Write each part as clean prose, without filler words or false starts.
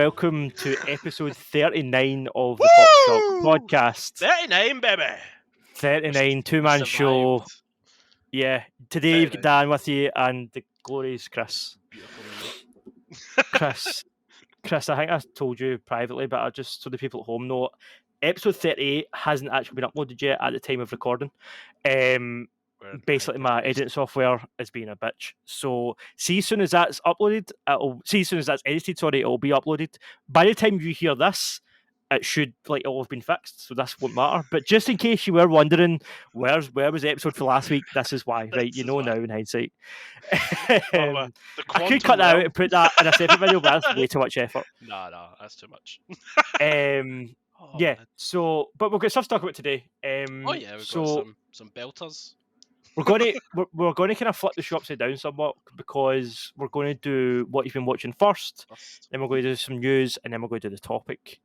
welcome to episode 39 of the Pop Shop Woo! podcast. 39, baby. 39, two-man Survived. show. Yeah, today you've got 39. Dan with you and the glorious Chris. Beautiful me. Chris, I think I told you privately, but I just so the people at home know, episode 38 hasn't actually been uploaded yet at the time of recording. Basically, my editing software is being a bitch. So, see, as soon as that's uploaded, as soon as that's edited, it'll be uploaded. By the time you hear this, it should all have been fixed. So this won't matter. But just in case you were wondering, where was the episode for last week? This is why, right? You know now in hindsight. I could cut that out and put that in a separate video, but that's way too much effort. No, that's too much. Yeah. Man. So, but we've got stuff to talk about today. We've got some belters. We're going to kind of flip the show upside down somewhat because we're going to do what you've been watching first, then we're going to do some news, and then we're going to do the topic.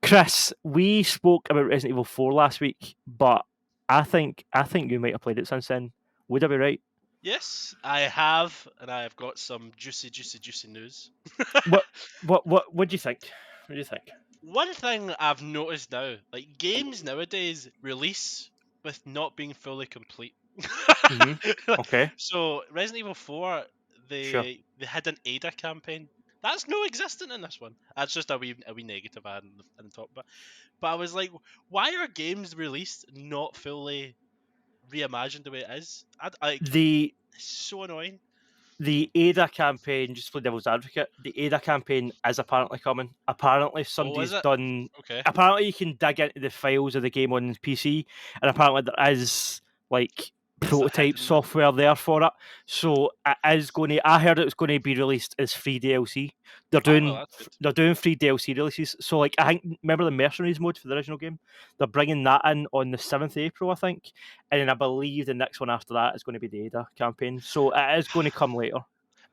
Chris, we spoke about Resident Evil 4 last week, but I think you might have played it since then. Would I be right? Yes, I have, and I have got some juicy news. What do you think? What do you think? One thing I've noticed now, like games nowadays release with not being fully complete. Okay. So Resident Evil 4, they had an Ada campaign. That's no existent in this one. That's just a wee negative I had in the top. But I was like, why are games released not fully reimagined the way it is? It's so annoying. The Ada campaign, just for devil's advocate, the Ada campaign is apparently coming. Apparently somebody's done... Okay. Apparently you can dig into the files of the game on PC, and apparently there is, prototype software there for it. So it is going to... I heard it was going to be released as free DLC. They're doing free DLC releases. So, I think... Remember the Mercenaries mode for the original game? They're bringing that in on the 7th of April, I think. And then I believe the next one after that is going to be the Ada campaign. So it is going to come later.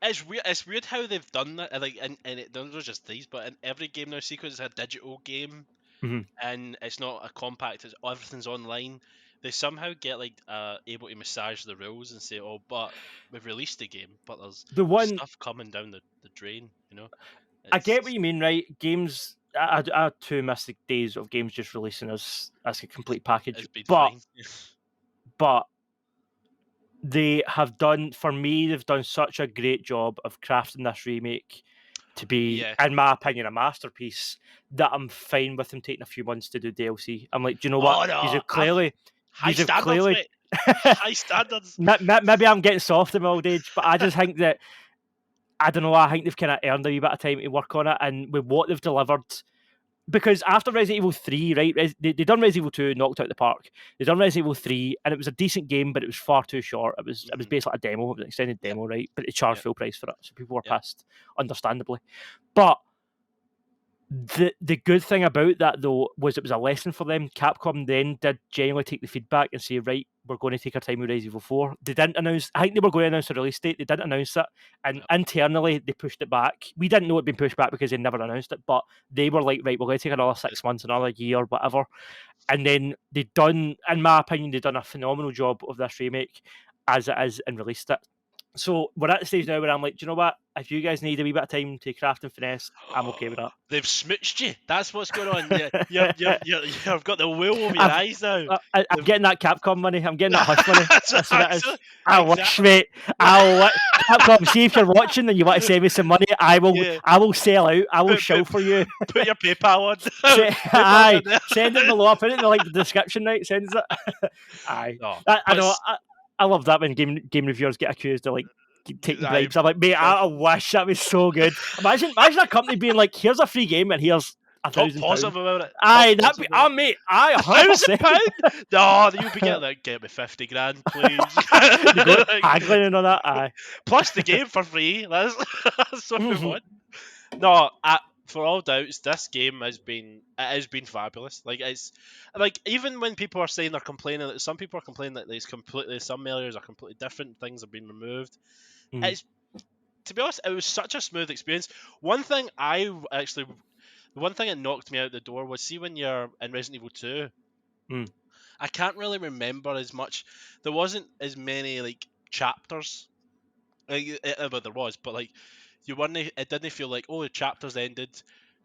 It's weird. It's weird how they've done that. And it not just these, but in every game now, Sequence is a digital game, and it's not a compact. Everything's online. They somehow get able to massage the rules and say, "Oh, but we've released the game, but there's stuff coming down the drain." You know. I get what you mean, right? Games. I too miss the days of games just releasing as a complete package. But they have done, for me, they've done such a great job of crafting this remake to be, in my opinion, a masterpiece, that I'm fine with them taking a few months to do DLC. I'm like, do you know what? Oh, no. These are clearly high standards. Maybe I'm getting soft in my old age, but I just think that, I don't know, I think they've kind of earned a wee bit of time to work on it, and with what they've delivered. Because after Resident Evil 3, right, they done Resident Evil 2, knocked out the park. They done Resident Evil 3, and it was a decent game, but it was far too short. It was basically a demo, it was an extended demo, right? But they charged full price for it, so people were pissed, understandably. But the good thing about that, though, was it was a lesson for them. Capcom then did genuinely take the feedback and say, right, we're going to take our time with Resident Evil 4. They didn't announce... I think they were going to announce a release date. They didn't announce it. And internally, they pushed it back. We didn't know it had been pushed back because they never announced it. But they were like, right, we're going to take another 6 months, another year, whatever. And then they've done... In my opinion, they've done a phenomenal job of this remake as it is and released it. So we're at the stage now where I'm like, do you know what? If you guys need a wee bit of time to craft and finesse, I'm okay with that. They've smooched you. That's what's going on. You've got the wool over your eyes now. I'm getting that Capcom money. I'm getting that hush money. That's what it is. I wish, mate. Capcom, see if you're watching and you want to send me some money, I will sell out. I will shout for you. Put your PayPal on. Send it below. Put it in the description, right? Send it. Aye. I know. I love that when game reviewers get accused of taking bribes. I'm like, mate, I wish that was so good. Imagine a company being like, here's a free game and here's £1,000. Positive about it. Aye, that'd be, mate, £1,000. No, you'll be getting that. Get me 50 grand, please. Haggling on that. Aye. Plus the game for free. That's what we want. No, for all doubts, this game has been fabulous. It's even when people are saying they're complaining, that some people are complaining that there's some areas are completely different, things have been removed. It's, to be honest, it was such a smooth experience. One thing that knocked me out the door was, see, when you're in Resident Evil 2, I can't really remember as much. There wasn't as many chapters. Well, there was, but you weren't. It didn't feel like, oh, the chapter's ended.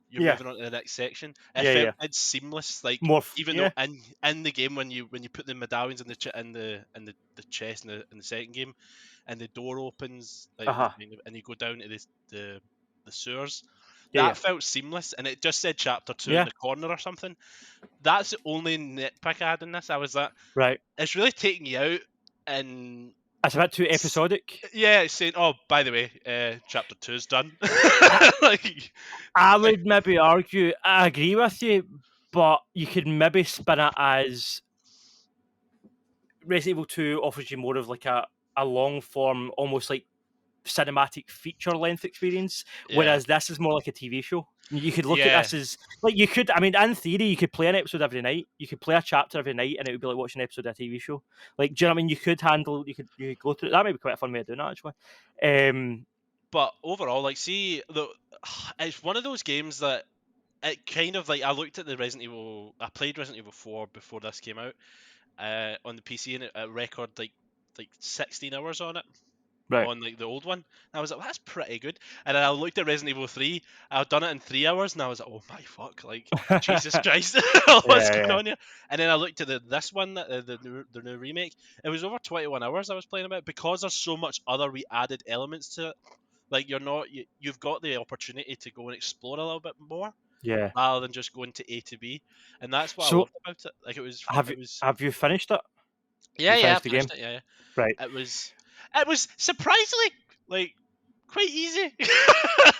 You're Yeah, moving on to the next section. It yeah, felt yeah. it's seamless. Like even though Yeah. in the game when you put the medallions in the chest in the second game, and the door opens like Uh-huh. and you go down to the sewers, Yeah, yeah. that felt seamless. And it just said chapter 2 in Yeah. the corner or something. That's the only nitpick I had in this. I was that Right. it's really taking you out and It's a bit too episodic. yeah, it's saying, oh, by the way, chapter 2's done. I, like, I like, would maybe argue, I agree with you, but you could maybe spin it as Resident Evil 2 offers you more of like a long form, almost like cinematic feature length experience, yeah, whereas this is more like a TV show. You could look at yeah, this as like you could. I mean, in theory, you could play an episode every night. You could play a chapter every night, and it would be like watching an episode of a TV show. Like, do you know what I mean? You could handle. You could go through. That might be quite a fun way of doing that, actually. but overall, like, see, it's one of those games that it kind of like I looked at the Resident Evil. I played Resident Evil 4 before this came out on the PC, and it record like 16 hours on it. Right. On like the old one, and I was like, well, that's pretty good. And then I looked at Resident Evil 3. I've done it in 3 hours, and I was like, oh my fuck, like Jesus Christ, what's Yeah, going yeah, on here? And then I looked at this one, the new remake. It was over 21 hours I was playing about because there's so much other added elements to it. Like you've got the opportunity to go and explore a little bit more yeah. rather than just going to A to B, and that's what I So loved about it. Like have it you was have you finished it? yeah, You yeah, I finished the finished game, it. Yeah, yeah. right? It was surprisingly like quite easy.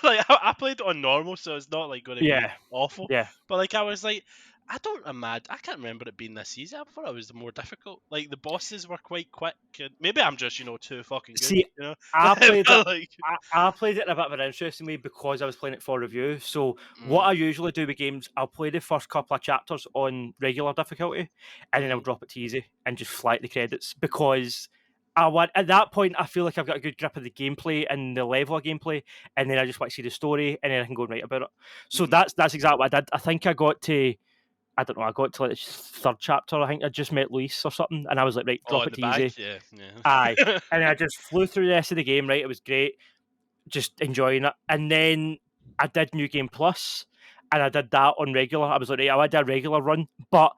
Like I played it on normal, so it's not like going to be Yeah, awful. yeah. But like I was like, I don't imagine. I can't remember it being this easy. I thought it was more difficult. Like the bosses were quite quick. And maybe I'm just too fucking good. See, You know. I played it. Like, I played it in a bit of an interesting way because I was playing it for review. So what mm, I usually do with games, I'll play the first couple of chapters on regular difficulty, and then I'll mm, drop it to easy and just fly at the credits because I want at that point I feel like I've got a good grip of the gameplay and the level of gameplay, and then I just want to see the story, and then I can go and write about it. So mhm. that's exactly what I did. I think I got to. I don't know. I got to like the third chapter. I think I just met Luis or something, and I was like, right, Oh, drop in it the to bag, easy. yeah, Aye. yeah. And then I just flew through the rest of the game, right? It was great, just enjoying it. And then I did New Game Plus, and I did that on regular. I was like, right, I did a regular run, but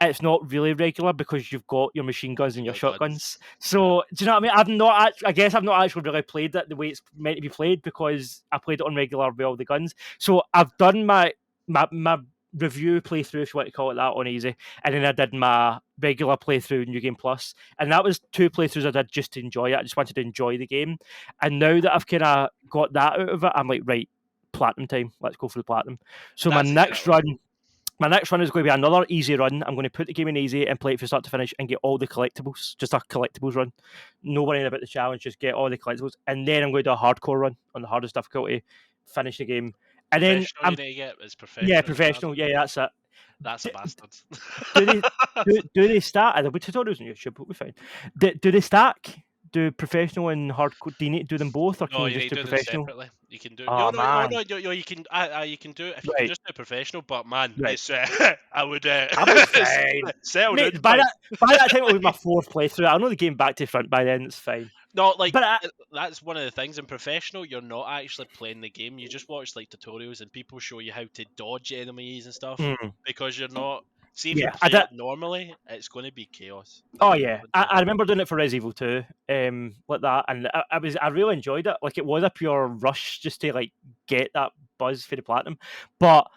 it's not really regular because you've got your machine guns and your Your guns. shotguns. So do you know what I mean? I guess I've not actually really played it the way it's meant to be played because I played it on regular with all the guns. So I've done my review playthrough, if you want to call it that, on easy, and then I did my regular playthrough New Game Plus, and that was two playthroughs I did just to enjoy it. I just wanted to enjoy the game, and now that I've kind of got that out of it, I'm like, right, platinum time. Let's go for the platinum. So That's exactly. my next run is going to be another easy run. I'm going to put the game in easy and play it from start to finish and get all the collectibles. Just a collectibles run. No worrying about the challenge, just get all the collectibles. And then I'm going to do a hardcore run on the hardest difficulty, finish the game. And then Professional, you need to get is yeah, professional. professional. Yeah, that's it. That's a bastard. Do they do they stack? There'll be tutorials on YouTube, but we'll be fine. Do they stack? Do professional and hardcore? Do you need to do them both, or can No, you you just need to do do them professional? separately. You can do no, Oh no, oh, man, no, you can you can do it if you can right, just do professional. But man, right. it's I would I'll be fine. settle down. Mate, by that time it'll be my fourth playthrough. I'll know the game back to front by then. It's fine. No, like But that's one of the things in professional. You're not actually playing the game. You just watch like tutorials and people show you how to dodge enemies and stuff because you're not. See, if you yeah, I play did. it normally, it's going to be chaos. Like Oh you're yeah, going I remember doing it for Resident Evil 2, like that, and I really enjoyed it. Like it was a pure rush just to like get that buzz for the platinum. But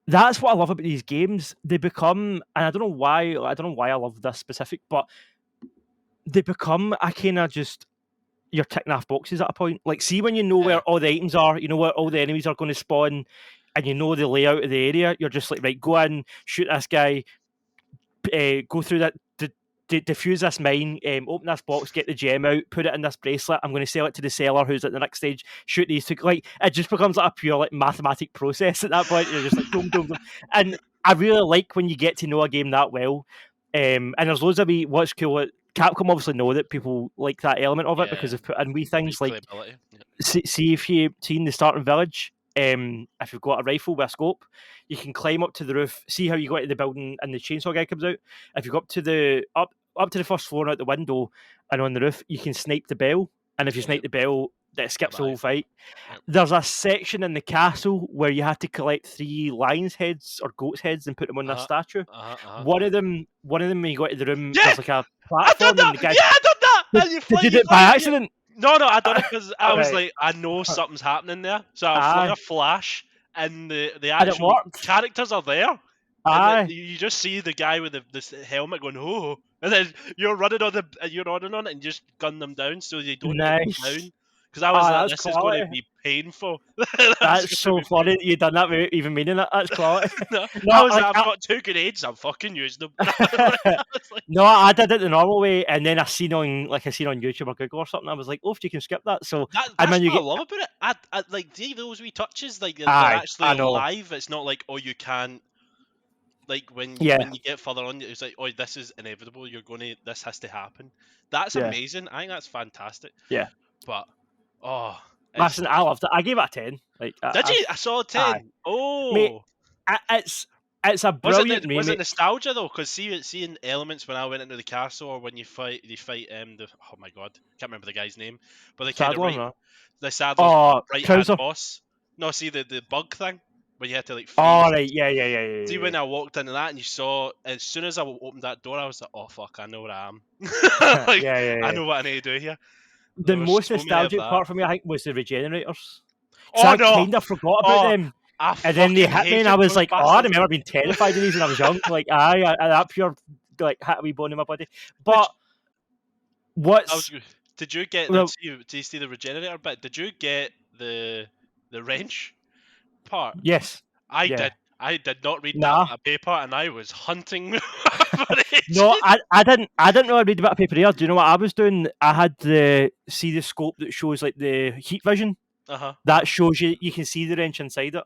that's what I love about these games. They become, and I don't know why. I don't know why I love this specific, but they become a kind of just you're ticking off boxes at a point. Like, see when you know yeah, where all the items are, you know where all the enemies are going to spawn, and you know the layout of the area. You're just like, right, go in, shoot this guy, go through that, defuse this mine, open this box, get the gem out, put it in this bracelet. I'm going to sell it to the seller who's at the next stage. Shoot these two. Like it just becomes like a pure like mathematic process at that point. You're just like boom, boom, boom. And I really like when you get to know a game that well. And there's loads of what's cool. Capcom obviously know that people like that element of it because yeah. they've put in wee things like Replayability. Yeah. see if you've seen the starting village. If you've got a rifle with a scope, you can climb up to the roof. See how you go into the building and the chainsaw guy comes out. If you go up to the first floor and out the window and on the roof, you can snipe the bell. And if you Yeah. snipe the bell, that skips the Right. whole fight. Yep. There's a section in the castle where you had to collect 3 lions' heads or goats' heads and put them on their Uh-huh. statue. Uh-huh. One of them, when you go to the room, Yeah, there's like a I done platform, and that. the guy Yeah, I done that. And did you do it by accident? No, I done it because I was Right. like, I know something's happening there, so I fling Aye, a flash, and the and it actual worked. characters are there, and Aye, you just see the guy with this helmet going, oh, and then you're running on it, and you just gun them down so they don't take them nice. down. Because I was Ah, like, that's this is going to quality. be painful. That's That's going so to be funny that you done that without even meaning it. That's quality. no, I No, was like, like I've got 2 grenades, I'm fucking using them. I was like, no, I did it the normal way, and then I seen on YouTube or Google or something. I was like, oh, if you can skip that. So and that's when you what I get, love about it. I like see those wee touches, like they're aye, actually I know, live. It's not like oh you can't like yeah, when you get further on, it's like oh this is inevitable. This has to happen. That's yeah, amazing. I think that's fantastic. yeah. But oh, it's Listen, I loved it. I gave it a 10. Like did I've you? I saw a aye, 10. mate. Oh, It's a brilliant was it remake. nostalgia though? Because seeing elements when I went into the castle or when you fight the oh my god, can't remember the guy's name, but they kind of Sadler, right no? the Sadler's Oh, right hand Krauser. boss. No, see the bug thing when you had to like Oh, freeze. right, yeah, See yeah, when I walked into that and you saw as soon as I opened that door, I was like, oh fuck, I know where I am. yeah, Like yeah, yeah, I yeah. know what I need to do here. The There were most so many of nostalgic that. part for me, I think, was the regenerators. Because Oh I no! kind of forgot about Oh, them. I And then they fucking hit me, and I hated was those like, "Oh, I bastards. remember being terrified of these when I was young." Like, that pure like hit a wee bone in my body. Did But I was what's did you get well, do you see the regenerator bit? Did you get the wrench part? yes, I yeah, did. I did not read that nah, bit of paper, and I was hunting for no, ages. I didn't really read about a paper here. Do you know what I was doing? I had the scope that shows like the heat vision Uh huh. that shows you can see the wrench inside it.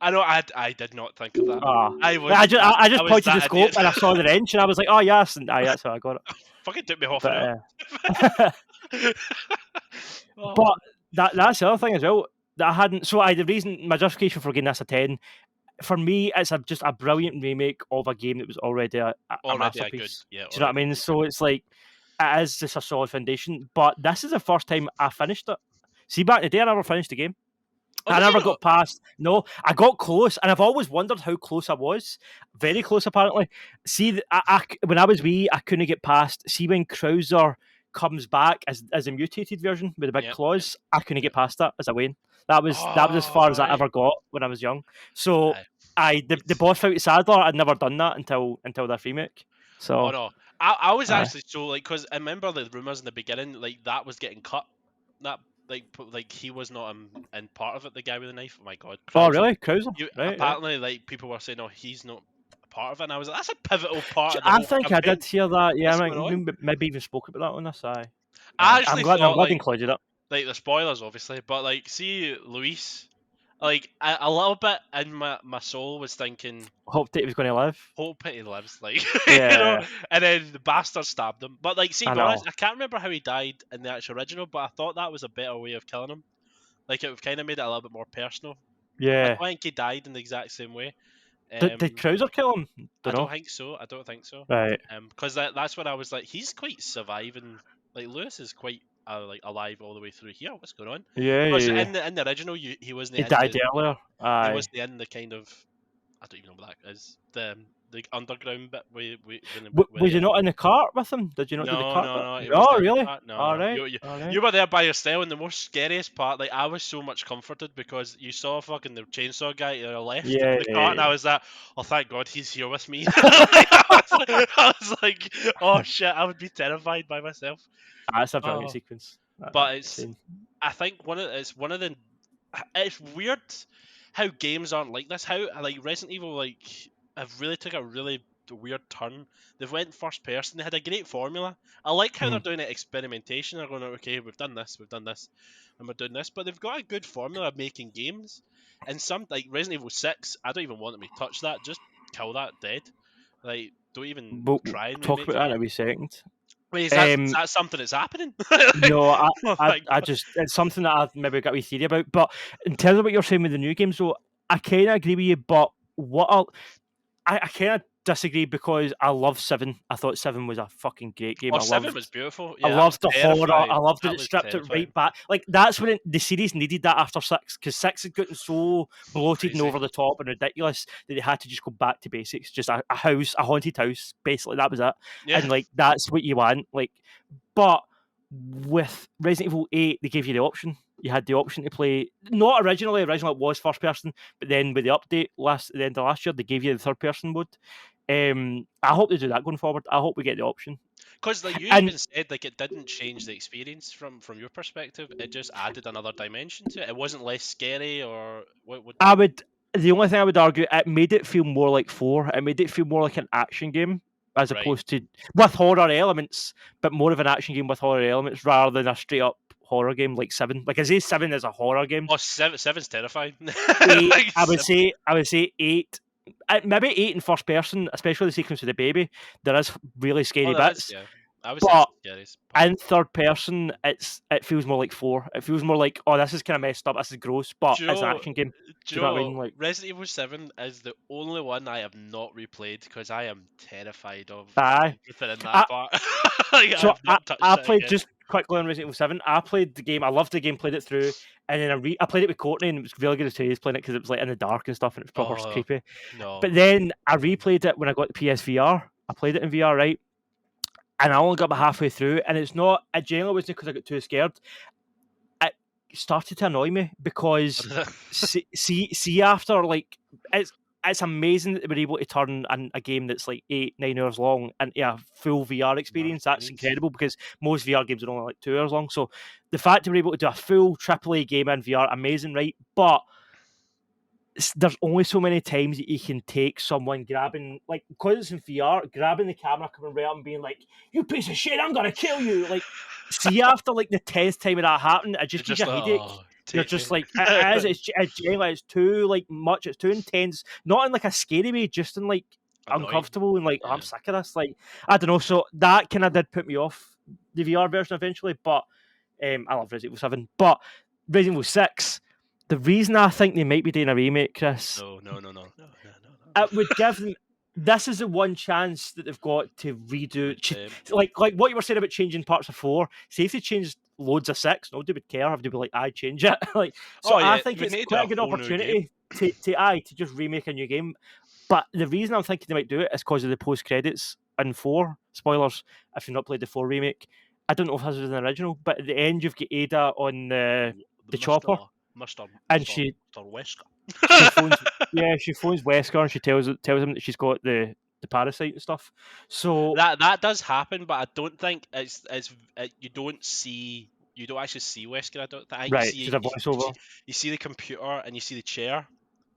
I know. I did not think of that. Ah, I like, was I I just was pointed the that scope idiot. and I saw the wrench and I was like, "Oh yes," and that's how I got it. Fucking took me half an But hour. Oh, but that's the other thing as well that I hadn't. So the reason my justification for giving this a 10 for me, it's just a brilliant remake of a game that was already a already a good, masterpiece. yeah, Do you know what I already a mean? good game. So it's like it is just a solid foundation. But this is the first time I finished it. See, back in the day, I never finished the game. Oh, I did you never not? got past. No, I got close, and I've always wondered how close I was. Very close, apparently. See, when I was wee, I couldn't get past. See, when Krauser comes back as a mutated version with the big Yeah, claws, I couldn't yeah. get past that as a Wayne. That was as far Oh, as I right. ever got when I was young. So, Aye. the boss fight with Sadler, I'd never done that until that remake. Oh So, no, I was aye. actually so like because I remember the rumors in the beginning like that was getting cut. That like he was not in part of it. The guy with the knife. Oh my god, Oh, Krauser. really, Krauser? You Right. apparently like people were saying, oh, he's not a part of it. And I was like, that's a pivotal part of the I whole think I campaign. did hear that. Yeah, What's I going on? mean, maybe even spoke about that on this. Aye. I I'm actually glad. I'm thought glad they included it. like the spoilers obviously, but like see Luis, like a little bit in my soul was thinking. Hoped that he was going to live. Hope he lives, like you know, Yeah, and then the bastard stabbed him. But like, see, I Doris, know. I can't remember how he died in the actual original, but I thought that was a better way of killing him. Like it kind of made it a little bit more personal. I Yeah. don't think he died in the exact same way. Did Krauser kill him? I Don't don't know. think so. I don't think so. Right. Because that's when I was like, he's quite surviving. Like Lewis is quite like alive all the way through here. What's going on? Yeah, Because yeah, yeah. in the original, he wasn't He in died earlier. he Aye. wasn't in the kind of I don't even know what that is. The underground bit Was you not in the cart with him? Did you not do the cart bit? no, it was Oh, the really? part. No, All no, right. All right. you were there by yourself, and the most scariest part, like I was so much comforted because you saw fucking the chainsaw guy to your left in Yeah, the yeah, cart, and I yeah. was like, oh thank God he's here with me. Like, I was like, oh shit, I would be terrified by myself. That's a brilliant Oh, sequence. but Insane. I think it's one of the it's weird how games aren't like this. How like Resident Evil like have really took a really weird turn. They've went first person. They had a great formula. I like how they're Mhm. doing it experimentation. They're going, okay, we've done this, and we're doing this. But they've got a good formula of making games. And some like Resident Evil 6, I don't even want them to touch that. Just kill that dead. Like don't even We'll try and talk remake about that in that. a wee second. Wait, is Um, that something that's happening? no, Oh I, my I god. just it's something that I've maybe got a wee theory about. But in terms of what you're saying with the new games, though, I kind of agree with you. But what I kind of disagree because I love 7. I thought 7 was a fucking great game. Oh, 7 was beautiful. I Yeah, that was loved the horror. terrifying. I loved that That it was stripped it terrifying. right back. Like that's when the series needed that after 6, because 6 had gotten so bloated and Crazy. over the top and ridiculous that they had to just go back to basics. Just a house, a haunted house, basically. That was it. Yeah. And like that's what you want. Like, but with Resident Evil 8, they gave you the option. You had the option to play. Not originally. Originally it was first person, but then with the update at the end of last year, they gave you the third person mode. I hope they do that going forward. I hope we get the option. Because like you And even said, like it didn't change the experience from your perspective. It just added another dimension to it. It wasn't less scary or what would. I would. The only thing I would argue, it made it feel more like 4. It made it feel more like an action game as Right. opposed to with horror elements, but more of an action game with horror elements rather than a straight up horror game like 7. Like I say, 7 is a horror game. Oh, 7's terrifying. 8, Like, I would say 8. Maybe 8 in first person, especially the sequence with the baby. There is really scary there bits. is, yeah. I would say But it's in third person, it feels more like 4. It feels more like, oh, this is kind of messed up. This is gross, but Do you it's an know- action game. Do you know what I mean? Like, Resident Evil 7 is the only one I have not replayed because I am terrified of Aye. everything in that I- part. Like, So I've not touched I it played again. just quickly on Resident Evil 7. I played the game. I loved the game. Played it through, and then I played it with Courtney, and it was really good as Therese playing it because it was like in the dark and stuff, and it was proper Oh, creepy. No. But then I replayed it when I got the PSVR. I played it in VR, right? And I only got about halfway through, and it's not. It generally wasn't because I got too scared. It started to annoy me because see after like it's amazing that they were able to turn a game that's like 8-9 hours long into a full VR experience. That's incredible because most VR games are only like 2 hours long. So the fact they were able to do a full AAA game in VR, amazing, right? But there's only so many times that you can take someone grabbing, like, because it's in VR, grabbing the camera, coming right up and being like, "You piece of shit, I'm gonna kill you!" Like, see, after like the 10th time of that happened, it just gives you a headache. You're just like, it's too like much, it's too intense, not in like a scary way, just in like uncomfortable and like, oh, I'm sick of this. Like, I don't know. So that kind of did put me off the VR version eventually, but I love Resident Evil 7. But Resident Evil 6, the reason I think they might be doing a remake, Chris, No. it would give them. This is the one chance that they've got to redo, like what you were saying about changing parts of 4. See if they changed loads of 6, nobody would care. Have to be like, I change it. Like, so I think it's quite a good opportunity to just remake a new game. But the reason I'm thinking they might do it is because of the post credits in 4. Spoilers if you've not played the 4 remake. I don't know if this was an original, but at the end you've got Ada on the chopper, and she Wesker. she phones Wesker and she tells him that she's got the parasite and stuff. So that does happen, but I don't think you don't actually see Wesker. I don't think. Right, she's a voiceover. You see the computer and you see the chair,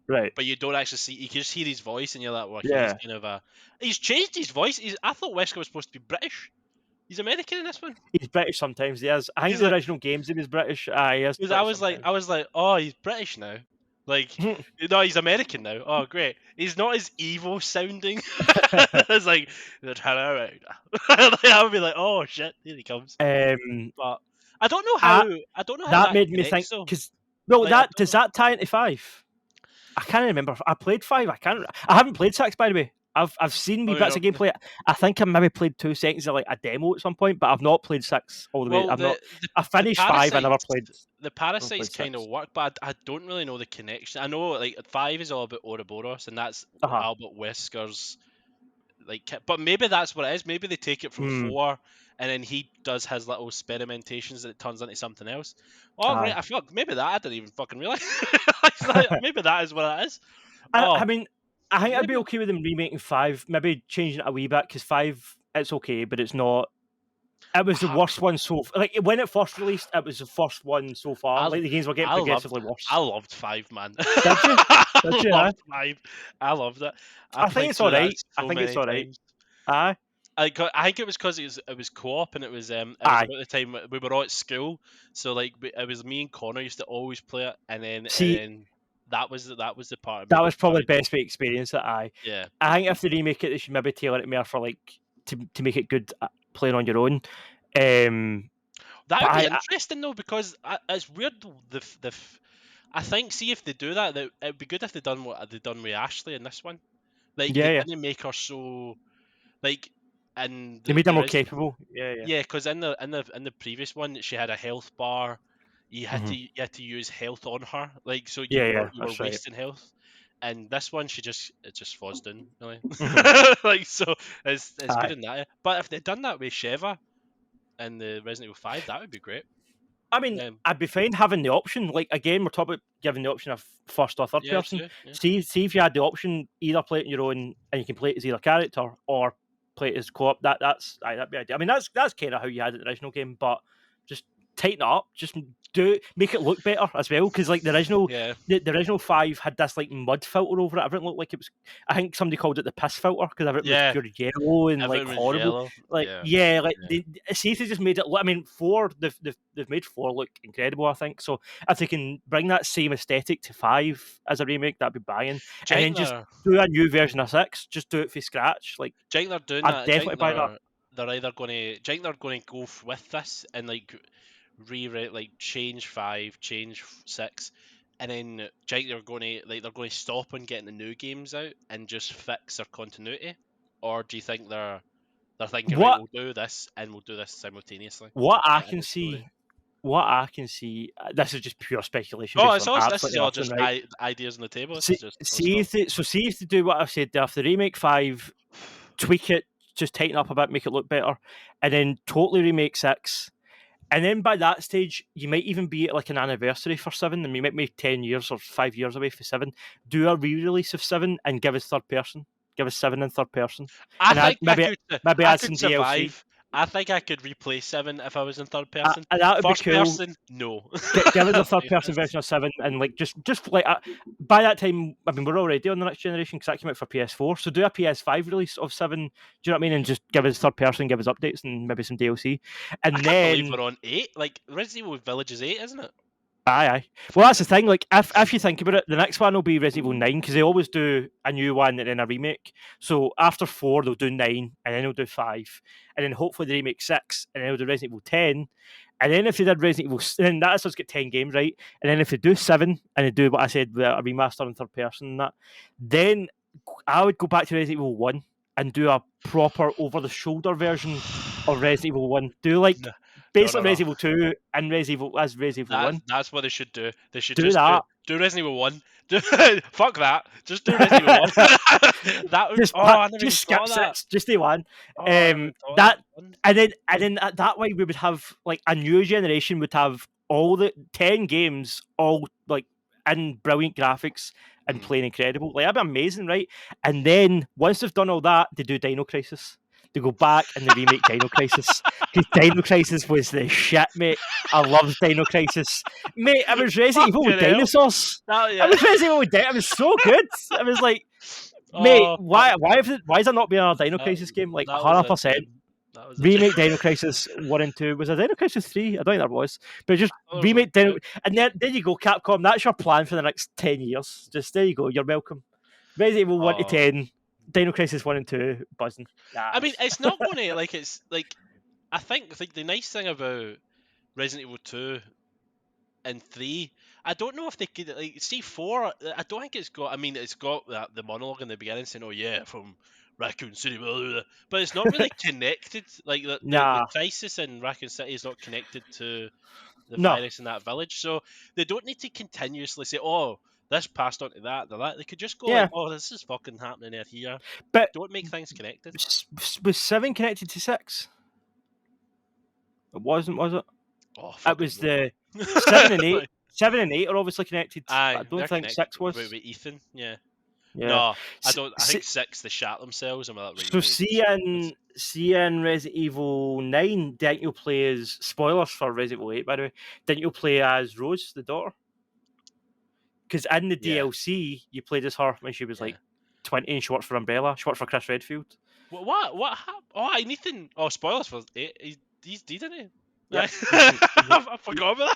right? But you don't actually see. You can just hear his voice, and you're like, well, Yeah. he's kind of he's changed his voice. I thought Wesker was supposed to be British. He's American in this one. He's British sometimes. He is. I think the original games he was British. He is. I was like, oh, he's British now. Like, no, he's American now. Oh, great. He's not as evil sounding. It's like, hello. I would be like, oh shit, here he comes. But I don't know how. I don't know how that made me think because does that tie into 5? I can't remember. I played 5. I haven't played 6, by the way. I've seen wee bits of gameplay. I think I maybe played 2 seconds of like a demo at some point, but I've not played 6 all the way. I finished 5. I never played. The parasites kind of work, but I don't really know the connection. I know like 5 is all about Ouroboros, and that's Albert Wesker's but maybe that's what it is. Maybe they take it from 4, and then he does his little experimentations, and it turns into something else. Oh, right. I feel maybe that I didn't even fucking realize. Maybe that is what it is. I mean, I think I'd be okay with them remaking 5, maybe changing it a wee bit because 5 it's okay, but it's not. It was the worst one like when it first released. It was the first one so far. Like the games were getting progressively worse. I loved 5, man. Did you? I loved 5. I loved it. I think it's all right. I think it's all right. Aye. I think it was because it was co-op, and it was about the time we were all at school. So like it was me and Connor used to always play it, and then that was the part. That was probably the best way to experience it. Yeah. I think if they remake it, they should maybe tailor it more for like to make it good playing on your own. That would be interesting though, because it's weird. I think, see if they do that, it would be good if they done what they done with Ashley in this one. Like they Yeah. didn't make her so like in They the made them more original. capable. Yeah. Yeah, because in the previous one, she had a health bar. Mhm. You had to use health on her, like so Yeah. you were That's right. wasting health. And this one, it just fuzzed in really, Mhm. like so it's good Aye. in that. But if they'd done that with Sheva in the Resident Evil 5, that would be great. I mean, Um, I'd be fine having the option. Like again, we're talking about giving the option of first or third yeah, person. too. Yeah. See if you had the option either play it on your own and you can play it as either character or play it as co-op. That'd be ideal. I mean, that's kind of how you had it in the original game, but just tighten it up. Just make it look better as well. Because like Yeah. the original 5 had this like mud filter over it. Everything looked like it was. I think somebody called it the piss filter because everything was Yeah. pure yellow and like Everything was horrible. yellow. Like Yeah. yeah, like Yeah. see if they just made it. I mean, 4 they've made 4 look incredible. I think so. If they can bring that same aesthetic to 5 as a remake, that'd be banging. Do And you then think just they're do a new version of 6. Just do it from scratch. Like do you think they're doing I'd that? Do you definitely think buy that. they're either going to? Do you think they're going to go with this and like rewrite, like change 5, change 6, and then do you think they're going to stop on getting the new games out and just fix their continuity, or do you think they're thinking right, What we'll do this and we'll do this simultaneously what to I fit in can the story? see. What I can see, this is just pure speculation Oh, based it's on all this is absolutely all nothing, just right? ideas on the table. This See, is just us see talk. if they, so see if they do what I've said there. If they remake 5, tweak it, just tighten up a bit, make it look better, and then totally remake 6. And then by that stage, you might even be at like an anniversary for 7, and you might be 10 years or 5 years away for 7. Do a re-release of 7 and give us third person. Give us 7 in third person, I and add think maybe I add could some DLC. survive. I think I could replay 7 if I was in third person. And that would be First cool. person, no. Give us a I'll third be person honest. version of 7, and like just like by that time, I mean, we're already on the next generation because that came out for PS4. So do a PS5 release of 7. Do you know what I mean? And just give us third person, give us updates and maybe some DLC, I and can't believe then we're on 8. Like Resident Evil Village is 8, isn't it? aye. Well, that's the thing. Like, if you think about it, the next one will be Resident Evil 9 because they always do a new one and then a remake. So after 4, they'll do 9, and then they'll do 5, and then hopefully they remake 6, and then they'll do Resident Evil 10. And then if they did Resident Evil, then that's us get 10 games, right? And then if they do 7 and they do what I said, a remaster in third person and that, then I would go back to Resident Evil 1 and do a proper over the shoulder version of Resident Evil 1. Do like No, no, basically no, no. Resident Evil 2 and Resident Evil 1. That's what they should do. They should Do just that. do Resident Evil 1. Fuck that. Just do Resident Evil 1. That would. Oh, I never even just thought skip of that. 6, just do 1. Oh, I never even thought of That that. One. and then that way we would have like a new generation would have all the 10 games all like in brilliant graphics and Mhm. playing incredible. Like that'd be amazing, right? And then once they've done all that, they do Dino Crisis. They go back and they remake Dino Crisis because Dino Crisis was the shit, mate. I loved Dino Crisis, mate. I was Resident Evil with Fucking hell. dinosaurs. That, I yeah. was Resident Evil with dinosaurs. It was so good. I was like, mate, Oh, why has there not been a Dino that, Crisis game? Like that was a 100%. gem. That was a Remake gem. Dino Crisis 1 and 2. Was there Dino Crisis 3? I don't think there was. But just There was remake a- Dino. And then there you go, Capcom. That's your plan for the next 10 years. Just there you go. You're welcome. Resident Evil 1 to Oh. 10. Dino Crisis 1 and 2. Buzzing. I mean, it's not going to like. It's like I think like the nice thing about Resident Evil 2 and 3. I don't know if they could like see 4. I don't think it's got. I mean, it's got the monologue in the beginning saying, "Oh yeah, from Raccoon City," blah, blah, blah. But it's not really connected. Like the Nah. crisis in Raccoon City is not connected to the No. virus in that village, so they don't need to continuously say, "Oh, this passed on to that." They could just go Yeah. like, "Oh, this is fucking happening out here." But Don't make things connected. was 7 connected to 6? It wasn't, was it? Oh, It was fucking the 7 and 8. 7 and 8 are obviously connected. Aye, But I don't they're think connected 6 was. with Ethan. Yeah. Yeah. No, I S- don't. I think 6 they shot themselves and were like, right, So we need see in Resident Evil 9, didn't you play as spoilers for Resident Evil 8, by the way? Didn't you play as Rose, the daughter? Because in the Yeah. DLC, you played as her when she was Yeah. like 20 and she worked for Umbrella. She worked for Chris Redfield. What happened? Oh, Ethan. Oh, spoilers for 8. He's dead, isn't he? Yep. I forgot about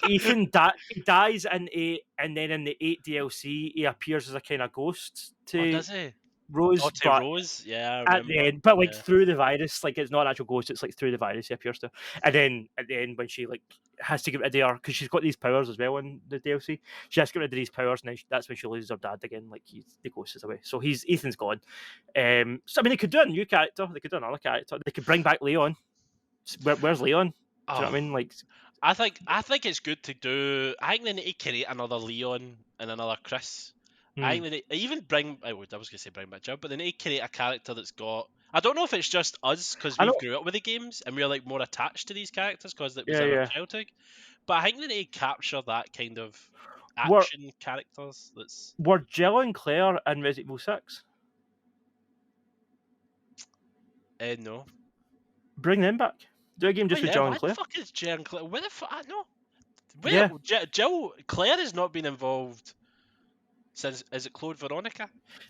that. Ethan he dies in 8, and then in the 8 DLC, he appears as a kind of ghost Oh, to does he? Rose, Naughty but Rose, yeah, I at remember. the end, but like Yeah. through the virus, like it's not an actual ghost, it's like through the virus he appears to. And then at the end, when she like has to get rid of her because she's got these powers as well in the DLC, she has to get rid of these powers, and then that's when she loses her dad again. Like the ghost is away, so Ethan's gone. So I mean, they could do a new character, they could do another character, they could bring back Leon. Where's Leon? Do you know what I mean? Like, I think it's good to do. I think they need to create another Leon and another Chris. I think they need, even bring. I was gonna say bring back Joe, but they need to create a character that's got. I don't know if it's just us because I we've know, grew up with the games and we're like more attached to these characters because it was in our yeah. childhood. But I think they need to capture that kind of Were action characters. That's were Jill and Claire in Resident Evil 6? no. Bring them back. Do a game Oh just with yeah, Jill why and the Claire. fuck is Jill and Claire? Where the fuck? I know. Yeah. Jill Claire has not been involved since. Is it Claude Veronica?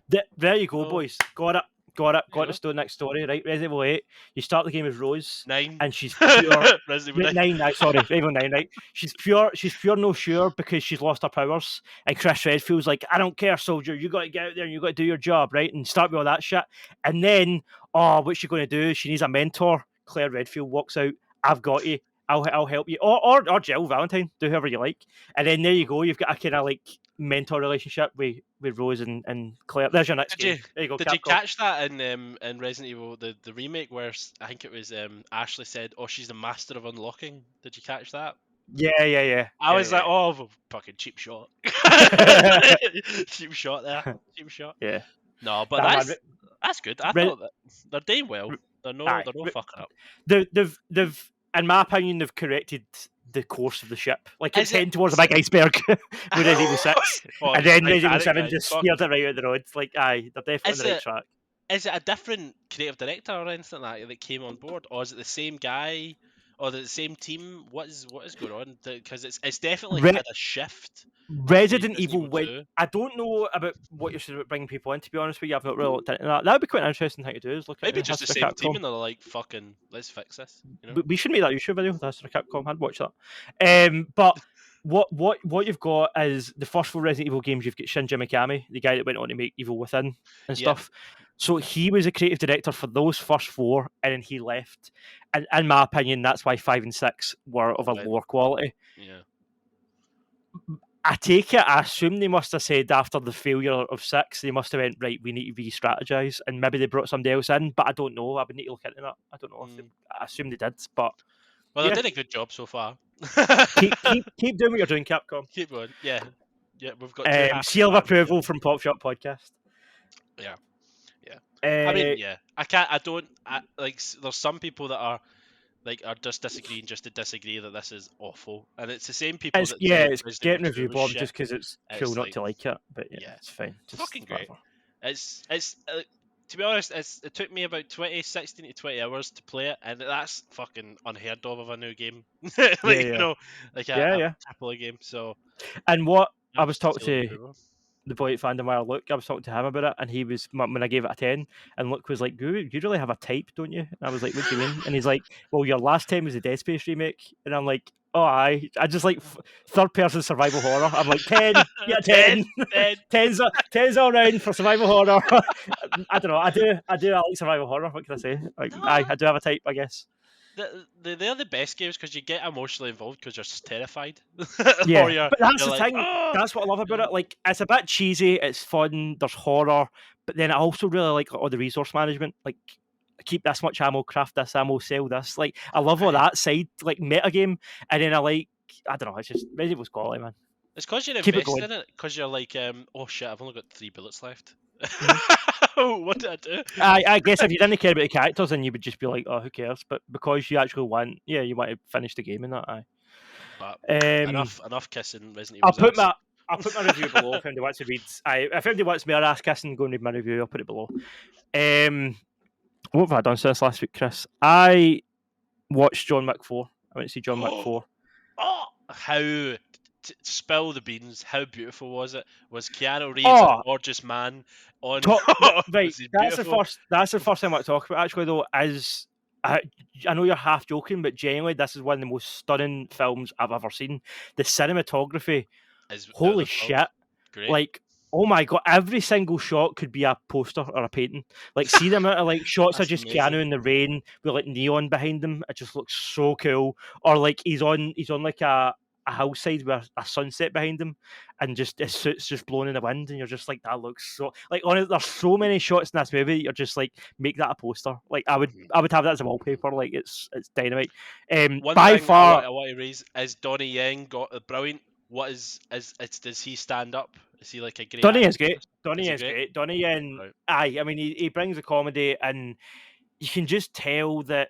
There you go, Oh. boys. Got it. Got You the know. next story, right? Resident Evil 8. You start the game as Rose, 9. and she's pure. Resident Evil 9. 9, sorry, Resident Evil 9, right? She's pure no sure because she's lost her powers. And Chris Redfield's like, I don't care, soldier. You got to get out there and you got to do your job, right? And start with all that shit. And then, what's she going to do? She needs a mentor. Claire Redfield walks out. I've got you. I'll help you. Or Jill Valentine. Do whoever you like. And then there you go. You've got a kind of like mentor relationship with Rose and Claire. There's your next game. There you go. Did Capcom. you catch that in Resident Evil the remake where I think it was Ashley said, "Oh, she's the master of unlocking." Did you catch that? Yeah. I was like, "Oh, fucking cheap shot, cheap shot there, cheap shot." Yeah. No, but Nah, that's good. I thought that they're doing well. They're no fucking up. They've in my opinion they've corrected the course of the ship. Like it's Is it- heading towards a big iceberg with Resident Evil 6. Oh, And then Resident Evil Titanic, 7 guys, just fuck. steered it right out the road. It's like, aye, they're definitely Is on the right it- track. Is it a different creative director or anything like that came on board, or is it the same guy, or the same team? What is going on? Because it's definitely had a shift. Resident Resident Evil Evil went. 2. I don't know about what you're saying about bringing people in. To be honest with you, I've not really looked into that. That would be quite an interesting thing to do. Is look Maybe at just the history of same team, Capcom. and they're like, "Fucking, let's fix this." You know? We should make that YouTube video. That's for Capcom. I'd watch that. But what you've got is the first 4 Resident Evil games. You've got Shinji Mikami, the guy that went on to make Evil Within and stuff. So he was a creative director for those first 4, and then he left. And in my opinion, that's why 5 and 6 were of a lower quality. Yeah. I take it, I assume they must have said after the failure of 6, they must have went, right, we need to re-strategize, and maybe they brought somebody else in, but I don't know. I would need to look into that. I don't know. I assume they did, but... Well, they did a good job so far. keep doing what you're doing, Capcom. Keep going. Yeah, we've got seal of approval from Pop Shop Podcast. Yeah. I mean, yeah. There's some people that are just disagreeing just to disagree that this is awful, and it's the same people. It's getting review bomb just because it's cool not to like it, but yeah, it's fine. It's fucking great. It's to be honest, it took me about 16 to 20 hours to play it, and that's fucking unheard of a new game. You know, like a AAA game. So, and what I was talking to the boy at Fandom Wire, Luke, I was talking to him about it, and he was, when I gave it a 10, and Luke was like, you really have a type, don't you? And I was like, what do you mean? And he's like, well, your last time was the Dead Space remake. And I'm like, oh, I just like third-person survival horror. I'm like, 10, yeah, 10. 10's all round for survival horror. I don't know, I like survival horror, what can I say? Like, I do have a type, I guess. They're the best games because you get emotionally involved because you're just terrified. Yeah, but that's the like, thing. That's what I love about it. Like, it's a bit cheesy, it's fun, there's horror, but then I also really like all the resource management. Like, keep this much ammo, craft this ammo, sell this. Like, I love all that side, like metagame, and then I don't know, it's just Resident Evil's quality, man. It's because you're invested in it. Because you're like, oh shit, I've only got 3 bullets left. What did I do? I guess if you didn't care about the characters, then you would just be like, oh, who cares? But because you actually want to finish the game in that, aye. But enough kissing Resident Evil. I'll put my review below if anybody wants to read. If anybody wants more ass kissing, go and read my review. I'll put it below. What have I done since last week, Chris? I watched John Wick 4. I went to see John Wick 4. Oh, how... spill the beans. How beautiful was it? Was Keanu Reeves a gorgeous man? Right, that's the first thing I want to talk about. Actually, though, is I know you're half joking, but genuinely, this is one of the most stunning films I've ever seen. The cinematography, holy shit! Great. Like, Oh my god! Every single shot could be a poster or a painting. Like, see them out of like shots of That's just amazing. Keanu in the rain with like neon behind him. It just looks so cool. Or like he's on like a hillside with a sunset behind him, and just his suit's just blowing in the wind, and you're just like, that looks so like on it. There's so many shots in this movie. You're just like, make that a poster. Like I would Mhm. I would have that as a wallpaper. Like it's dynamite. One By thing I far, want to raise is Donnie Yen got a brilliant. What is it's does he stand up? Is he like a great Donnie actor? is great. Is Donnie he is great? great. Donnie and Right. aye, I mean he brings the comedy, and you can just tell that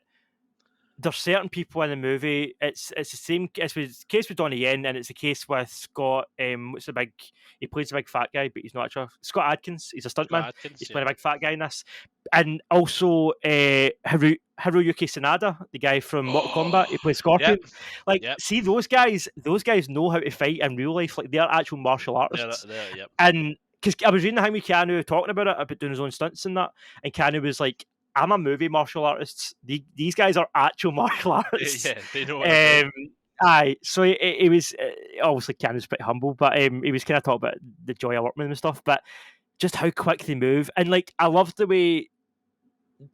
there's certain people in the movie. It's the same. It's the case with Donnie Yen, and it's the case with Scott. What's the big? He plays the big fat guy, but he's not actually Scott Adkins. He's a stuntman. Scott Atkins, He's yeah. playing a big fat guy in this, and also Hiroyuki Sanada, the guy from Mortal Kombat. He plays Yep, Scorpion. Like, yep. see those guys. Those guys know how to fight in real life. Like, they're actual martial There, artists. there, yep. And because I was reading how Keanu talking about doing his own stunts and that, and Keanu was like, "I'm a movie martial artist. These guys are actual martial artists." Yeah, they know what they're doing. Aye, so it was obviously Keanu's pretty humble, but he was kind of talking about the joy of working with him and stuff, but just how quick they move, and like I love the way,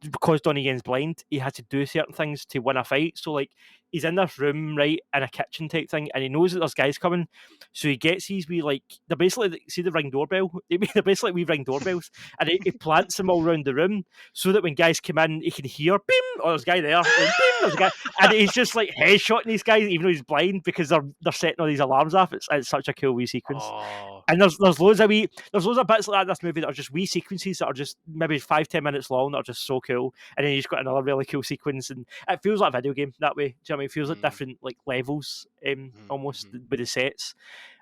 because Donnie Yen's blind, he had to do certain things to win a fight. So like he's in this room, right, in a kitchen type thing, and he knows that there's guys coming. So he gets these wee like they're basically see the ring doorbell. They're basically like wee ring doorbells, and he plants them all around the room so that when guys come in, he can hear bim, oh there's a guy there, and bim, there's a guy, and he's just like headshotting these guys even though he's blind because they're setting all these alarms off. It's such a cool wee sequence. Oh, And there's loads of bits like that in this movie that are just wee sequences that are just maybe 5-10 minutes long that are just so cool. And then you just got another really cool sequence, and it feels like a video game that way. Do you know what I mean? It feels like different like levels, almost with the sets.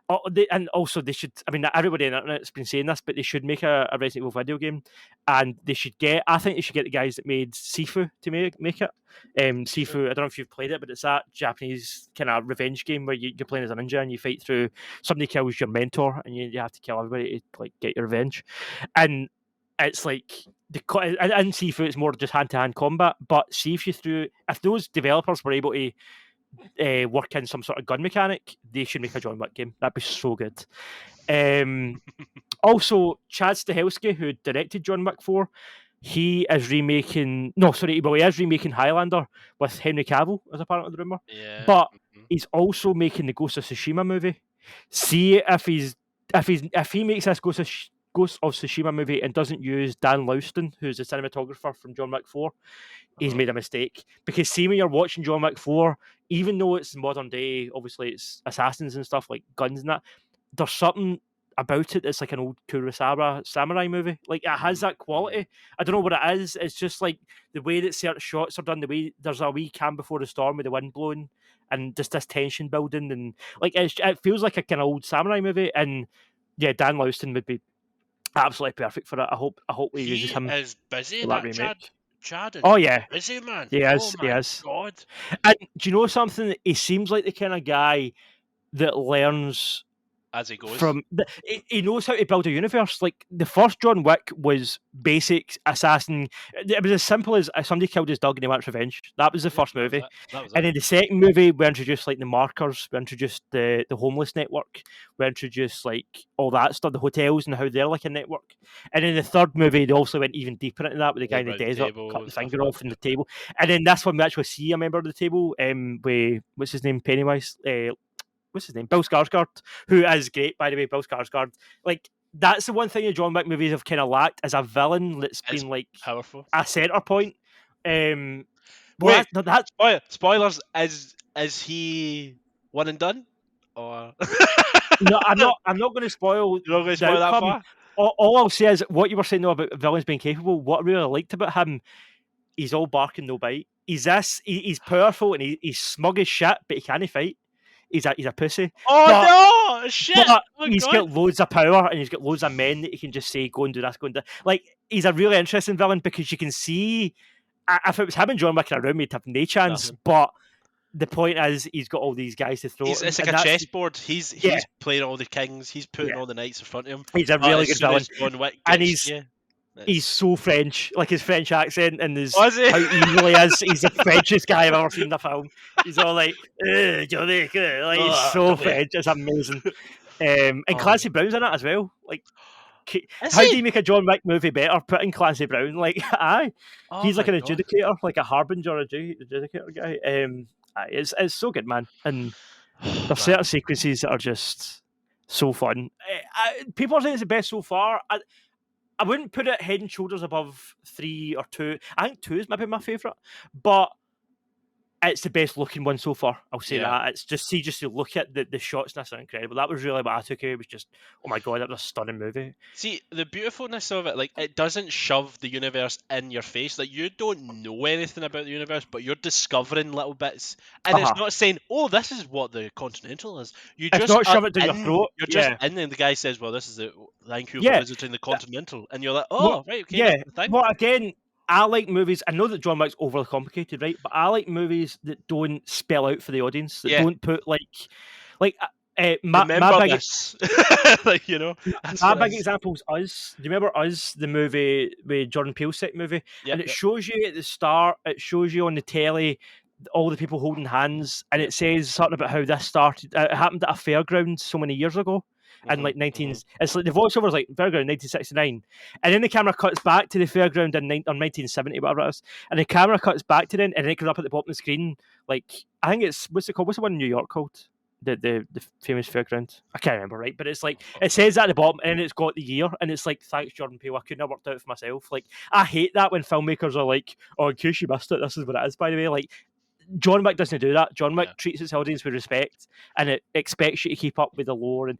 Oh, and also they should. I mean, everybody on the internet's been saying this, but they should make a Resident Evil video game, and they should get. I think they should get the guys that made Sifu to make it. Sifu. I don't know if you've played it, but it's that Japanese kind of revenge game where you're playing as a ninja and you fight through. Somebody kills your mentor, and you have to kill everybody to like get your revenge. And it's like in Sifu, it's more just hand to hand combat. But see if those developers were able to work in some sort of gun mechanic, they should make a John Wick game. That'd be so good. Also, Chad Stahelski, who directed John Wick 4, he is remaking. No, sorry, well, he is remaking Highlander with Henry Cavill, as a part of the rumor. yeah. But he's also making the Ghost of Tsushima movie. See if he makes this Ghost of Tsushima movie and doesn't use Dan Louston, who's the cinematographer from John Wick 4, he's made a mistake. Because see, when you're watching John Wick 4, even though it's modern day, obviously it's assassins and stuff like guns and that, there's something about it that's like an old Kurosawa samurai movie. Like, it has that quality. I don't know what it is. It's just like the way that certain shots are done, the way there's a wee calm before the storm with the wind blowing and just this tension building, and like it feels like a kind of old samurai movie. And yeah, Dan Louston would be absolutely perfect for it. I hope he uses He him is busy. for that That Chad, remake. Chad is Oh yeah, busy, man. he Oh is. He my is. god. And do you know something? He seems like the kind of guy that learns As he goes. from he knows how to build a universe. Like the first John Wick was basic assassin. It was as simple as somebody killed his dog and he wants revenge. That was the first That was movie. it. That was And it. in the second movie, we introduced like the markers, we introduced the homeless network, we introduced like all that stuff, the hotels and how they're like a network. And in the third movie, they also went even deeper into that with the guy in the round desert table cut and the stuff finger like off in that. the table. And then that's when we actually see a member of the table, with what's his name, Pennywise, what's his name? Bill Skarsgård, who is great, by the way. Bill Skarsgård, like that's the one thing the John Wick movies have kind of lacked as a villain that's It's been like powerful. a center point. Well, Wait, that spoilers. Is he one and done? Or no, I'm not going to spoil you're not going to the spoil that outcome. far? All I'll say is what you were saying though about villains being capable. What I really liked about him, he's all bark and no bite. He's powerful and he's smug as shit, but he can't fight. He's a pussy. But Oh no! Shit! But Oh he's god! got loads of power and he's got loads of men that he can just say, go and do this, go and do. Like, he's a really interesting villain because you can see if it was him and John Wick in a room, he'd have no chance. Nothing. But the point is, he's got all these guys to throw at him. It's like And a that's, chessboard. He's yeah, playing all the kings. He's putting yeah. all the knights in front of him. He's a But really as good soon villain. as John Wick And gets you, he's so French, like his French accent and his Was he? how evil he is. He's the Frenchest guy I've ever seen in a film. He's all like, John Wick, like he's so Come here. French. It's amazing. And Clancy Brown's in it as well. Like, Is How do he? you make a John Wick movie better? Put in Clancy Brown, like aye, Oh he's like my an god. adjudicator, like a harbinger adjudicator guy. Aye, it's so good, man. And there's certain Man. sequences that are just so fun. People are saying it's the best so far. I wouldn't put it head and shoulders above 3 or 2. I think 2 is maybe my favourite, but it's the best looking one so far. I'll say Yeah. that. It's just to look at the shots and that's incredible. That was really what I took away. Was just, oh my god, that was a stunning movie. See, the beautifulness of it, like, it doesn't shove the universe in your face. Like, you don't know anything about the universe, but you're discovering little bits. And it's Uh-huh. not saying, oh, this is what the Continental is. You It's just not are shove it down your in, throat. you're just Yeah, in, and the guy says, well, this is the, thank you for yeah. visiting the Continental. And you're like, What? oh, right, okay, Yeah. that's the thing. Well, again, I like movies. I know that John Wick's overly complicated, right? But I like movies that don't spell out for the audience. That Yeah, don't put like my remember big this. Like, that's my what it big is. example is Us. Do you remember Us, the movie, with Jordan Peele's second movie? Yep, And it yep, shows you at the start, it shows you on the telly all the people holding hands, and yep. it says something about how this started. It happened at a fairground so many years ago, and Hmm, like 19. hmm. It's like the voiceover's like fairground 1969, and then the camera cuts back to the fairground or 1970, whatever it is, and the camera cuts back to then, and then it comes up at the bottom of the screen. Like I think it's what's it called? What's the one in New York called? The famous fairground. I can't remember, right? But it's like it says that at the bottom and it's got the year and it's like thanks Jordan Peele. I couldn't have worked out for myself. Like I hate that when filmmakers are like, oh, in case you missed it, this is what it is, by the way. Like John Wick doesn't do that. John Wick Yeah, treats its audience with respect and it expects you to keep up with the lore and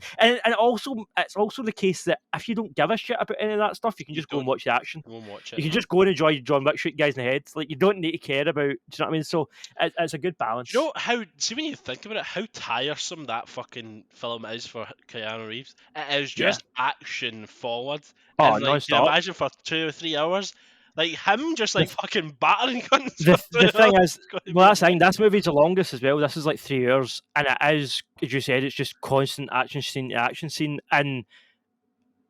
also it's also the case that if you don't give a shit about any of that stuff, you can you just go and don't, watch the action. you won't watch You it. can just go and enjoy John Wick shooting guys in the head. Like you don't need to care about. Do you know what I mean? So it's a good Do you balance. know how? See, when you think about it, how tiresome that fucking film is for Keanu Reeves. It is Yeah. just action forward, Oh, and like, you non-stop. imagine for 2 or 3 hours, like him just like fucking battering guns for The 2 hours. thing is, It's going to well, be that's the thing. amazing. This movie's the longest as well. This is like 3 hours, and it is, as you said, it's just constant action scene to action scene, and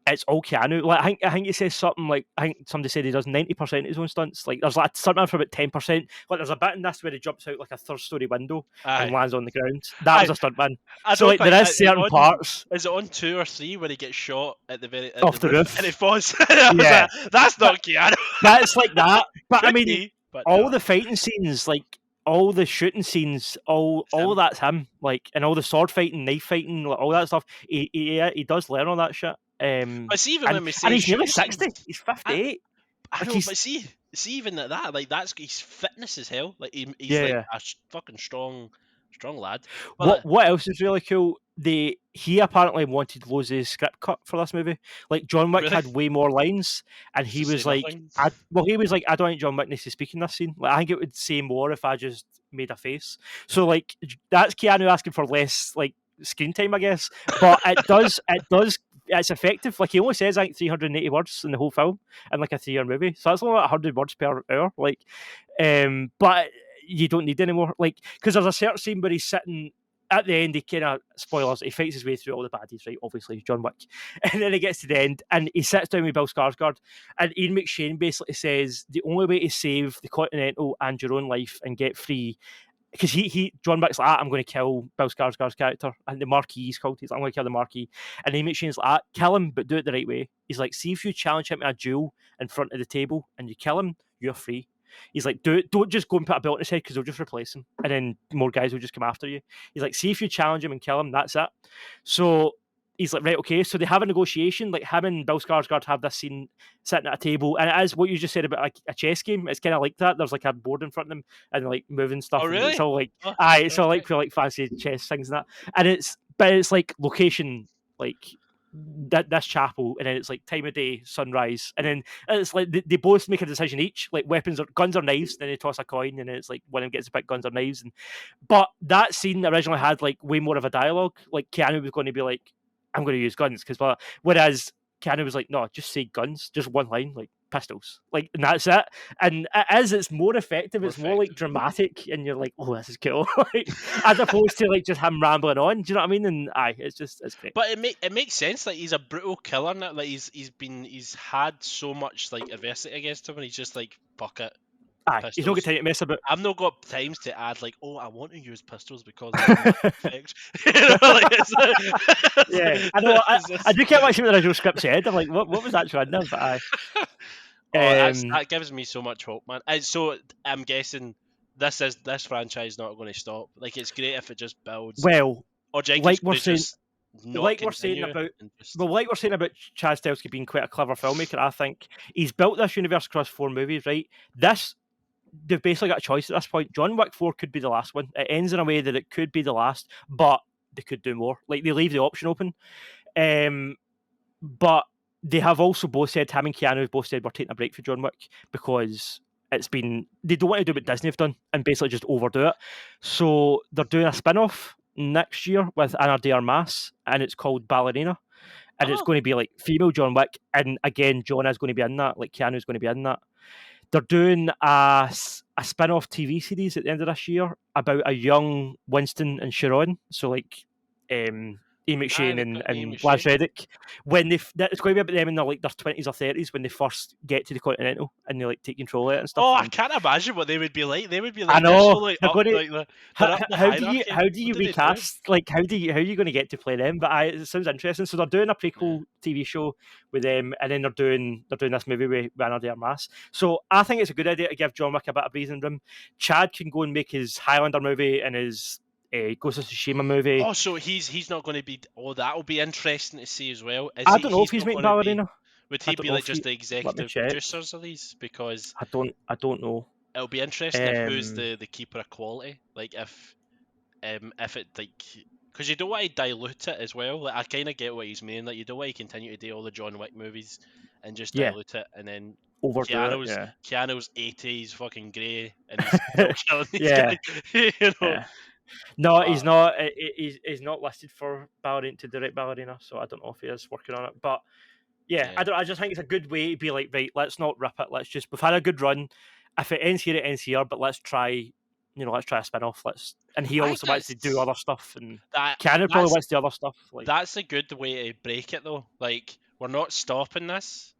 it's all Keanu. Like I think he says something like I think somebody said he does 90% of his own stunts. Like there's like something for about 10%. Like there's a bit in this where he jumps out like a third story window and Aye, lands on the ground. That was aye. a stunt man. I So don't like there think is certain parts is it on 2 or 3 when he gets shot at the off the roof and he roof. falls. I was Yeah, like, that's but not Keanu. that's like that. But I Could mean, be, but all no, the fighting scenes, like all the shooting scenes, it's all him. of that's him. Like and all the sword fighting, knife fighting, like, all that stuff. He does learn all that shit. But see, even And when we and say he's nearly shooting scenes, 60. He's 58. I Like know, but he's see, even at that, like that's his fitness as hell. Like he's yeah, like yeah. a fucking strong lad. But What else is really cool? He apparently wanted loads of script cut for this movie. Like John Wick really, had way more lines, and just he to say was like, nothing. he was like, I don't think John Wick needs to speak in this scene. Like I think it would say more if I just made a face. So like that's Keanu asking for less like screen time, I guess. But it's effective. Like he only says I think 380 words in the whole film in like a 3 hour movie. So that's only like 100 words per hour. Like but you don't need any more. Like because there's a certain scene where he's sitting at the end, he kind of spoilers. He fights his way through all the baddies, right? Obviously, John Wick, and then he gets to the end, and he sits down with Bill Skarsgård, and Ian McShane basically says the only way to save the Continental and your own life and get free, because John Wick's like, I'm going to kill Bill Skarsgård's character, and the Marquis is called. He's like, I'm going to kill the Marquis, and Ian McShane's like, kill him, but do it the right way. He's like, see if you challenge him to a duel in front of the table and you kill him, you're free. He's like, don't just go and put a belt on his head because they'll just replace him, and then more guys will just come after you. He's like, see if you challenge him and kill him, that's it. So he's like, right, okay. So they have a negotiation. Like him and Bill Skarsgård have this scene sitting at a table, and it is what you just said about a chess game. It's kind of like that. There's like a board in front of them, and like moving stuff, Oh and it's really? all like, Oh, it's all like perfect. for like fancy chess things and that. And it's like location, like this chapel, and then it's like time of day, sunrise, and then it's like they both make a decision each, like weapons or guns or knives. Then they toss a coin, and then it's like one of them gets to pick guns or knives. And but that scene originally had like way more of a dialogue. Like Keanu was going to be like, "I'm going to use guns," because whereas Keanu was like, "No, just say guns, just one line, like pistols, like, and that's it." And it's more effective. It's more like Perfect. dramatic, and you're like, "Oh, this is cool," like, as opposed to like just him rambling on. Do you know what I mean? And it's great. But it makes sense. Like he's a brutal killer now. Like he's had so much like adversity against him, and he's just like fuck it. Aye, he's not got pistols. time to mess about. I've not got times to add like, oh, I want to use pistols because of the effect. You know, like Yeah, I know. I, it's I just- do care what the original script said. I'm like, what was actually in there? But aye. oh, Um, that gives me so much hope, man. And so I'm guessing this franchise not going to stop. Like it's great if it just builds. well, Or Jenkins like we're could saying, just not like we're saying continue about, and just. well, like we're saying about Chad Stahelski being quite a clever filmmaker. I think he's built this universe across 4 movies. Right, this they've basically got a choice at this point. John Wick 4 could be the last one. It ends in a way that it could be the last, but they could do more. Like they leave the option open. But they have also both said, him and Keanu have both said we're taking a break for John Wick because it's been, they don't want to do what Disney have done and basically just overdo it. So they're doing a spin-off next year with Ana de Armas and it's called Ballerina. And it's Oh, going to be like female John Wick. And again, John is going to be in that, like Keanu's going to be in that. They're doing a spin-off TV series at the end of this year about a young Winston and Sharon. So like Ian McShane they've got Ian and Lance McShane. Reddick. When it's going to be about them in their 20s or 30s when they first get to the Continental and they like take control of it and stuff. Oh, I And can't imagine what they would be like. They would be I like they're so know like they're up, going to. like they're up the hierarchy. How do you What do they do? recast? Like how are you going to get to play them? But it sounds interesting. So they're doing a prequel TV show with them, and then they're doing this movie with Renner de Armas. So I think it's a good idea to give John Wick a bit of breathing room. Chad can go and make his Highlander movie and his Ghost of Tsushima movie. Oh, so he's not going to be. Oh, that'll be interesting to see as well. I don't know if He's he's not making going to be. Ballerina. Would I he don't be know like if he. just the Let me executive check. producers of these? Because I don't know. it'll be interesting if who's the keeper of quality. Like if it like because you don't want to dilute it as well. Like I kind of get what he's meaning. Like you don't want to continue to do all the John Wick movies and just Yeah, dilute it, and then overdo it. Yeah. Keanu's 80s fucking grey and he's still killing these Yeah. guys. You know. Yeah. No, But he's not. He's not listed for Ballerina to direct Ballerina, so I don't know if he is working on it. But yeah, yeah. I just think it's a good way to be like, right, let's not rip it. We've had a good run. If it ends here, it ends here. But let's try, let's try a spin off. And he I also wants to do other stuff, and Keanu probably that's wants to do other stuff. Like, that's a good way to break it though. Like we're not stopping this.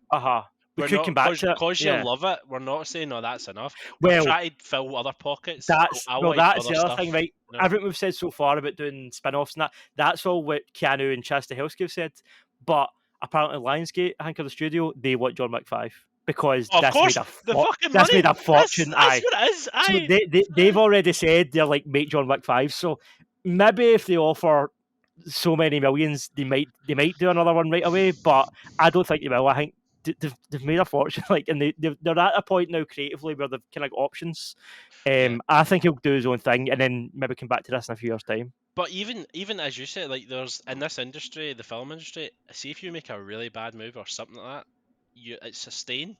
We We're could not come back to it. because you Yeah. love it. We're not saying no, that's enough. Well, We're trying to fill other pockets. that's I wanted that's other the other stuff, thing, right? you know? Everything we've said so far about doing spin-offs and that's all what Keanu and Chad Stahelski have said. But apparently Lionsgate, I think, of the studio, they want John Wick 5 because Of course, the fucking this money. made a fortune. That's what it is. So they've already said they're like, make John Wick 5. So maybe if they offer so many millions, they might do another one right away. But I don't think they will. I think they've made a fortune, like, and they're at a point now creatively where they've kind of got options. I think he'll do his own thing, and then maybe come back to this in a few years' time. But even as you said, like there's in this industry, the film industry, see if you make a really bad movie or something like that, it's sustained.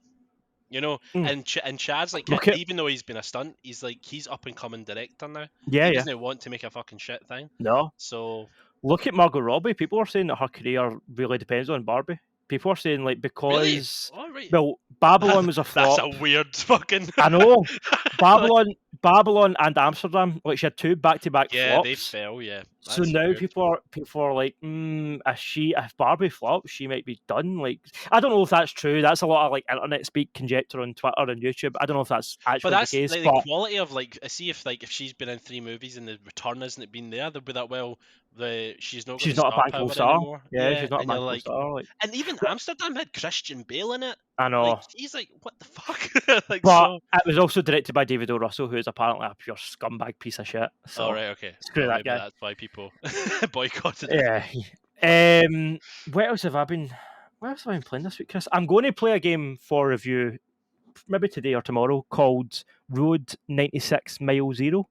You know, and Chad's like, even though he's been a stunt, he's up and coming director now. Yeah, he doesn't want to make a fucking shit thing. No. So look at Margot Robbie. People are saying that her career really depends on Barbie. People are saying like because well, Babylon was a flop. That's a weird fucking. I know. Babylon and Amsterdam, like she had 2 back-to-back flops. Yeah, they fell. Yeah. So now weird. people are like, if Barbie flops, she might be done. Like, I don't know if that's true. That's a lot of like internet speak, conjecture on Twitter and YouTube. I don't know if that's actually the case. Like, the quality of like, see if she's been in 3 movies and the return isn't been there, they'll be that she's not a bankable star anymore. Yeah, she's not a bankable star. Like, and even Amsterdam had Christian Bale in it. I know. Like, he's like, what the fuck? It was also directed by David O. Russell, who is apparently a pure scumbag piece of shit. So, right, okay. Screw that guy. That's why people boycotted it. Yeah. What else have I been playing this week, Chris? I'm going to play a game for review, maybe today or tomorrow, called Road 96 Mile Zero.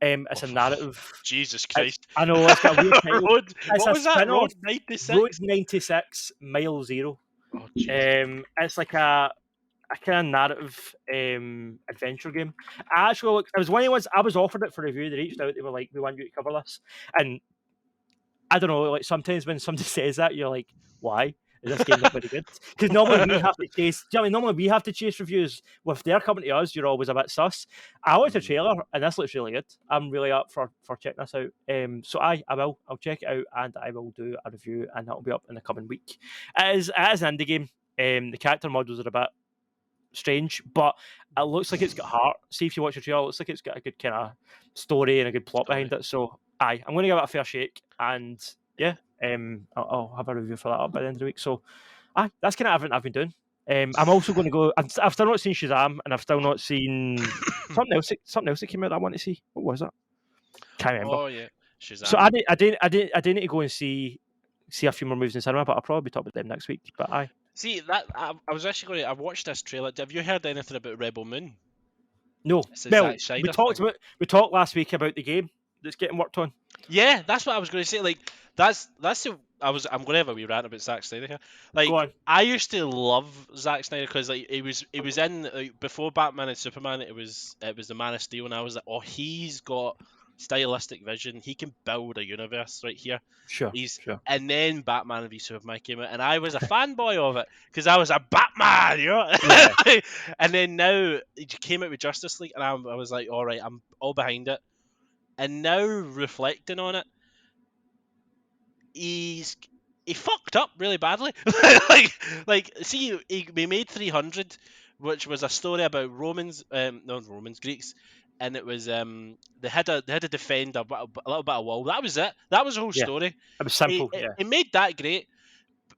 It's a narrative. Jesus Christ! I know it's got a weird title. What was that? Road 96. Road 96 Mile Zero. Oh, it's like a kind of narrative adventure game. It was one of the ones I was offered it for review. They reached out. They were like, "We want you to cover this." And I don't know. Like sometimes when somebody says that, you're like, "Why? Is this game not very good?" Because normally we have to chase. Normally we have to chase reviews. With their coming to us, you're always a bit sus. I watched a trailer and this looks really good. I'm really up for checking this out. So I'll check it out and I will do a review and that'll be up in the coming week. It is an indie game. The character models are a bit strange, but it looks like it's got heart. See if you watch the trailer, it looks like it's got a good kind of story and a good plot behind it. So, aye, I'm going to give it a fair shake, and yeah, I'll have a review for that up by the end of the week. So, aye, that's kind of everything I've been doing. I'm also going to go. I've still not seen Shazam, and I've still not seen something else. Something else that came out that I want to see. What was it? Can't remember. Oh yeah, Shazam. So I didn't need to go and see a few more movies in cinema, but I'll probably be talking about them next week. But aye. See that I was actually going to. I watched this trailer. Have you heard anything about Rebel Moon? No. It's a Well, Zack Snyder thing. we talked last week about the game that's getting worked on. Yeah, that's what I was going to say. Like that's the I'm going to have a wee rant about Zack Snyder here. Like Go on. I used to love Zack Snyder because like it was in like, before Batman and Superman. It was the Man of Steel, and I was like, oh, he's got stylistic vision. He can build a universe right here. Sure. And then Batman v Superman came out, and I was a fanboy of it because I was a Batman, you know. Yeah. And then now it came out with Justice League, and I was like, all right, I'm all behind it. And now reflecting on it, he fucked up really badly. See, we made 300, which was a story about Greeks, and it was they had to defend a little bit of wall. That was it. That was the whole Yeah. story. It was simple. It made that great,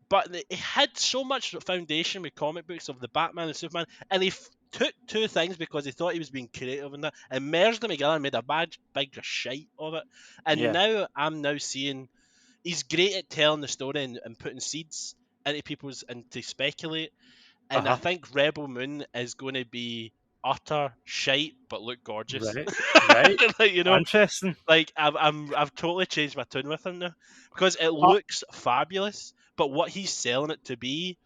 but it had so much foundation with comic books of the Batman and Superman, and he took two things because he thought he was being creative in that, and merged them together and made a big shite of it. And now I'm seeing he's great at telling the story and putting seeds into people's and to speculate. And I think Rebel Moon is going to be utter shite, but look gorgeous. Right. Like, you know, interesting. Like I've totally changed my tune with him now because it looks fabulous, but what he's selling it to be,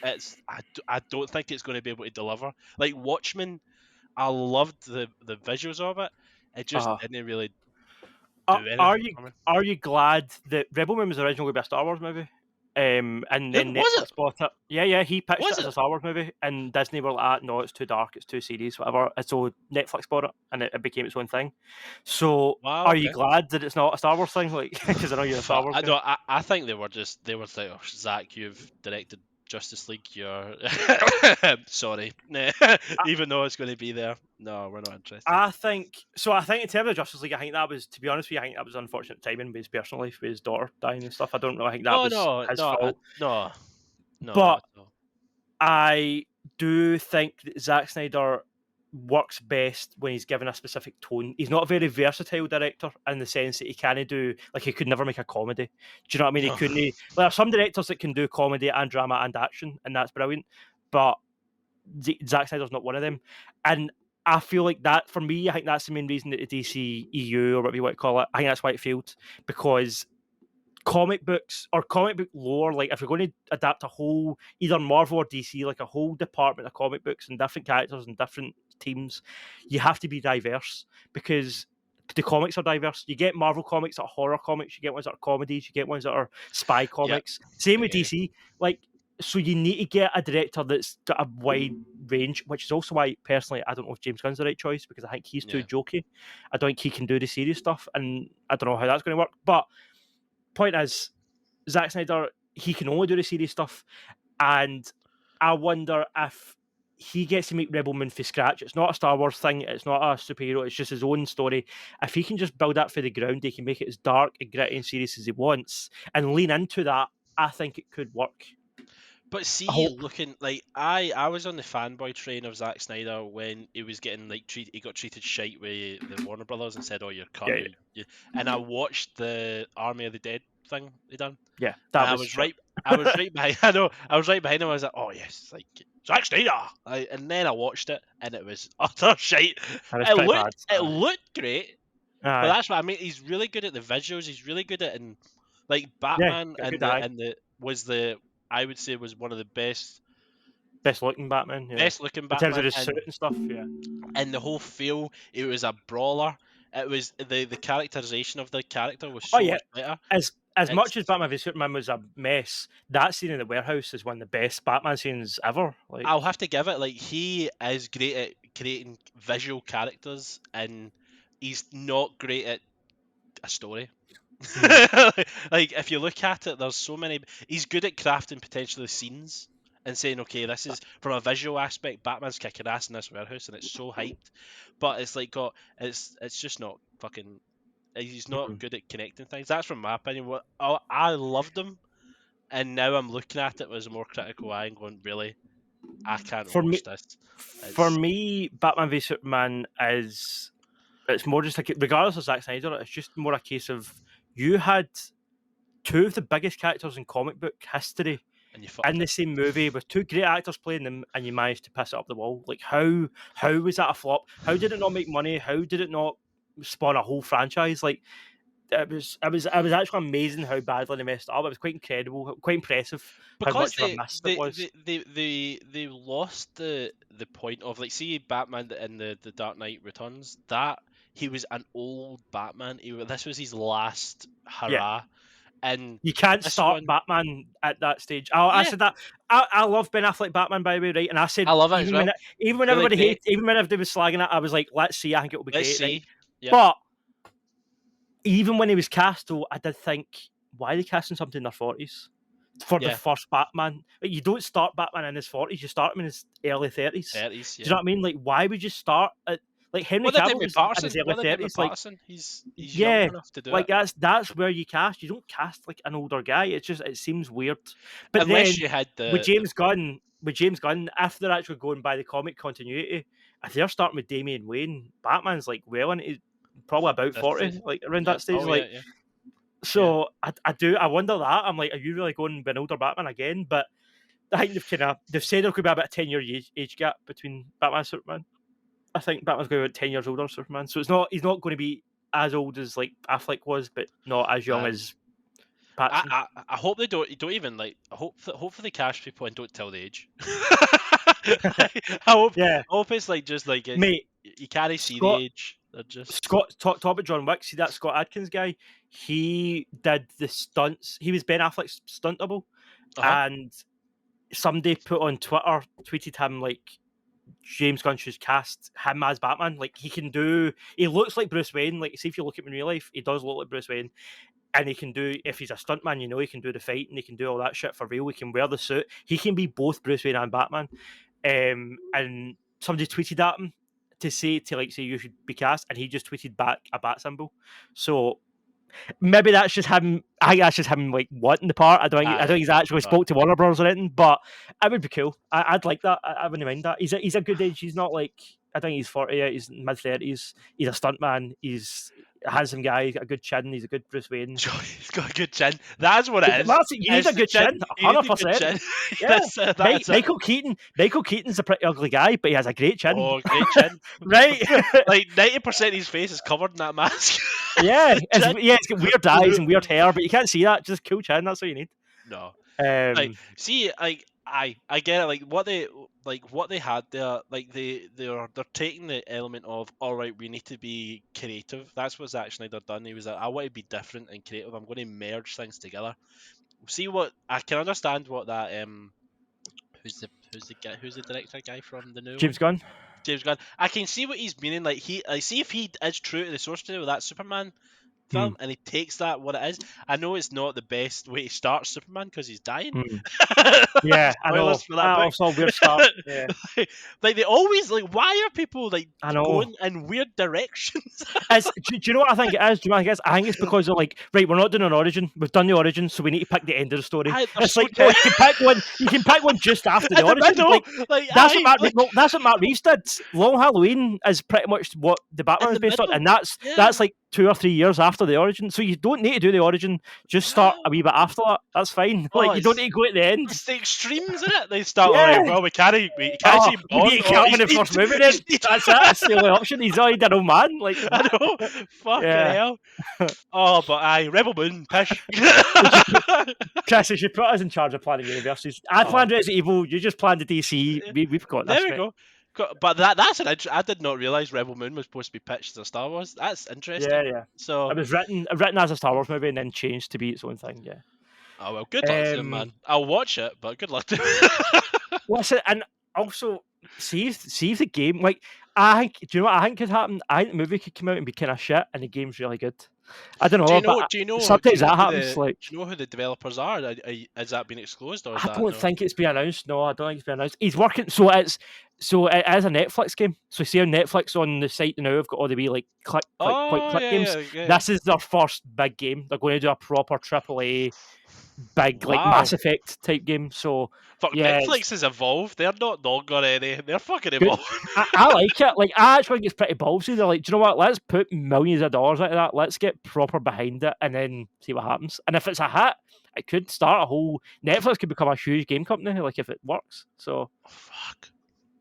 I don't think it's going to be able to deliver. Like Watchmen, I loved the visuals of it. It just didn't really do anything. Are you glad that Rebel Moon was originally going to be a Star Wars movie? And then Netflix bought it. Yeah, he pitched it as a Star Wars movie, and Disney were like, no, it's too dark, it's too serious, whatever. And so Netflix bought it, and it became its own thing. So, are you glad that it's not a Star Wars thing? Like, because I know you're a Star Wars guy. I think they were like, oh, Zach, you've directed Justice League, you're sorry. Even though it's going to be there, no, we're not interested. I think in terms of Justice League, I think that was, to be honest with you, I think that was unfortunate timing with his personal life, with his daughter dying and stuff. I don't really think that was his fault. No. But I do think that Zack Snyder works best when he's given a specific tone. He's not a very versatile director in the sense that he can't do, like, he could never make a comedy. Do you know what I mean? He couldn't. Like, there are some directors that can do comedy and drama and action, and that's brilliant. But Zack Snyder's not one of them. And I feel like that, for me, I think that's the main reason that the DC EU, or whatever you want to call it, I think that's why it failed. Because comic books or comic book lore, like if you're going to adapt a whole, either Marvel or DC, like a whole department of comic books and different characters and different teams, you have to be diverse, because the comics are diverse. You get Marvel comics that are horror comics, you get ones that are comedies, you get ones that are spy comics. Same with DC. Like, so you need to get a director that's got a wide range, which is also why, personally, I don't know if James Gunn's the right choice, because I think he's too jokey. I don't think he can do the serious stuff, and I don't know how that's going to work. But point is, Zack Snyder, he can only do the serious stuff, and I wonder if he gets to make Rebel Moon from scratch. It's not a Star Wars thing, it's not a superhero, it's just his own story. If he can just build that for the ground, he can make it as dark and gritty and serious as he wants and lean into that, I think it could work. But see, looking like I was on the fanboy train of Zack Snyder when he was getting like he got treated shite with the Warner Brothers and said, "Oh, you're cut." And I watched the Army of the Dead thing they done. Yeah, I was right behind. I know, I was right behind him. I was like, "Oh yes, like Zack Snyder." And then I watched it, and it was utter shite. It looked great, but that's what I mean. He's really good at the visuals. He's really good at like Batman, I would say was one of the best looking Batman. Yeah. Best looking Batman. In terms of his suit and stuff, yeah. And the whole feel, it was a brawler. It was the characterization of the character was so much better. As much as Batman v Superman was a mess, that scene in the warehouse is one of the best Batman scenes ever. Like, I'll have to give it, like, he is great at creating visual characters, and he's not great at a story. Like, if you look at it, there's so many. He's good at crafting potentially scenes and saying, okay, this is from a visual aspect, Batman's kicking ass in this warehouse, and it's so hyped. But it's like it's just not fucking. He's not good at connecting things. That's from my opinion. What I loved him, and now I'm looking at it with a more critical eye and going, really, I can't For watch me, this. for me, Batman v Superman is it's more just like regardless of Zack Snyder, it's just more a case of you had two of the biggest characters in comic book history And you fucked in the same movie with two great actors playing them, and you managed to piss it up the wall. Like how was that a flop? How did it not make money? How did it not spawn a whole franchise? Like it was actually amazing how badly they messed it up. It was quite incredible, quite impressive how because much of a mess it was. they lost the point of, like, see Batman in the Dark Knight Returns, that he was an old Batman. This was his last hurrah. And you can't this start one, Batman at that stage. I Yeah. said that. I love Ben Affleck Batman, by the way, right? And I said I love it as even well. when even when Really everybody great. hated, even when everybody was slagging it, I was like, let's see. I think it will be Let's great, right? see. Yep. But even when he was cast, though, I did think, why are they casting something in their 40s for the Yeah. first Batman? Like, you don't start Batman in his 40s. You start him in his early 30s. 30s, Do you know what I mean? Like, why would you start at like Henry What they did Cavill with was in Patterson? his early 30s? Like, He's yeah, young enough to do like it. that's where you cast. You don't cast like an older guy. It's just it seems weird. But Unless then you had with James Gunn, if they're actually going by the comic continuity, if they're starting with Damian Wayne, Batman's like well into probably about 40, like around that stage. Oh, Like, yeah. so I wonder that. I'm like, are you really going with an older Batman again? But I think they've said there could be about a 10-year age gap between Batman and Superman. I think Batman's going to be 10 years older than Superman, so he's not going to be as old as like Affleck was, but not as young as Pattinson. I hope they don't even like. Hopefully they cash people and don't tell the age. I hope it's like just like Mate, you can't see the age. They're just Scott talk about John Wick. See that Scott Adkins guy? He did the stunts. He was Ben Affleck's stunt double, and somebody put on Twitter, tweeted him like, James Gunn should cast him as Batman. Like he looks like Bruce Wayne. Like, see if you look at him in real life, he does look like Bruce Wayne. And he can do, if he's a stuntman, he can do the fight and he can do all that shit for real. He can wear the suit. He can be both Bruce Wayne and Batman. And somebody tweeted at him to say you should be cast, and he just tweeted back a bat symbol. So maybe that's just him. I think that's just him like wanting the part. I don't think he's actually spoke to Warner Bros. Or anything, but it would be cool. I'd like that. I wouldn't mind that. He's a good age. He's not like, I think he's 40 yet. He's mid-30s. He's a stuntman. He's a handsome guy. He's got a good chin. He's a good Bruce Wayne. He's got a good chin. That's what it is. You need a good chin. 100%. Yeah. Michael Keaton. Michael Keaton's a pretty ugly guy, but he has a great chin. Oh, great chin. Right. Like 90% of his face is covered in that mask. Yeah. It's got weird eyes and weird hair, but you can't see that. Just cool chin. That's what you need. No. I get it. What they had there, like they're taking the element of, all right, we need to be creative. That's what Zack Snyder done. He was like, I want to be different and creative. I'm going to merge things together. See what I can understand what that who's the director guy from the new James Gunn. James Gunn. I can see what he's meaning. Like see if he is true to the source material with that Superman film, and he takes that what it is. I know it's not the best way to start Superman because he's dying. Yeah, I know. That's all weird stuff. Yeah. Like they always why are people going in weird directions? Do you know what I think it is? I think it's because they're like, right, we're not doing an origin. We've done the origin, so we need to pick the end of the story. It's like, no, you can pick one just after the origin. That's what Matt Reeves did. Long Halloween is pretty much what the Batman is based on, and that's like 2 or 3 years after the origin. So you don't need to do the origin. Just start a wee bit after that. That's fine. You don't need to go at the end. It's the extremes, isn't it? They start well, we can't see Bond. You need to kill him in the first movie then. That's it. That's the only option. He's already an old man. Like, I know. Fucking hell. Oh, but Rebel Moon, pish. Chris, you should put us in charge of planning universes. I planned Resident Evil. You just planned the DC. We've got this. There we go. But that's I did not realize Rebel Moon was supposed to be pitched as a Star Wars. That's interesting. Yeah. So it was written as a Star Wars movie and then changed to be its own thing. Yeah. Oh well, good luck to him, man. I'll watch it, but good luck to him. Listen, and also see if the game, like, I think, do you know what I think could happen? I think the movie could come out and be kind of shit, and the game's really good. I don't know, Do you but know? Do you know? Do you sometimes know that who happens. the? Like, Do you know who the developers are? Has that been exposed or is I that don't no? think it's been announced. No, I don't think it's been announced. He's working, so it is a Netflix game. So see on Netflix on the site now, I've got all the wee like click, click, point, Oh click games. yeah. This is their first big game. They're going to do a proper AAA, big like Wow. Mass Effect type game. So Fuck, yeah, it's Netflix has evolved. They're not got any. They're fucking good. evolving. I like it. Like I actually think it's pretty ballsy. They're like, do you know what? Let's put millions of dollars into that. Let's get proper behind it, and then see what happens. And if it's a hit, it could start a whole Netflix could become a huge game company. Like if it works. So Oh, fuck.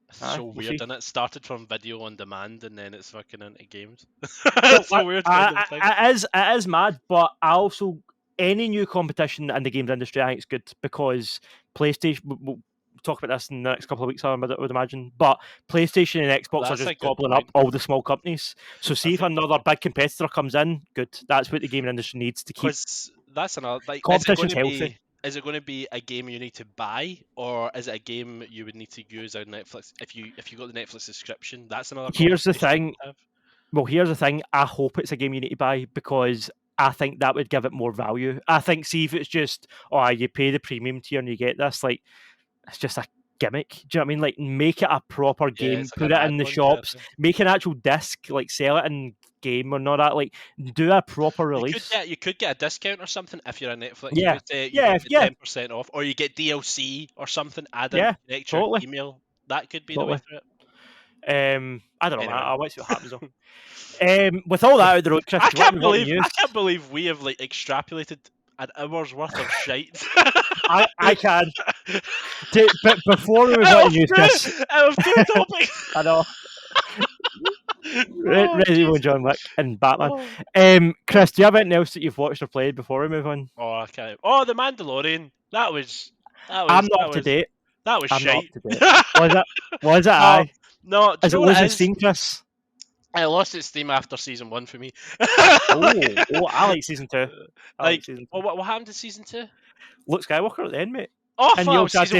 It's so we'll weird, see. and it started from video on demand, and then it's fucking into games. Well, It's so weird finding things. it is mad, but I also any new competition in the games industry, I think it's good because PlayStation. We'll talk about this in the next couple of weeks, I would imagine. But PlayStation and Xbox are That's a just good gobbling up point. all the small companies. So I see if think another big competitor comes in, good. That's what the gaming industry needs to keep because that's another. Like, is it going competition's to healthy. be? Is it going to be a game you need to buy, or is it a game you would need to use on Netflix if you got the Netflix subscription? That's another Here's the conversation thing. to have. Well, here's the thing. I hope it's a game you need to buy because I think that would give it more value. I think see if it's just you pay the premium tier and you get this, like it's just a gimmick. Do you know what I mean? Like make it a proper Yeah, game, it's like put an it in the add-on kind of shops, thing. make an actual disc, like sell it in game or not that. Like do a proper release. You could get a discount or something if you're a Netflix Yeah, user. You yeah, get the yeah, 10% off, or you get DLC or something added yeah. to extra Totally, email. That could be the way totally. through it. I don't know, man. Anyway, I'll wait see what happens though. With all that out the road, Chris, do you want to move on to I news? can't believe we have like extrapolated an hour's worth of shite. I can. But before we move on to news, Chris, Out of two topics. I know. Oh Resident Evil, jeez. John Wick, and Batman. Oh. Chris, do you have anything else that you've watched or played before we move on? Oh, I can't. Oh, the Mandalorian. I'm not up to date. That was I'm not up shite. to date. Was it? Was it? No, Aye. no. Do you Is know it what it losing is? steam, Chris? I lost its steam after season 1 for me. I like season 2. I like Like, season 2. what happened to season 2? Luke Skywalker at the end, mate. Oh, I And thought you that was also had season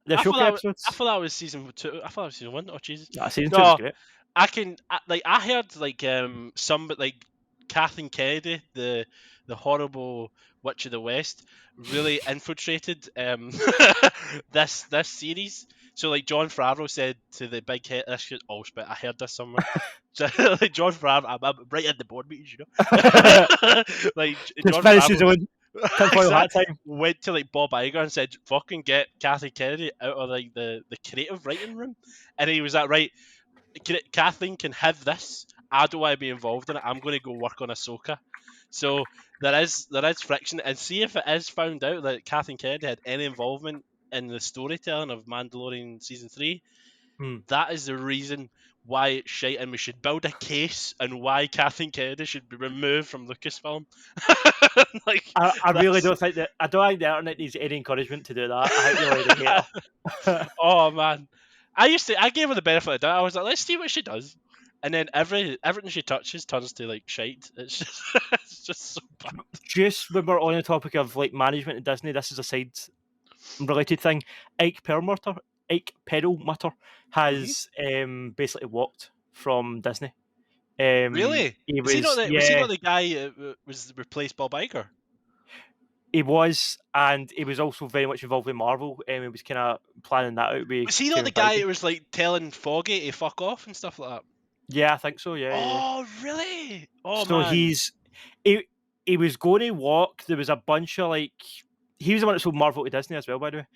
the 1. Ashoka episodes. I thought that was season 2. I thought that was season 1. Oh Jesus. Nah, season 2 was No, great. I heard like some like Kathleen Kennedy, the horrible witch of the West, really infiltrated this series. So like John Favreau said to the big head, this shit, oh spit, I heard this somewhere. So, like John Favreau, I'm right at the board meetings, you know. Like Just John finish his Favreau own tinfoil hat time. went to like Bob Iger and said, "Fucking get Kathy Kennedy out of like the creative writing room," and he was like, "Right, Kathleen can have this. I don't want to be involved in it. I'm going to go work on Ahsoka." So there is friction, and see if it is found out that Kathleen Kennedy had any involvement in the storytelling of Mandalorian season 3. That is the reason why it's shite, and we should build a case and why Kathleen Kennedy should be removed from Lucasfilm. Like, I really don't think that. I don't think the internet needs any encouragement to do that. I think you're already hater. Oh man, I gave her the benefit of the doubt. I was like, let's see what she does, and then everything she touches turns to like shite. It's just it's just so bad. Just when we're on the topic of like management at Disney, this is a side related thing. Ike Perlmutter has basically walked from Disney. Really? He Was he not was, was he not the guy who was replaced Bob Iger? he was, and he was also very much involved with Marvel. He was kind of planning that out with Was he not Kevin the guy Feige. who was like telling Foggy to fuck off and stuff like that? Yeah, I think so. Yeah. Oh really? Oh So man. he was going to walk. There was a bunch of like he was the one that sold Marvel to Disney as well. By the way,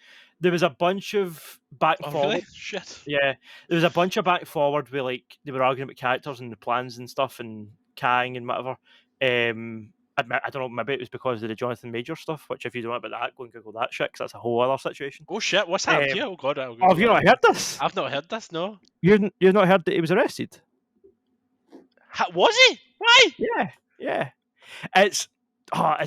there was a bunch of back and Oh forward. really? Shit. Yeah, there was a bunch of back and forward where like they were arguing about characters and the plans and stuff and Kang and whatever. I don't know. Maybe it was because of the Jonathan Major stuff. Which, if you don't know about that, go and Google that shit because that's a whole other situation. Oh shit. What's happened here? Oh god. Oh, have you not heard this? I've not heard this. No. You've not heard that he was arrested? Was he? Why? Yeah. It's I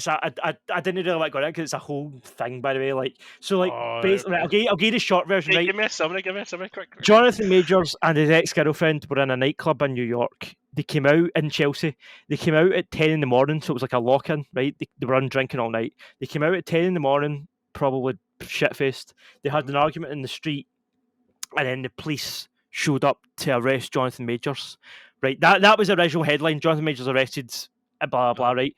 didn't really like going into it because it's a whole thing, by the way. Like so, like basically, I'll give you the short version. Right, Give me a summary. Quick. Jonathan Majors and his ex-girlfriend were in a nightclub in New York. They came out in Chelsea. They came out at 10 in the morning, so it was like a lock-in, right? They were on drinking all night. They came out at 10 in the morning, probably shit-faced. They had an argument in the street, and then the police showed up to arrest Jonathan Majors. Right, that was the original headline. Jonathan Majors arrested blah blah, right?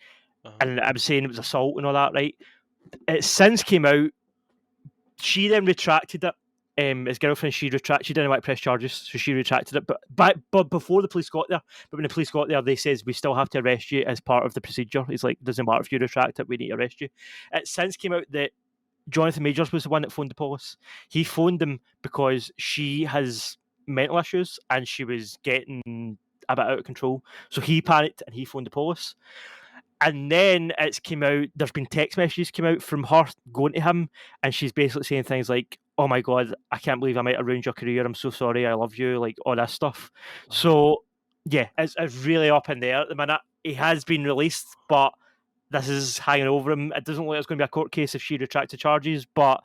And I'm saying it was assault and all that, right? It since came out. She then retracted it. His girlfriend, she didn't want to press charges, so she retracted it. But before the police got there, but when the police got there, they says we still have to arrest you as part of the procedure. He's like, doesn't matter if you retract it, we need to arrest you. It since came out that Jonathan Majors was the one that phoned the police. He phoned them because she has mental issues and she was getting a bit out of control. So he panicked and he phoned the police. And then it's came out, there's been text messages came out from her going to him, and she's basically saying things like, oh my God, I can't believe I might have ruined your career. I'm so sorry. I love you. Like all this stuff. So, yeah, it's really up in there at the minute. He has been released, but this is hanging over him. It doesn't look like it's going to be a court case if she retracts the charges, but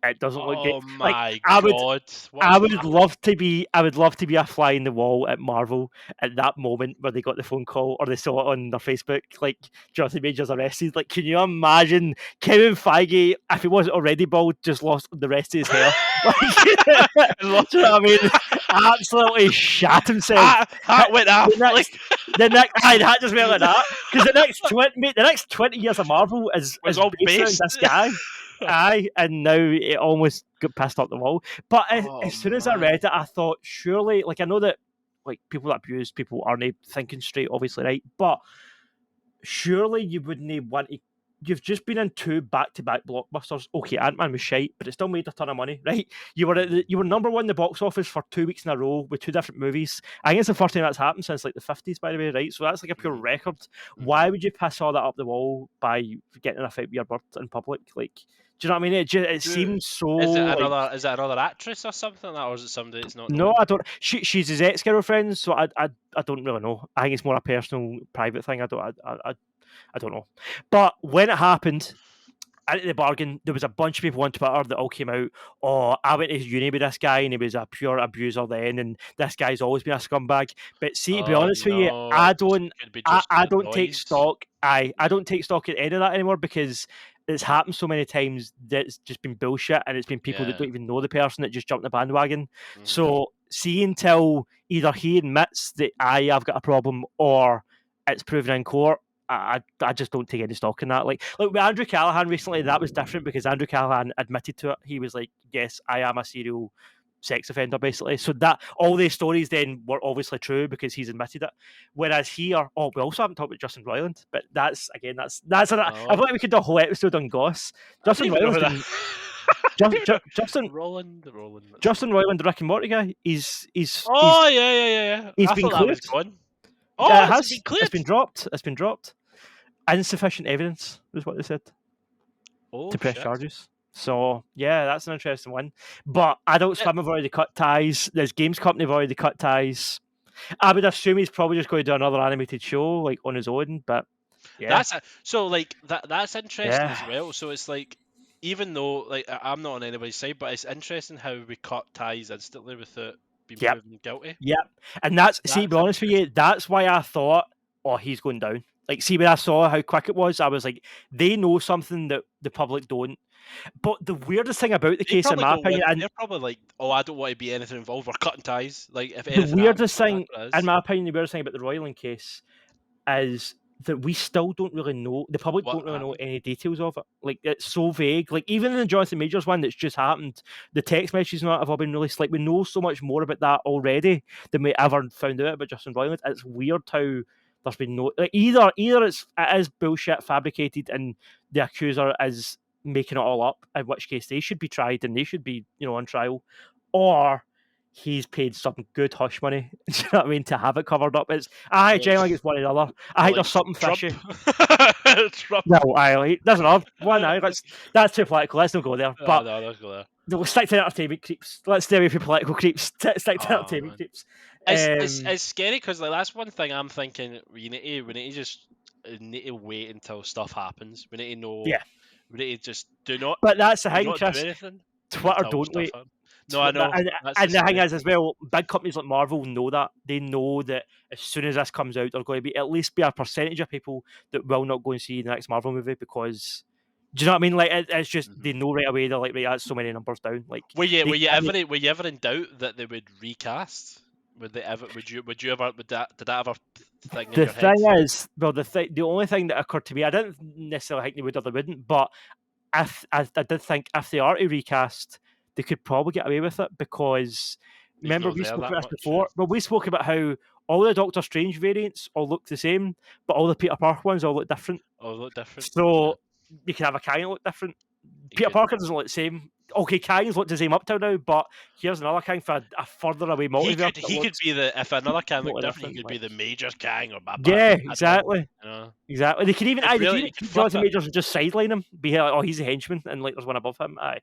it doesn't look good. Oh Like my I would God! love to be a fly in the wall at Marvel at that moment where they got the phone call or they saw it on their Facebook, like Jonathan Majors arrested. Like, can you imagine Kevin Feige, if he wasn't already bald, just lost the rest of his hair? Like, do you know what I mean? Absolutely shat himself. Hat went off. The next just went like that because the next 20 years of Marvel is all based on based. this guy. Aye, and now it almost got pissed up the wall. But as soon as I read it, I thought, surely, like, I know that like people that abuse people aren't thinking straight, obviously, right? But surely you wouldn't want to. You've just been in 2 back-to-back blockbusters. Okay, Ant-Man was shite, but it still made a ton of money, right? You were number one in the box office for 2 weeks in a row with 2 different movies. I think it's the first time that's happened since like the 50s, by the way, right? So that's like a pure record. Why would you piss all that up the wall by getting in a fight with your bird in public? Like, do you know what I mean? It seems so. Is it another actress or something like that, or is it somebody that's not? No, I don't. She's his ex-girlfriend, so I don't really know. I think it's more a personal, private thing. I don't know. But when it happened, at the bargain, there was a bunch of people on Twitter that all came out. Oh, I went to uni with this guy, and he was a pure abuser then, and this guy's always been a scumbag. But see, to be honest with you, I don't take stock. I don't take stock in any of that anymore because it's happened so many times that it's just been bullshit, and it's been people that don't even know the person that just jumped the bandwagon. So see, until either he admits that I've got a problem or it's proven in court, I just don't take any stock in that. Like with Andrew Callaghan recently, that was different because Andrew Callaghan admitted to it. He was like, yes, I am a serial sex offender, basically. So that all these stories then were obviously true because he's admitted it. Whereas here, we also haven't talked about Justin Roiland, but I feel like we could do a whole episode on Goss. Justin Roiland. Justin Roiland, the Rick and Morty guy. He's yeah. He's been cleared. It's been dropped. It's been dropped. Insufficient evidence is what they said to press charges. So yeah, that's an interesting one. But Adult Swim have already cut ties. There's Games Company have already cut ties. I would assume he's probably just going to do another animated show like on his own. But yeah, that's interesting as well. So it's like, even though like I'm not on anybody's side, but it's interesting how we cut ties instantly without being proven guilty. Yeah, and to be honest with you, that's why I thought, oh, he's going down. Like, see, when I saw how quick it was, I was like, they know something that the public don't. But the weirdest thing about the case, in my opinion, they're probably like, oh, I don't want to be anything involved. We're cutting ties. Like, if the weirdest thing, in my opinion, the weirdest thing about the Roiland case is that we still don't really know. The public don't really know any details of it. Like, it's so vague. Like, even in the Jonathan Majors one that's just happened, the text messages and that have all been released. Like, we know so much more about that already than we ever found out about Justin Roiland. It's weird how there's been no, like, either it is bullshit fabricated and the accuser is making it all up, in which case they should be tried and they should be, on trial, or he's paid some good hush money, do you know what I mean, to have it covered up. I generally think it's one or the other. I think there's something fishy. No, there's another one now. That's too political. Let's not go there. But no, let's go there. We'll stick to entertainment creeps. Let's stay away from political creeps. Stick to entertainment creeps. It's scary because like that's one thing I'm thinking. We need to wait until stuff happens. We need to know. Yeah. We need to just do not. But that's the thing, Chris. Twitter don't wait. No, I know. And the thing is, as well, big companies like Marvel know that. They know that as soon as this comes out, there's going to be at least a percentage of people that will not go and see the next Marvel movie because. Do you know what I mean? Like it's just they know right away. They're like, right, that's so many numbers down. Like, were you ever in doubt that they would recast? Would they ever? Would you ever? Did that ever thing in The your head? thing is, well, the only thing that occurred to me, I didn't necessarily think they would or they wouldn't, but if I did think if they are to recast, they could probably get away with it because He's remember not we there spoke that about this much. Yeah. before. Well, we spoke about how all the Doctor Strange variants all look the same, but all the Peter Parker ones all look different. Oh, look different. Yeah. So you can have a Kang look different. You Peter could. Parker doesn't look the same. Okay, Kang's looked the same up till now, but here's another Kang for a further away multiverse that He could looks be the if another Kang looked totally different, he different. could be Like, the Major Kang or Baba. yeah, Admiral. exactly. You know, Exactly. They could even, it's they could really even you could flip Jonathan it. Majors would just sideline him, be like, oh, he's a henchman, and like there's one above him. Aye,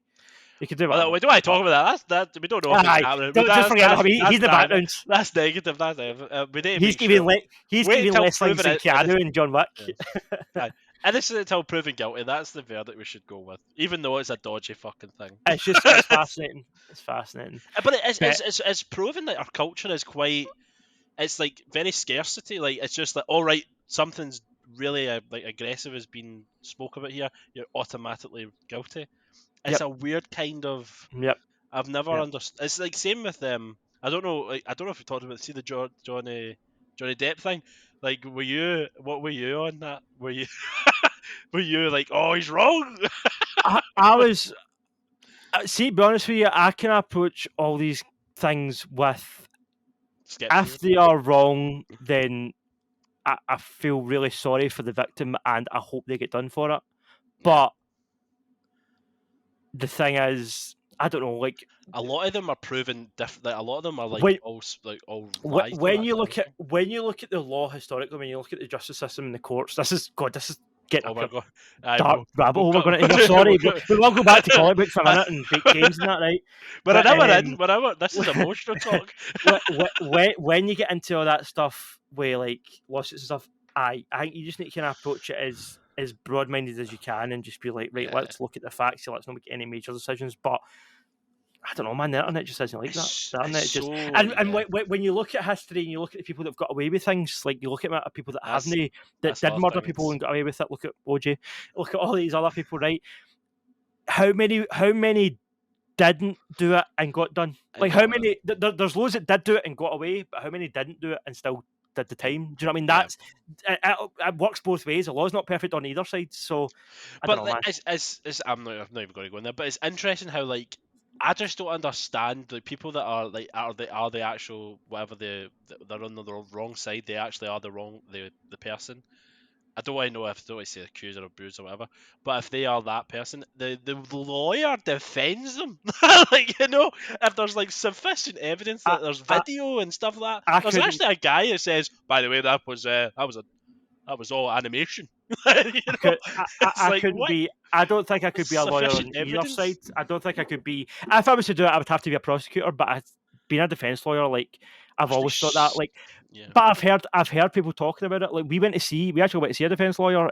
they could do whatever. Well, we don't want to talk about that. We don't know if it's Aye, happening. But just forget about him. He's the background. That's negative. That's negative. We need to He's make sure. he's Wait giving until less things proven than Keanu and John Wick. Yeah. And this is until proven guilty. That's the verdict we should go with, even though it's a dodgy fucking thing. It's fascinating. It's fascinating. But it's proven that our culture is quite. It's like very scarcity. Like it's just like, all right, something's really like aggressive has been spoke about here. You're automatically guilty. It's a weird kind of. Yep. I've never understood. It's like same with I don't know. Like, I don't know if we talked about see the Johnny Depp thing. Like, what were you on that? Were you were you like, oh, he's wrong? I was. See, to be honest with you, I can approach all these things with if they are wrong, then I feel really sorry for the victim and I hope they get done for it. But the thing is, I don't know. Like a lot of them are proven different. Like, a lot of them are like all lies. When you look at the law historically, when you look at the justice system and the courts, this is getting oh my God. dark rabbit hole. We're going to. Sorry, we won't go back to comic books for a minute and break games and that, right? Whenever this is emotional talk. when you get into all that stuff, where like lawsuits and stuff, I think you just need to kind of approach it as broad-minded as you can and just be like, right, let's look at the facts. Let's not make any major decisions, but. I don't know, man. The internet just isn't like that. The internet just when you look at history and you look at the people that've got away with things, like you look at people that did murder people and got away with it. Look at OJ. Look at all these other people, right? How many didn't do it and got done? Like how many? There's loads that did do it and got away, but how many didn't do it and still did the time? Do you know what I mean? That's it works both ways. The law's not perfect on either side, so. I don't know, man. I'm not even going to go in there, but it's interesting how like. I just don't understand the people that are like are the actual whatever they're on the wrong side. They actually are the person. I don't want to know if they don't want to say accuser or bruiser or whatever, but if they are that person, the lawyer defends them. Like if there's like sufficient evidence that there's video and stuff like that. There's actually a guy that says, by the way, that was all animation. I couldn't be. I don't think I could be a lawyer on either side. I don't think I could be. If I was to do it, I would have to be a prosecutor. But being a defense lawyer, like I've always thought that. Like, but I've heard people talking about it. Like we actually went to see a defense lawyer.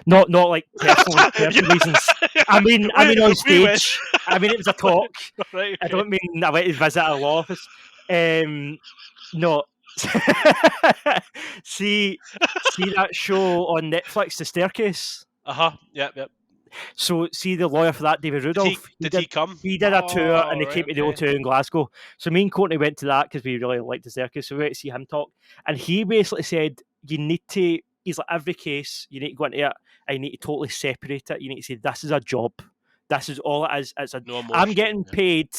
Not like personal reasons. I mean on stage. I mean it was a talk. Right, okay. I don't mean I went to visit a law office. No. see that show on Netflix, The Staircase? Yep. So see the lawyer for that, David Rudolph. Did he come? He did a tour and they came to the O2 in Glasgow. So me and Courtney went to that because we really liked The Staircase. So we went to see him talk. And he basically said, he's like, every case, you need to go into it and you need to totally separate it. You need to say, this is a job. This is all it is. I'm getting paid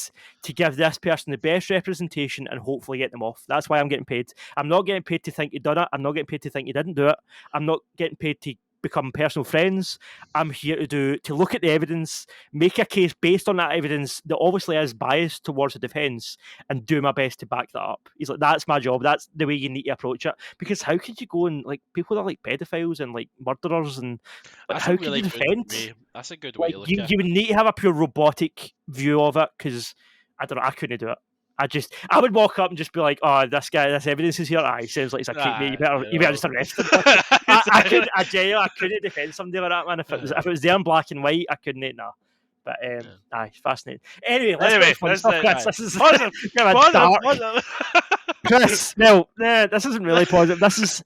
to give this person the best representation and hopefully get them off. That's why I'm getting paid. I'm not getting paid to think you done it. I'm not getting paid to think you didn't do it. I'm not getting paid to become personal friends. I'm here to look at the evidence, make a case based on that evidence that obviously is biased towards the defence, and do my best to back that up. He's like, that's my job. That's the way you need to approach it. Because how could you go and like people that are like pedophiles and like murderers and like, how can you defend? That's a good way to look at it. You would need to have a pure robotic view of it because I don't know. I couldn't do it. I would walk up and just be like, "Oh, this evidence is here. He sounds like he's a creep, mate. You better just arrest him." I couldn't defend somebody like that, man. If it was there in black and white, I couldn't. Nah. But fascinating. Anyway, let's go to fun stuff, Chris. This is dark. Chris, no, this isn't really positive. This is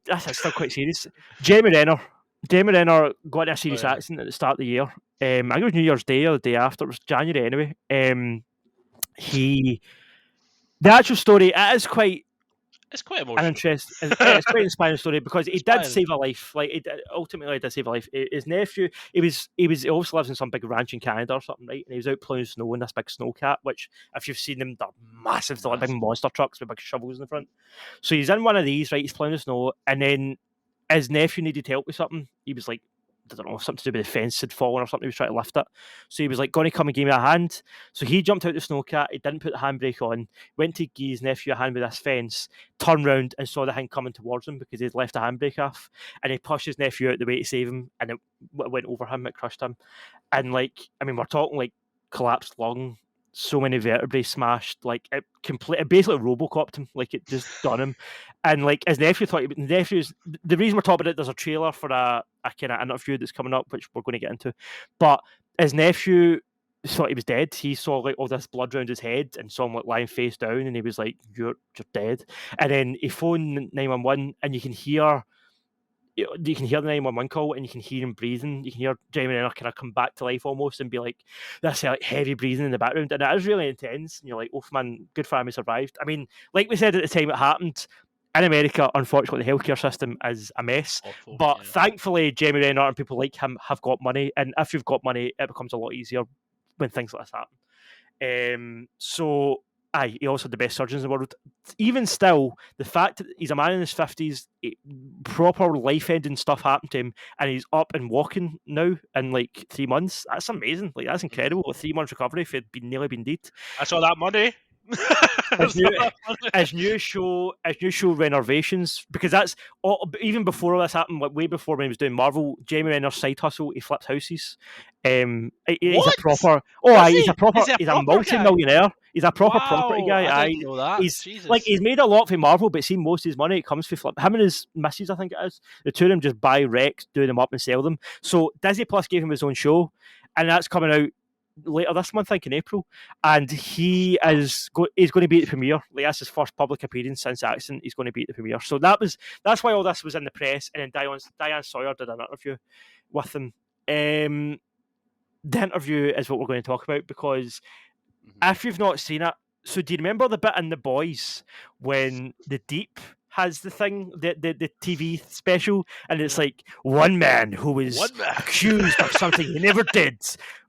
that's still quite serious. Jamie Renner got in a serious accident at the start of the year. I think it was New Year's Day or the day after. It was January anyway. the actual story, it is quite It's quite an emotional. interest. It's quite an inspiring story because he did Inspiring. save a life. Like ultimately, he did save a life. His nephew, he also lives in some big ranch in Canada or something, right? And he was out plowing snow in this big snowcat, which if you've seen them, they're massive. They're like big Massive. monster trucks with big shovels in the front. So he's in one of these, right? He's plowing the snow, and then his nephew needed help with something. He was like, I don't know, something to do with the fence had fallen or something. He was trying to lift it. So he was like, going to come and give me a hand. So he jumped out the snowcat. He didn't put the handbrake on, went to give his nephew a hand with this fence, turned round and saw the thing coming towards him because he'd left the handbrake off. And he pushed his nephew out the way to save him. And it went over him, it crushed him. And like, I mean, we're talking like collapsed lung, so many vertebrae smashed, like it basically Robocopped him, like it just done him. And like his nephew thought, his nephew's the reason we're talking about it. There's a trailer for a kind of interview that's coming up, which we're going to get into. But his nephew thought he was dead. He saw like all this blood around his head and saw him like lying face down, and he was like, "You're dead." And then he phoned 911, and you can hear the 911 call and you can hear him breathing. You can hear Jeremy Renner kind of come back to life almost and be like, that's like heavy breathing in the background. And it is really intense. And you're like, oh man, good for him, he survived. I mean, like we said at the time it happened, in America, unfortunately, the healthcare system is a mess. Awful, But yeah. thankfully, Jeremy Renner and people like him have got money. And if you've got money, it becomes a lot easier when things like this happen. So he also had the best surgeons in the world. Even still, the fact that he's a man in his 50s, proper life-ending stuff happened to him, and he's up and walking now in like 3 months. That's amazing. Like that's incredible. A 3 months recovery if he'd been nearly been dead. That's all that money. His new show Renovations, because that's even before this happened, like way before when he was doing Marvel. Jamie Renner's side hustle, he flipped houses. He's a proper. He's a proper. He's a multi-millionaire. He's a proper property guy. I didn't know that. He's Jesus. like he's made a lot for Marvel, but see most of his money it comes from flip. Him and his missus, I think it is. The two of them just buy wrecks, do them up, and sell them. So Disney Plus gave him his own show, and that's coming out later this month, I think in April, and he's going to be at the premiere. Like that's his first public appearance since the accident. He's going to be at the premiere, so that's why all this was in the press. And then Diane Sawyer did an interview with him. The interview is what we're going to talk about because if you've not seen it, so do you remember the bit in The Boys when the Deep has the thing, the TV special, and it's like one man who was accused of something he never did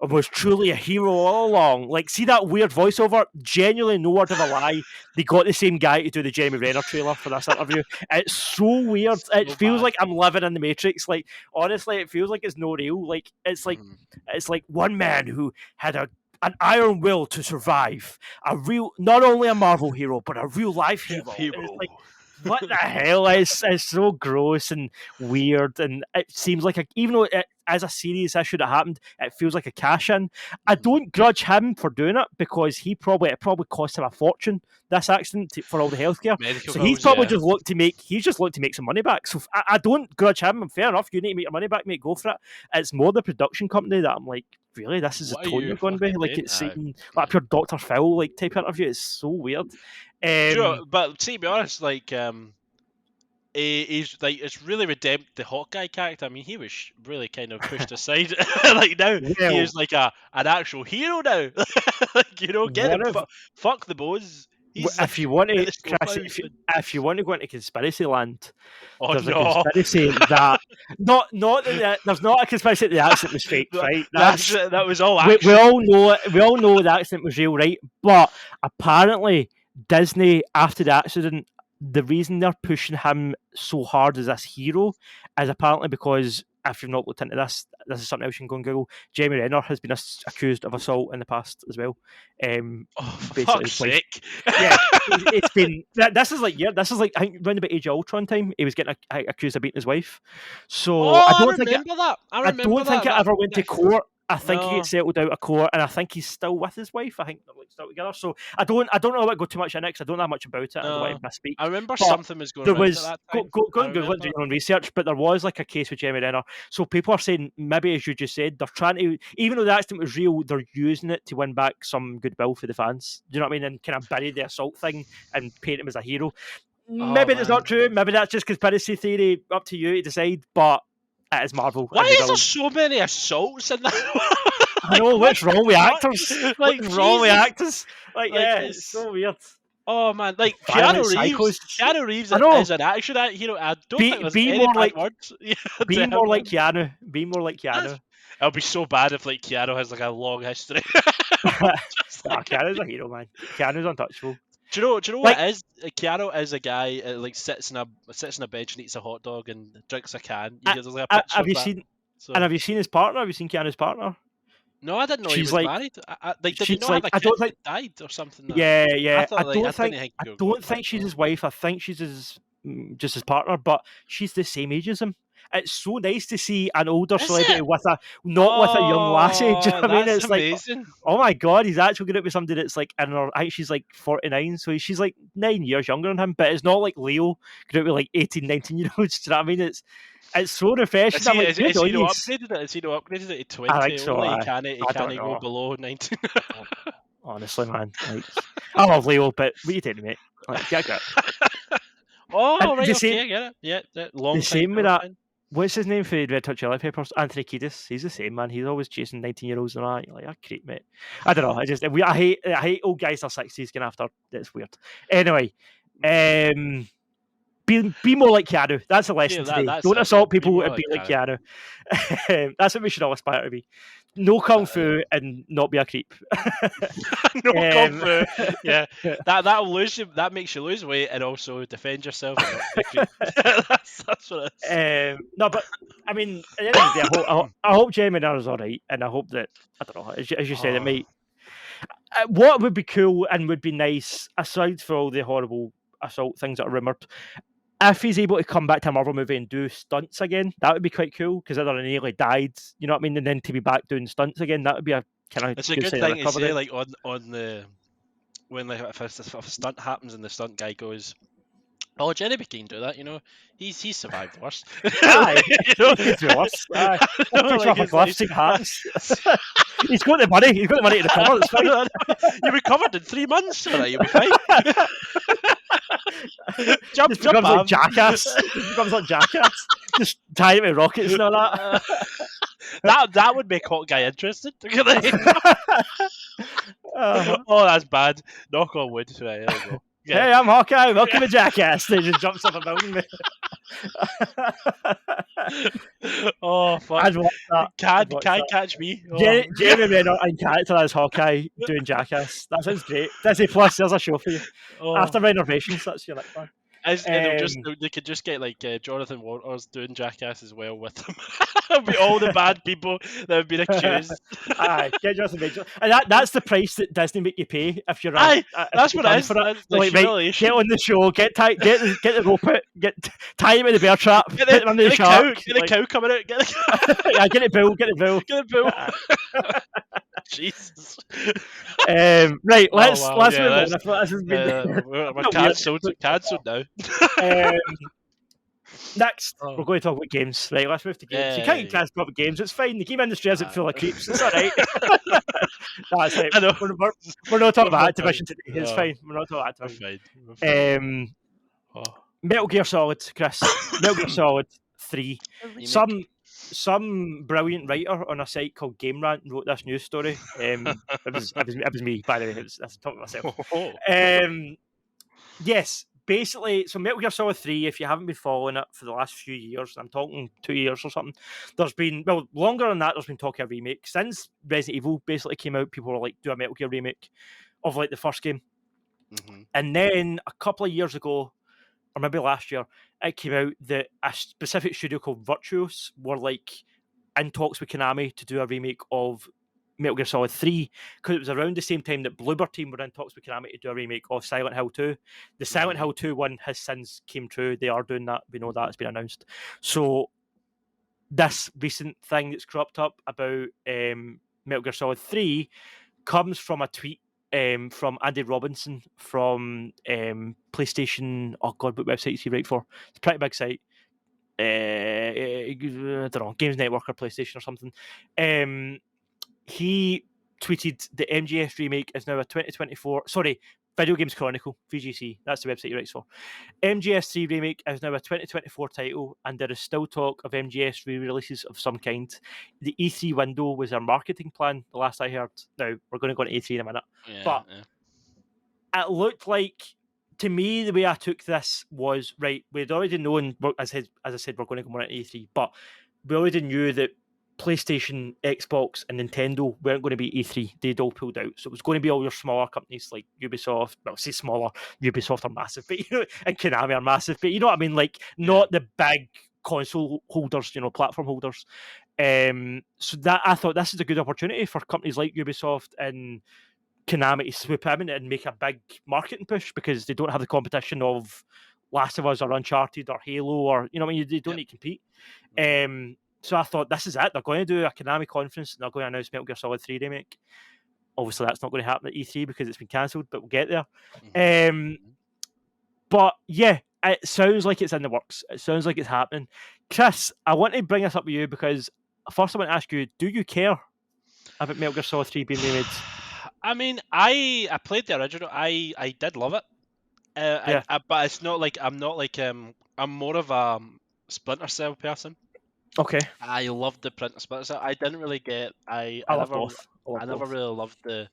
and was truly a hero all along. Like, see that weird voiceover? Genuinely, no word of a lie. They got the same guy to do the Jeremy Renner trailer for this interview. It's so weird. It feels like I'm living in the Matrix. Like, honestly, it feels like it's no real. Like, it's like one man who had an iron will to survive. Not only a Marvel hero, but a real life hero. And it's like, what the hell? It's so gross and weird, and it seems like even though as a serious issue that happened, it feels like a cash in. I don't grudge him for doing it because it probably cost him a fortune, this accident, for all the healthcare. So he's probably just looked to make some money back. So I don't grudge him. Fair enough, you need to make your money back, mate. Go for it. It's more the production company that I'm like, really, this is the tone you're going to be? Like it's like a pure Dr. Phil like type interview. It's so weird. Sure, but see, to be honest, like he's like it's really redeemed the Hawkeye character. I mean, he was really kind of pushed aside. Like now he is like an actual hero now. Like get him. Fuck the boys. If you want to, Chris, if you want to go into conspiracy land, there's a conspiracy that not that there's not a conspiracy that the accident was fake, right? That was all action. We all know the accident was real, right? But apparently Disney, after the accident, the reason they're pushing him so hard as this hero is apparently because, if you've not looked into this is something else you can go and Google. Jamie Renner has been accused of assault in the past as well. For fuck's sake. Yeah, it's been. This is like I think around about Age of Ultron time. He was getting accused of beating his wife. So I don't think it ever went to court. I think he gets settled out of court, and I think he's still with his wife. I think they're like still together. So I don't know how to go too much in it because I don't know much about it. I don't want to misspeak. I remember something was going on. There was at that time. Go and Google it, do your own research. But there was like a case with Jeremy Renner. So people are saying maybe, as you just said, they're trying to, even though the accident was real, they're using it to win back some goodwill for the fans. Do you know what I mean? And kind of bury the assault thing and paint him as a hero. Maybe that's not true. Maybe that's just conspiracy theory. Up to you to decide. But it is Marvel. Why is there so many assaults in that? I know, what's wrong with fuck? actors? Like, What's wrong with Jesus. actors? Like, Like, yeah, it's it's so weird. oh man, like Violent psychos. Keanu Reeves I know. is an action hero. I don't think there's Be any more bad like words be to him, more like man. Keanu. Be more like Keanu. It'll be so bad if like Keanu has like a long history. Just Nah, like, Keanu's a hero, man. Keanu's untouchable. do you know Like, what it is? Keanu is a guy like sits in a bench and eats a hot dog and drinks a can. I, There's like a picture have of you that. seen? And So have you seen his partner? Have you seen Keanu's partner? no, I didn't know he She's was like, married. Like, did he she's not have like, a I kid don't think. that died or something? That Yeah, I yeah. thought like I didn't think I he was don't going back think to she's that. his wife. I think she's just his partner. But she's the same age as him. It's so nice to see an older Is celebrity it? with not with a young lassie. Do you know Oh, what I mean? that's It's like, amazing. oh my god, he's actually going to be somebody that's like in her. I think she's like 49, so she's like 9 years younger than him. But it's not like Leo going to be like 18, 19-year-olds. Do you know what I mean? It's so refreshing. I'm like, good Is he on not yous. upgraded it? Is he not upgraded it to I think 20 so. only? He I don't can't go know. below 19. Honestly, man. Like, I love Leo, but what are you telling me, mate? Like, get it. And Oh, right, the okay, same, I get it. Yeah, the long time same with that. girlfriend. What's his name for Red Hot Chili Peppers? Anthony Kiedis. He's the same, man. He's always chasing 19-year-olds and that. You're like, I creep, mate. I don't know. I hate old guys in their 60s getting after. It's weird. Anyway, be more like Keanu. That's a lesson Yeah, today. that's Don't it. Yeah, assault be people more and like be like Karen. Keanu. That's what we should all aspire to be. No kung fu and not be a creep. No kung Um, fu. Yeah, that'll lose you. That makes you lose weight and also defend yourself and not be a creep. That's what it is. no, but I mean, at the end of the day, I hope Jamie Renner's all right, and I hope that I don't know, as you said, it Oh, might. What would be cool and would be nice, aside for all the horrible assault things that are rumored, if he's able to come back to a Marvel movie and do stunts again, that would be quite cool because either he nearly died, you know what I mean, and then to be back doing stunts again, that would be a kind of it's a good good sign of thing to say, recovery. like on the when like if a stunt happens and the stunt guy goes, "Oh, Jenny can do that," you know. He's survived worse. Aye, You know, he's good to us. Aye, no, a picture like off a it's cliff, like see what happens. He's got the money. He's got the money to recover. It's fine. you recovered in 3 months. All right, you'll be fine. jump, Just jump, becomes like Av. Jackass. Just becomes like Jackass. Just tie it with rockets and all that. That would make Hot Guy interested. Oh, that's bad. Knock on wood. Right, there we go. Yeah. Hey, I'm Hawkeye. Welcome to Jackass. They just jumps off a building. Oh fuck! I'd watch that. Can't catch me. Oh. Jeremy Renner in character as Hawkeye doing Jackass. That sounds great. Disney Plus, there's a show for you. Oh. After renovations, that's your next one. They could just get like Jonathan Walters doing Jackass as well with them. It'll be all the bad people that have been accused. Aye, get Jonathan Major. And that's the price that Disney make you pay if you're that's what it is. For it. That's the Like, right, get on the show, get the rope out, tie him in the bear trap, put him under the shark. Get the cow coming out. Get the cow. Yeah, get it, Bill. Get it, Bill. Get the bill. Jesus. Right, let's wow. move Yeah, on. I thought this has been we're cancelled now. Next, we're going to talk about games. Right, let's move to games. You can't get talk about games. It's fine. The game industry isn't full of creeps. It's all right. That's right. I know. We're not talking about Activision today. It's fine. We're not talking about Activision. Fine. Metal Gear Solid, Chris. Metal Gear Solid 3. Some brilliant writer on a site called Game Rant wrote this news story. It was me, by the way. That's talking about myself. Yes, basically, so Metal Gear Solid 3, if you haven't been following it for the last few years, I'm talking 2 years or something, there's been, well, longer than that, there's been talk of a remake. Since Resident Evil basically came out, people were like, do a Metal Gear remake of like the first game. Mm-hmm. And then a couple of years ago, or maybe last year, it came out that a specific studio called Virtuos were like in talks with Konami to do a remake of Metal Gear Solid 3, because it was around the same time that Bloober Team were in talks with Konami to do a remake of Silent Hill 2. The Silent Hill 2 one has since came true. They are doing that. We know that. It's been announced. So this recent thing that's cropped up about Metal Gear Solid 3 comes from a tweet from Andy Robinson from PlayStation. Oh God, what website is he write for? It's a pretty big site. I don't know, Games Network or PlayStation or something. He tweeted the MGS remake is now a 2024. Sorry, Video Games Chronicle, VGC. That's the website he writes for. MGS3 Remake is now a 2024 title, and there is still talk of MGS re-releases of some kind. The E3 window was their marketing plan, the last I heard. Now, we're going to go into E3 in a minute. Yeah, But it looked like, to me, the way I took this was, right, we'd already known, as I said, we're going to go more into E3, but we already knew that PlayStation, Xbox, and Nintendo weren't going to be E3. They'd all pulled out. So it was going to be all your smaller companies like Ubisoft. Well, say smaller. Ubisoft are massive, but and Konami are massive. But you know what I mean? Like, not the big console holders, platform holders. So that I thought this is a good opportunity for companies like Ubisoft and Konami to swoop in and make a big marketing push because they don't have the competition of Last of Us or Uncharted or Halo or they don't need to compete. So I thought this is it. They're going to do a Konami conference and they're going to announce Metal Gear Solid 3 remake. Obviously, that's not going to happen at E3 because it's been cancelled, but we'll get there. But yeah, it sounds like it's in the works. It sounds like it's happening. Chris, I want to bring this up with you because first I want to ask you, do you care about Metal Gear Solid 3 being remade? I mean, I played the original. I did love it. But it's not like I'm more of a Splinter Cell person. Okay. I loved the Splinter Cell. I didn't really get. I love never. both. I never really loved the.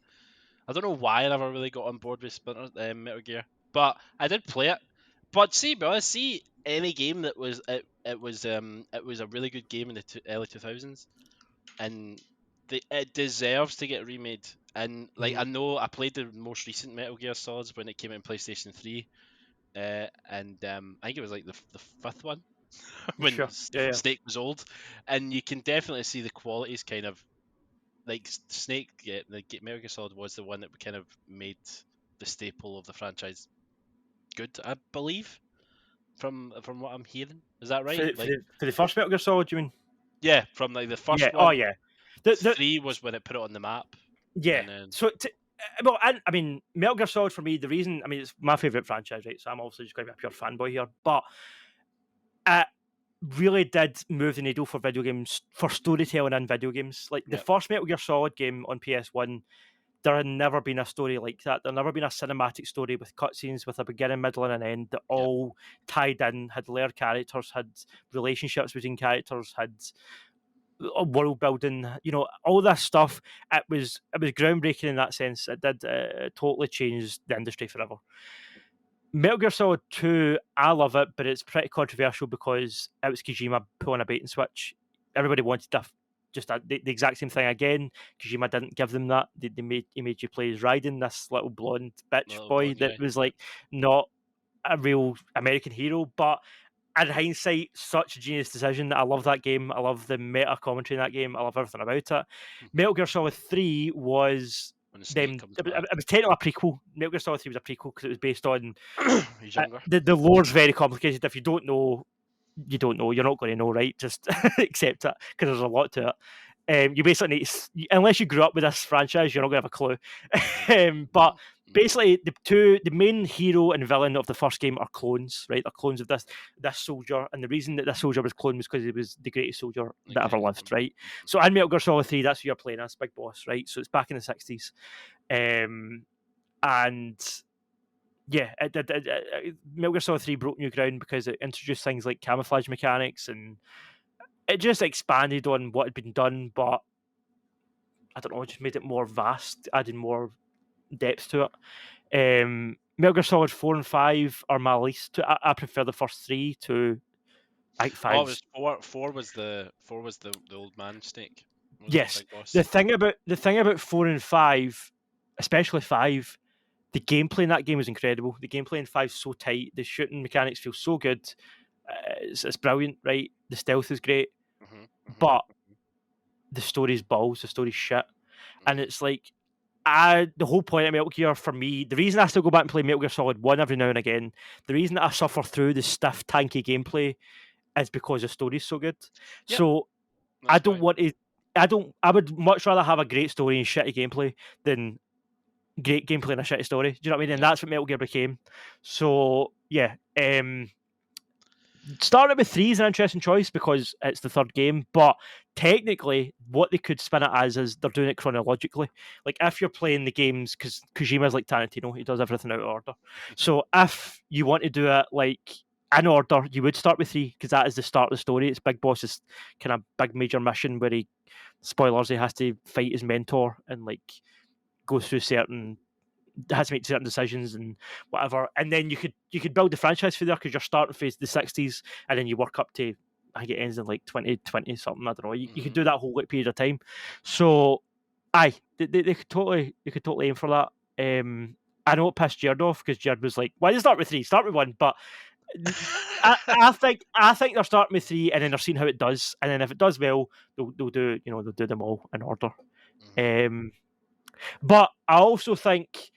I don't know why I never really got on board with Splinter Metal Gear, but I did play it. But see any game that was it was a really good game in the early 2000s, and it deserves to get remade. And like I know I played the most recent Metal Gear Solids when it came out in PlayStation 3, and I think it was like the fifth one when Snake was old, and you can definitely see the qualities kind of like Snake. Yeah, the Metal Gear Solid was the one that kind of made the staple of the franchise good, I believe. From what I'm hearing, is that right? For the first Metal Gear Solid, you mean? Yeah, from like the first one. Oh yeah. 3 was when it put it on the map. Yeah. Then... So, well, I mean, Metal Gear Solid for me, the reason, I mean, it's my favorite franchise, right? So I'm obviously just going to be a pure fanboy here, but it really did move the needle for video games, for storytelling in video games. Like the first Metal Gear Solid game on PS1, there had never been a story like that. There had never been a cinematic story with cutscenes with a beginning, middle, and an end that all tied in, had layered characters, had relationships between characters, had world building, all this stuff. It was groundbreaking in that sense. It did totally change the industry forever. Metal Gear Solid 2, I love it, but it's pretty controversial because it was Kojima pulling a bait and switch. Everybody wanted the exact same thing again. Kojima didn't give them that. He made you play as Raiden, this little blonde bitch boy that was like not a real American hero, but in hindsight, such a genius decision. I love that game. I love the meta commentary in that game. I love everything about it. Metal Gear Solid 3 was them. It was technically a prequel. Metal Gear Solid 3 was a prequel because it was based on the lore's very complicated. If you don't know, you don't know. You're not going to know, right? Just accept it because there's a lot to it. You basically need to, unless you grew up with this franchise, you're not going to have a clue. But basically, the main hero and villain of the first game are clones, right? They're clones of this soldier, and the reason that this soldier was cloned was because he was the greatest soldier that ever lived, right? So in Metal Gear Solid 3, that's who you're playing as, Big Boss, right? So it's back in the 60s. And yeah, Metal Gear Solid 3 broke new ground because it introduced things like camouflage mechanics, and it just expanded on what had been done, but I don't know, it just made it more vast, adding more depth to it. Metal Gear Solid 4 and 5 are my least. I prefer the first 3 to, I think 5. Oh, it was 4 was the old man Snake. Yes. The thing about 4 and 5, especially 5, the gameplay in that game is incredible. The gameplay in 5 is so tight. The shooting mechanics feel so good. It's brilliant, right? The stealth is great. But the story's balls, the story's shit. And it's like, the whole point of Metal Gear for me, the reason I still go back and play Metal Gear Solid 1 every now and again, the reason that I suffer through the stiff, tanky gameplay is because the story's so good. Yep. So I don't want to. I would much rather have a great story and shitty gameplay than great gameplay and a shitty story. Do you know what I mean? And that's what Metal Gear became. So yeah, starting with 3 is an interesting choice because it's the third game, but technically, what they could spin it as is they're doing it chronologically. Like if you're playing the games, because Kojima's like Tarantino, he does everything out of order. So if you want to do it like in order, you would start with 3 because that is the start of the story. It's Big Boss's kind of big major mission where he, spoilers, he has to fight his mentor and like go through certain, has to make certain decisions and whatever. And then you could build the franchise for there because you're starting phase the 60s and then you work up to, I think it ends in like 2020 something. I don't know. You could do that whole like period of time. So, aye, they could totally aim for that. I know it pissed Jared off because Jared was like, "Why did you start with 3? Start with 1." But I think they're starting with 3 and then they're seeing how it does, and then if it does well, they'll do they'll do them all in order. But I also think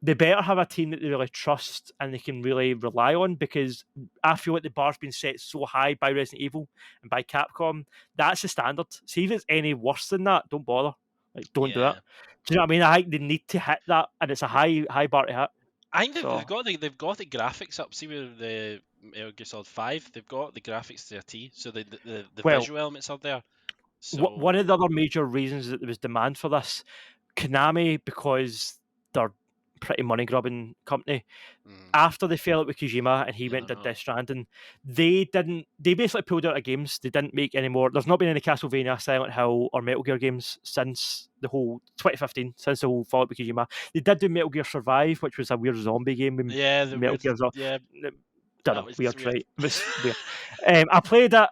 they better have a team that they really trust and they can really rely on, because I feel like the bar's been set so high by Resident Evil and by Capcom. That's the standard. See if it's any worse than that, don't bother. Like, don't do it. Do you know what I mean? I think they need to hit that, and it's a high bar to hit. I think So, they've got the graphics up. See with the Metal Gear Solid 5, they've got the graphics to a T. So the well, visual elements are there. So one of the other major reasons that there was demand for this, Konami, because they're pretty money grubbing company. After they fell out with Kojima and he went to Death Stranding, they basically pulled out of games. They didn't make any more. There's not been any Castlevania, Silent Hill, or Metal Gear games since the whole 2015, since the whole fallout with Kojima. They did do Metal Gear Survive, which was a weird zombie game with Metal Gear. Don't know, weird, right? It was weird. I played that.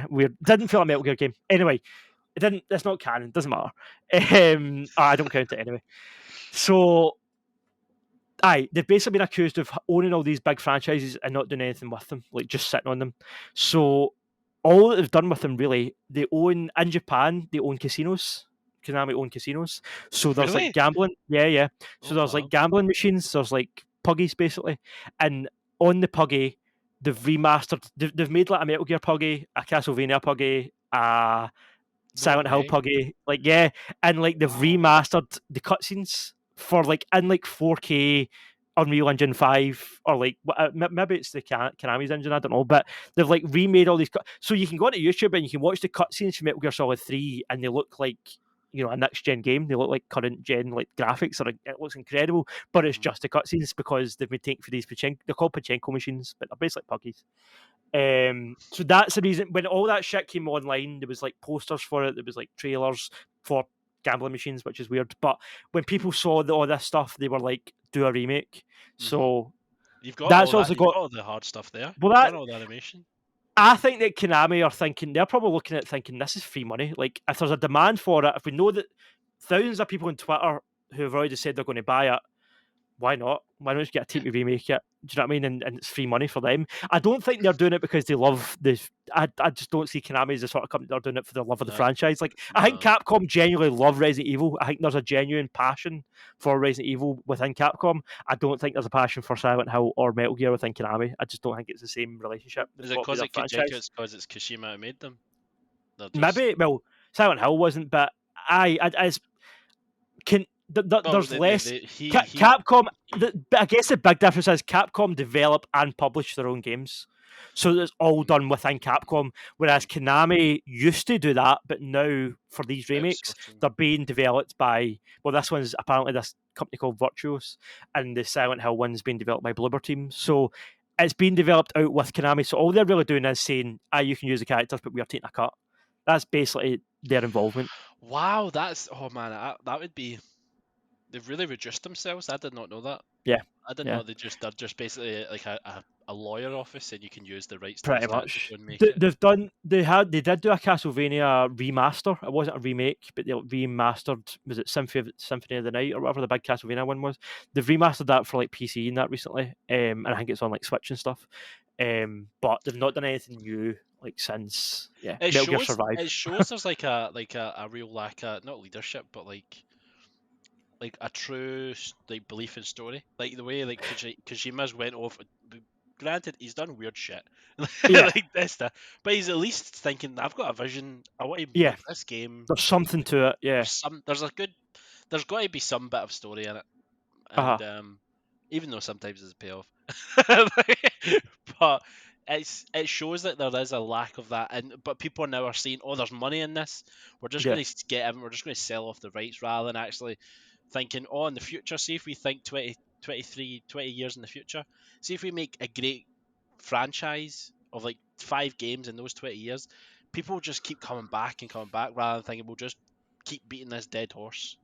Weird. Didn't feel like a Metal Gear game. Anyway, it didn't. That's not canon. Doesn't matter. I don't count it anyway. So, they've basically been accused of owning all these big franchises and not doing anything with them, like just sitting on them. So, all that they've done with them, really, they own in Japan. They own casinos. Konami own casinos. So there's like gambling. Yeah. So there's like gambling machines. There's like puggies basically, and on the puggy, they've remastered. They've made like a Metal Gear puggy, a Castlevania puggy, a Silent Hill puggy, and like they've remastered the cutscenes for like in like 4K Unreal Engine 5, or like maybe it's the Konami's engine, I don't know, but they've like remade all these so you can go onto YouTube and you can watch the cutscenes from Metal Gear Solid 3 and they look like a next gen game. They look like current gen like graphics, or it looks incredible, but it's just the cutscenes because they've been taken for these they're called pachinko machines, but they're basically puggies. So that's the reason when all that shit came online, there was like posters for it, there was like trailers for gambling machines, which is weird. But when people saw all this stuff, they were like, do a remake. So you've got all the hard stuff there. Well, you've done all the animation. I think that Konami are thinking, they're probably looking at thinking this is free money. Like, if there's a demand for it, if we know that thousands of people on Twitter who have already said they're going to buy it, why not? Why don't you get a team to remake it? Do you know what I mean? And it's free money for them. I don't think they're doing it because they love this. I just don't see Konami as the sort of company that are doing it for the love of the franchise. Like, I think Capcom genuinely love Resident Evil. I think there's a genuine passion for Resident Evil within Capcom. I don't think there's a passion for Silent Hill or Metal Gear within Konami. I just don't think it's the same relationship. Is it because it's Kojima who made them? Maybe. Well, Silent Hill wasn't, but there's less. Capcom. I guess the big difference is Capcom develop and publish their own games, so it's all done within Capcom. Whereas Konami used to do that, but now for these remakes, they're being developed by. Well, this one's apparently this company called Virtuos, and the Silent Hill one's being developed by Bloober Team. So it's being developed out with Konami. So all they're really doing is saying, you can use the characters, but we are taking a cut. That's basically their involvement. Wow, that would be. They've really reduced themselves. I did not know that. Yeah, I didn't know they're just basically like a lawyer office, and you can use the rights. Pretty much. They did do a Castlevania remaster. It wasn't a remake, but they remastered. Was it Symphony of the Night or whatever the big Castlevania one was? They've remastered that for like PC and that recently, and I think it's on like Switch and stuff. But they've not done anything new like since. Yeah, Metal Gear Survive. It shows there's like a real lack of not leadership, but like a true like belief in story, like the way like Kojima's went off. Granted, he's done weird shit like this, but he's at least thinking, I've got a vision. I want to make this game. There's something to it. Yeah, there's got to be some bit of story in it, and even though sometimes it's a payoff, but it shows that there is a lack of that, and but people now are saying, "Oh, there's money in this. We're just Yeah, going to get him. We're just going to sell off the rights," rather than actually thinking, "Oh, in the future, see if we think 20, 23, 20 years in the future, see if we make a great franchise of like 5 games in those 20 years, people will just keep coming back, rather than thinking we'll just keep beating this dead horse."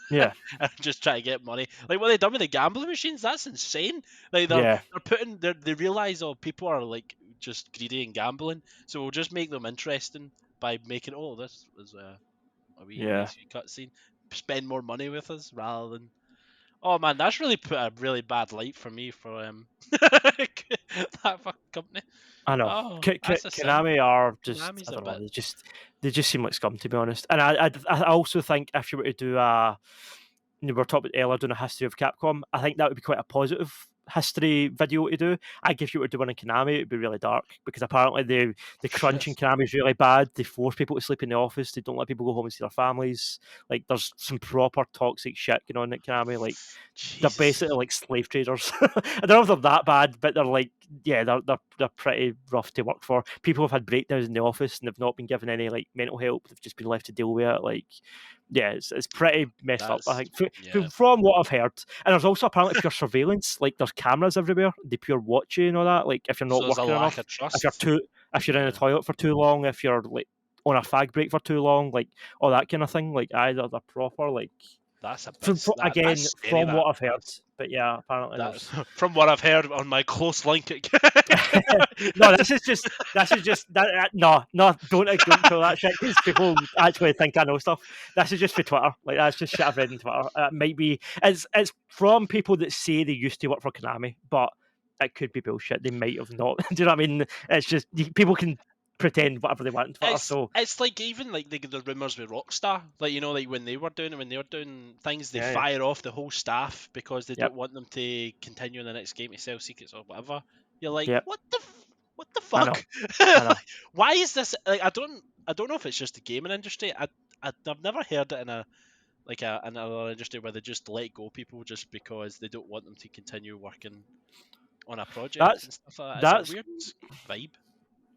yeah, And just try to get money. Like what they done with the gambling machines, that's insane. Like yeah, they're putting they realize, oh, people are like just greedy and gambling, so we'll just make them interesting by making, oh, this was a wee yeah. nice wee cutscene. Spend more money with us rather than, oh man, that's really put a really bad light for me for that fucking company. I know. Oh, that's a sin. Konami are just, Konami's I a don't know, bit. they just seem like scum, to be honest. And I also think if you were to do a, we were talking about earlier doing a history of Capcom, I think that would be quite a positive history video to do. I give you were to do one in Konami, it'd be really dark because apparently the crunch in Yes. Konami is really bad. They force people to sleep in the office. They don't let people go home and see their families. Like there's some proper toxic shit going on at Konami. Like they're Jesus. basically like slave traders. I don't know if they're that bad, but they're like, yeah, they're pretty rough to work for. People have had breakdowns in the office and they've not been given any like mental help. They've just been left to deal with it. Like, yeah, it's pretty messed up. I That's think yeah. from what I've heard, and there's also apparently pure surveillance. Like, there's cameras everywhere. They pure watch you and all that. Like, if you're So not there's a working lack enough, of if you're trust. too, if you're in the Yeah. toilet for too long, if you're like on a fag break for too long, like all that kind of thing. Like, either they're proper like That's a bit again, that's scary. from what I've heard, That's but yeah, apparently that there's. from what I've heard on my close link. No, this is just that. No, don't pull that shit because people actually think I know stuff. This is just for Twitter. Like that's just shit I've read on Twitter. It might be. It's from people that say they used to work for Konami, but it could be bullshit. They might have not. Do you know what I mean? It's just people can pretend whatever they want on Twitter. So It's like even like the rumors with Rockstar, like like when they were doing things, they yeah, fire off the whole staff because they yep, don't want them to continue in the next game to sell secrets or whatever. You're like, yep. what the I know, fuck? I know. Like, why is this? Like, I don't know if it's just the gaming industry. I've never heard it in another industry where they just let go people just because they don't want them to continue working on a project That's and stuff like that. It's a that's weird vibe.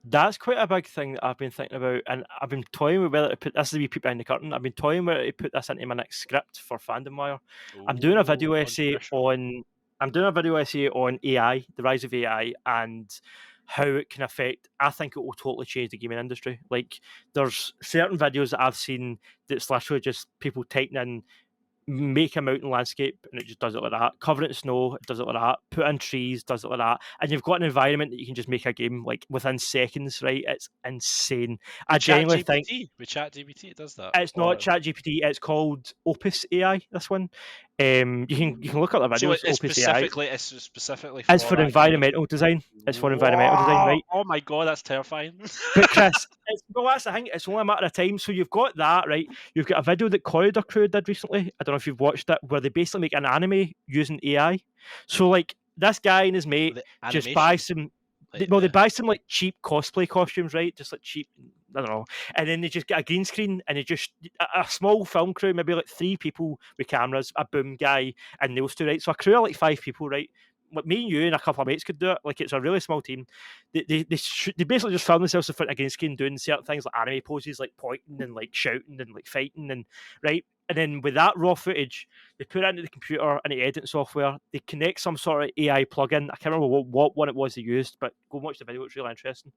That's quite a big thing that I've been thinking about, and I've been toying with whether to put this is a wee peep behind the curtain. I've been toying whether to put this into my next script for Fandom Wire. I'm doing a Oh, video essay controversial. on I'm doing a video essay on AI, the rise of AI, and how it can affect. I think it will totally change the gaming industry. Like, there's certain videos that I've seen that's literally just people typing in make a mountain landscape and it just does it like that. Cover it in snow, it does it like that. Put in trees, does it like that. And you've got an environment that you can just make a game like within seconds, right? It's insane. I With genuinely think Chat GPT, it does that. it's not Or ChatGPT, it's called Opus AI, this one. You can look up the so videos, Opus AI. it's specifically It's for for that kind of. environmental design. It's for environmental design, Wow! right? Oh my god, that's terrifying. But Chris, well, that's the thing. It's only a matter of time. So you've got that, right? You've got a video that Corridor Crew did recently. I don't know if you've watched it, where they basically make an anime using AI. So like this guy and his mate The just buy animation, some. like Well, they the buy some like cheap cosplay costumes, right? Just like cheap, I don't know. And then they just get a green screen and they just a small film crew, maybe like 3 people with cameras, a boom guy, and those two, right? So a crew of like 5 people, right? Like me and you and a couple of mates could do it. Like it's a really small team. They basically just film themselves in front of a green screen doing certain things like anime poses, like pointing and like shouting and like fighting and right. And then with that raw footage, they put it into the computer and the editing software. They connect some sort of AI plugin. I can't remember what one it was they used, but go and watch the video. It's really interesting.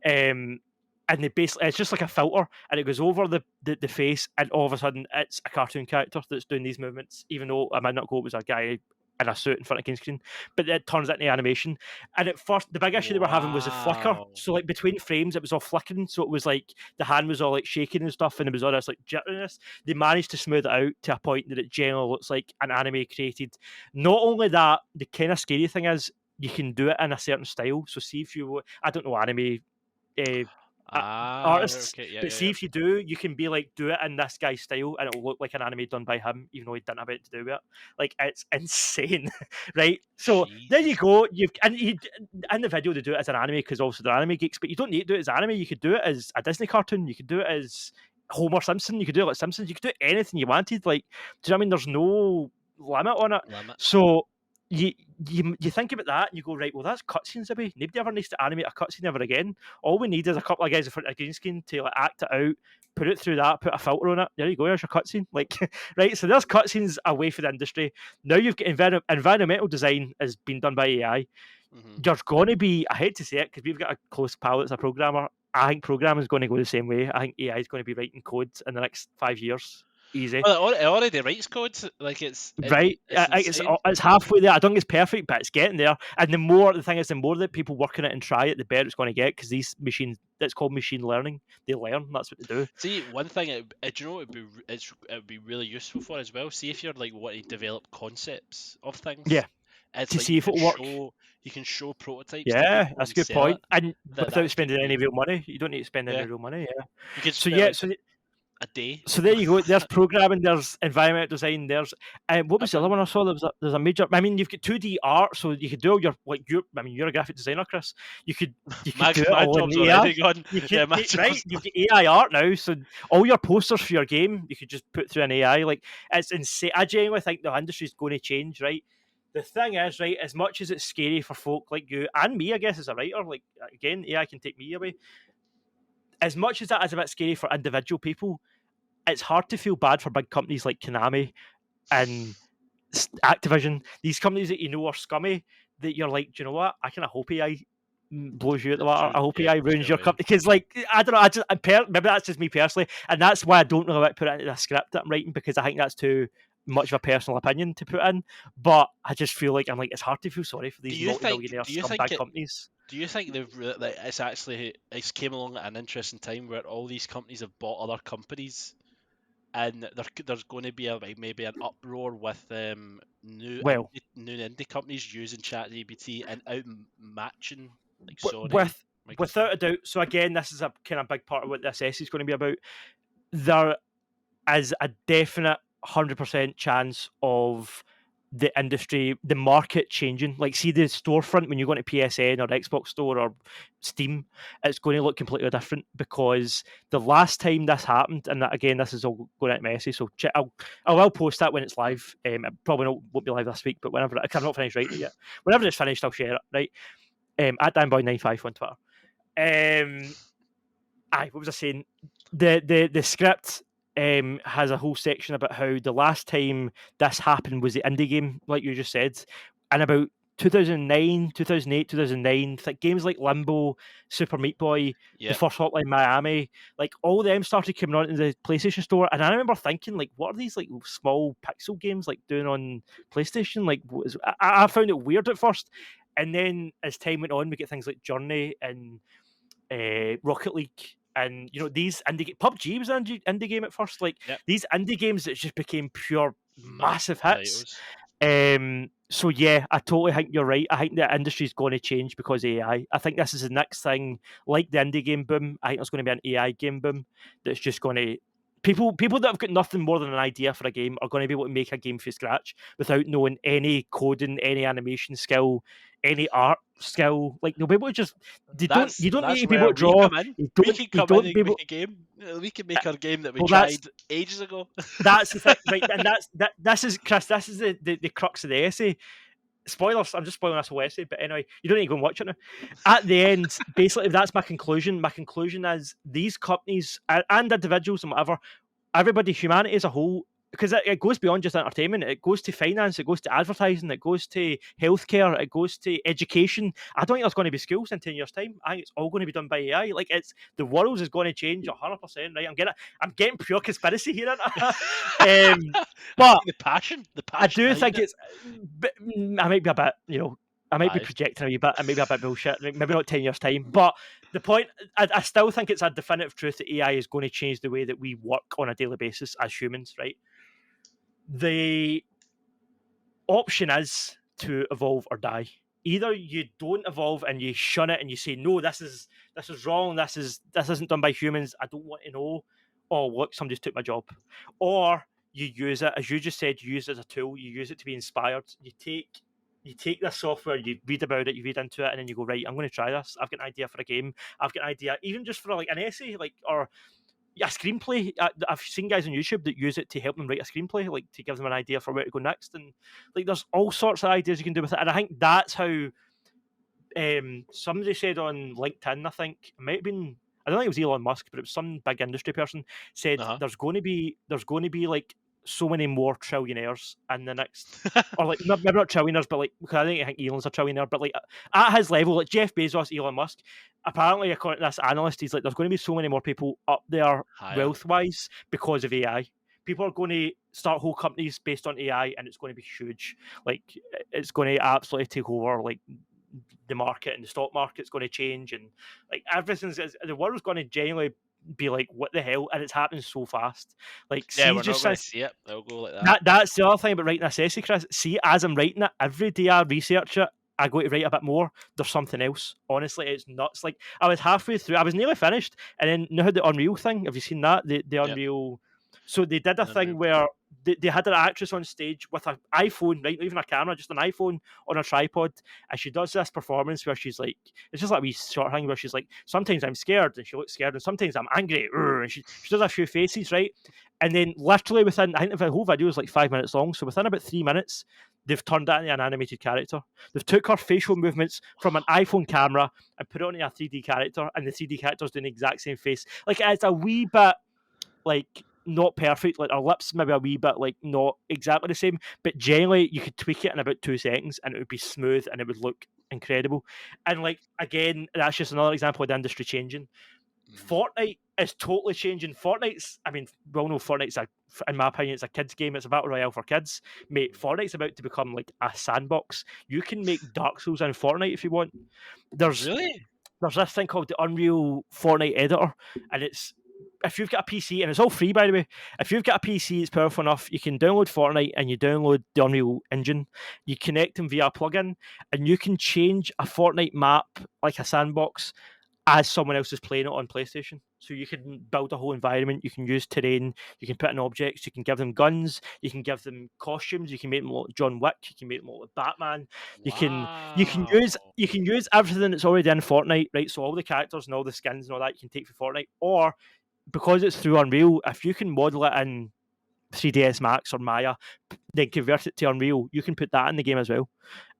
Um, and they basically it's just like a filter, and it goes over the face, and all of a sudden it's a cartoon character that's doing these movements, even though I might not go it was a guy in a suit in front of green screen, but it turns into animation. And at first, the big issue they were having was the flicker. wow. So like between frames, it was all flickering. So it was like the hand was all like shaking and stuff, and it was all this like jitteriness. They managed to smooth it out to a point that it generally looks like an anime created. Not only that, the kind of scary thing is you can do it in a certain style. So see if you, I don't know anime uh, uh, artists, Okay, yeah, but yeah, see yeah. if you do, you can be like do it in this guy's style, and it'll look like an anime done by him, even though he didn't have it to do with it. Like it's insane, right? So there you Jesus. go. In the video they do it as an anime because also they're anime geeks, but you don't need to do it as anime. You could do it as a Disney cartoon. You could do it as Homer Simpson. You could do it like Simpsons. You could do anything you wanted. Like, do you know what I mean? There's no limit on it. Limit. So you you think about that and you go, right, well, that's cutscenes away. Nobody ever needs to animate a cutscene ever again. All we need is a couple of guys in front of a green screen to like act it out, put it through that, put a filter on it. There you go, there's your cutscene. Like, right, so there's cutscenes away for the industry. Now you've got environmental design has been done by AI. Mhm. There's going to be, I hate to say it because we've got a close pal that's a programmer. I think programming is going to go the same way. I think AI is going to be writing code in the next 5 years. Easy. Well, it already writes code. Like Right, it's insane. it's halfway there. I don't think it's perfect, but it's getting there. And the thing is, the more that people work on it and try it, the better it's going to get. Because these machines, it's called machine learning. They learn. That's what they do. See, one thing do you know what it would be really useful for as well. See if you're like wanting to develop concepts of things. Yeah, It's to like see if it'll work. you can show prototypes to Yeah, people that's a and good sell it. point. And without That could spending any be, real money, you don't need to spend any yeah. real money. Yeah. You could So spend yeah, like a day. so there you go. There's programming. There's environmental design. There's what was That's the other one. one I saw? There's a major. I mean, you've got 2D art, so you could do all your like you. I mean, you're a graphic designer, Chris. You could do it My all in job's AI. already gone. You Yeah, could my right. job's. You've got AI art now, so all your posters for your game you could just put through an AI. Like it's insane. I genuinely think the industry's going to change. Right. The thing is, right, as much as it's scary for folk like you and me, I guess as a writer, like again, AI can take me away. As much as that is a bit scary for individual people, it's hard to feel bad for big companies like Konami and Activision, these companies that you know are scummy, that you're like, do you know what? I kind of hope AI blows you out the water. I hope Yeah, AI throws ruins you your away. company because, like, I don't know. Maybe that's just me personally, and that's why I don't really like to put it into the script that I'm writing because I think that's too much of a personal opinion to put in. But I just feel like it's hard to feel sorry for Do these you think? multi-millionaire Do you think scumbag it? companies. Do you think like it's came along at an interesting time where all these companies have bought other companies, and there's going to be like maybe an uproar with Well, new indie companies using ChatGPT and outmatching like w- Sony, with Microsoft. without a doubt. So again, this is a kind of big part of what this essay is going to be about. There is a definite 100% chance of the industry, the market changing. Like, see the storefront when you go into PSN or Xbox Store or Steam, it's going to look completely different because the last time this happened, and that, again, this is all going out messy. So I will post that when it's live. It probably won't be live this week, but whenever, because I've not finished writing it yet. Whenever it's finished, I'll share it. Right, at danboy95 on Twitter. What was I saying? The script has a whole section about how the last time this happened was the indie game, like you just said, and about 2009, 2008, 2009, like games like Limbo, Super Meat Boy, the Yeah, first Hotline Miami, like all them started coming on in the PlayStation Store, and I remember thinking, like, what are these like small pixel games like doing on PlayStation? Like, I found it weird at first, and then as time went on, we get things like Journey and Rocket League, and these PUBG was an indie game at first. Like yeah, these indie games that just became pure massive massive hits. titles. So yeah, I totally think you're right. I think the industry is going to change because of AI. I think this is the next thing, like the indie game boom. I think there's going to be an AI game boom that's just going to people that have got nothing more than an idea for a game are going to be able to make a game from scratch without knowing any coding, any animation skill, any art skill. Like they'll be able to just you don't need That's to be able where to we draw. come in. We can You come in don't be and able. make a game. We can make our game that we Well, that's tried ages ago. that's the thing, right? And this is Chris. This is the crux of the essay. Spoilers. I'm just spoiling this whole essay, but anyway, you don't need to go and watch it now. At the end, basically, that's my conclusion. My conclusion is these companies and individuals and whatever, everybody, humanity as a whole, because it goes beyond just entertainment. It goes to finance, it goes to advertising, it goes to healthcare, it goes to education. I don't think there's going to be schools in 10 years' time. I think it's all going to be done by AI. Like it's the world is going to change 100%. Right? I'm getting pure conspiracy here, I but see the I passion do behind think it. it's. I might be a bit, I might be Aye. projecting a wee bit. I may be a bit bullshit. Maybe not 10 years' time. But the point, I still think it's a definitive truth that AI is going to change the way that we work on a daily basis as humans, right? The option is to evolve or die. Either you don't evolve and you shun it and you say, no, this is wrong, this isn't done by humans, I don't want to know. Oh, look, somebody's took my job. Or you use it, as you just said, you use it as a tool, you use it to be inspired. You take this software, you read about it, you read into it, and then you go, right, I'm going to try this. I've got an idea for a game. I've got an idea, even just for like an essay, like or a screenplay. I've seen guys on YouTube that use it to help them write a screenplay, like to give them an idea for where to go next, and like there's all sorts of ideas you can do with it. And I think that's how somebody said on LinkedIn, I think it might have been, I don't think it was Elon Musk, but it was some big industry person said Uh there's going to be like so many more trillionaires in the next, or like maybe not trillionaires, but like, because I think Elon's a trillionaire, but like at his level, like Jeff Bezos, Elon Musk, apparently according to this analyst, he's like there's going to be so many more people up there higher. wealth wise because of AI. People are going to start whole companies based on AI, and it's going to be huge. Like it's going to absolutely take over. Like the market and the stock market's going to change, and like everything's the world's going to genuinely be like, what the hell? And it's happening so fast. Like, Yeah, see, we're not just going to since see it. It'll go like that. that's the other thing about writing this essay, Chris. See, as I'm writing it, every day I research it, I go to write a bit more. There's something else. Honestly, it's nuts. Like I was halfway through, I was nearly finished, and then you know how the Unreal thing. Have you seen that? The Yep. Unreal. So they did a An Unreal. thing where they had an actress on stage with an iPhone, right? Not even a camera, just an iPhone on a tripod, and she does this performance where she's like, it's just like a wee short thing where she's like, sometimes I'm scared, and she looks scared, and sometimes I'm angry, and she does a few faces, right? And then literally within, I think the whole video is like 5 minutes long, so within about 3 minutes, they've turned that into an animated character. They've took her facial movements from an iPhone camera and put it onto a 3D character, and the 3D character's doing the exact same face. Like it's a wee bit like not perfect, like our lips maybe a wee bit like not exactly the same, but generally you could tweak it in about 2 seconds and it would be smooth and it would look incredible. And like again, that's just another example of the industry changing. Fortnite is totally changing. Fortnite's, I mean, we all know Fortnite's in my opinion, it's a kids game. It's a battle royale for kids. Mate, Fortnite's about to become like a sandbox. You can make Dark Souls in Fortnite if you want. There's Really? there's this thing called the Unreal Fortnite editor, and it's if you've got a PC, and it's all free by the way. If you've got a PC, it's powerful enough. You can download Fortnite and you download the Unreal Engine. You connect them via a plugin, and you can change a Fortnite map like a sandbox as someone else is playing it on PlayStation. So you can build a whole environment, you can use terrain, you can put in objects, you can give them guns, you can give them costumes, you can make them look like John Wick, you can make them look like Batman. Wow. You can use everything that's already in Fortnite, right? So all the characters and all the skins and all that you can take for Fortnite. Or because it's through Unreal, if you can model it in 3ds Max or Maya, then convert it to Unreal, you can put that in the game as well.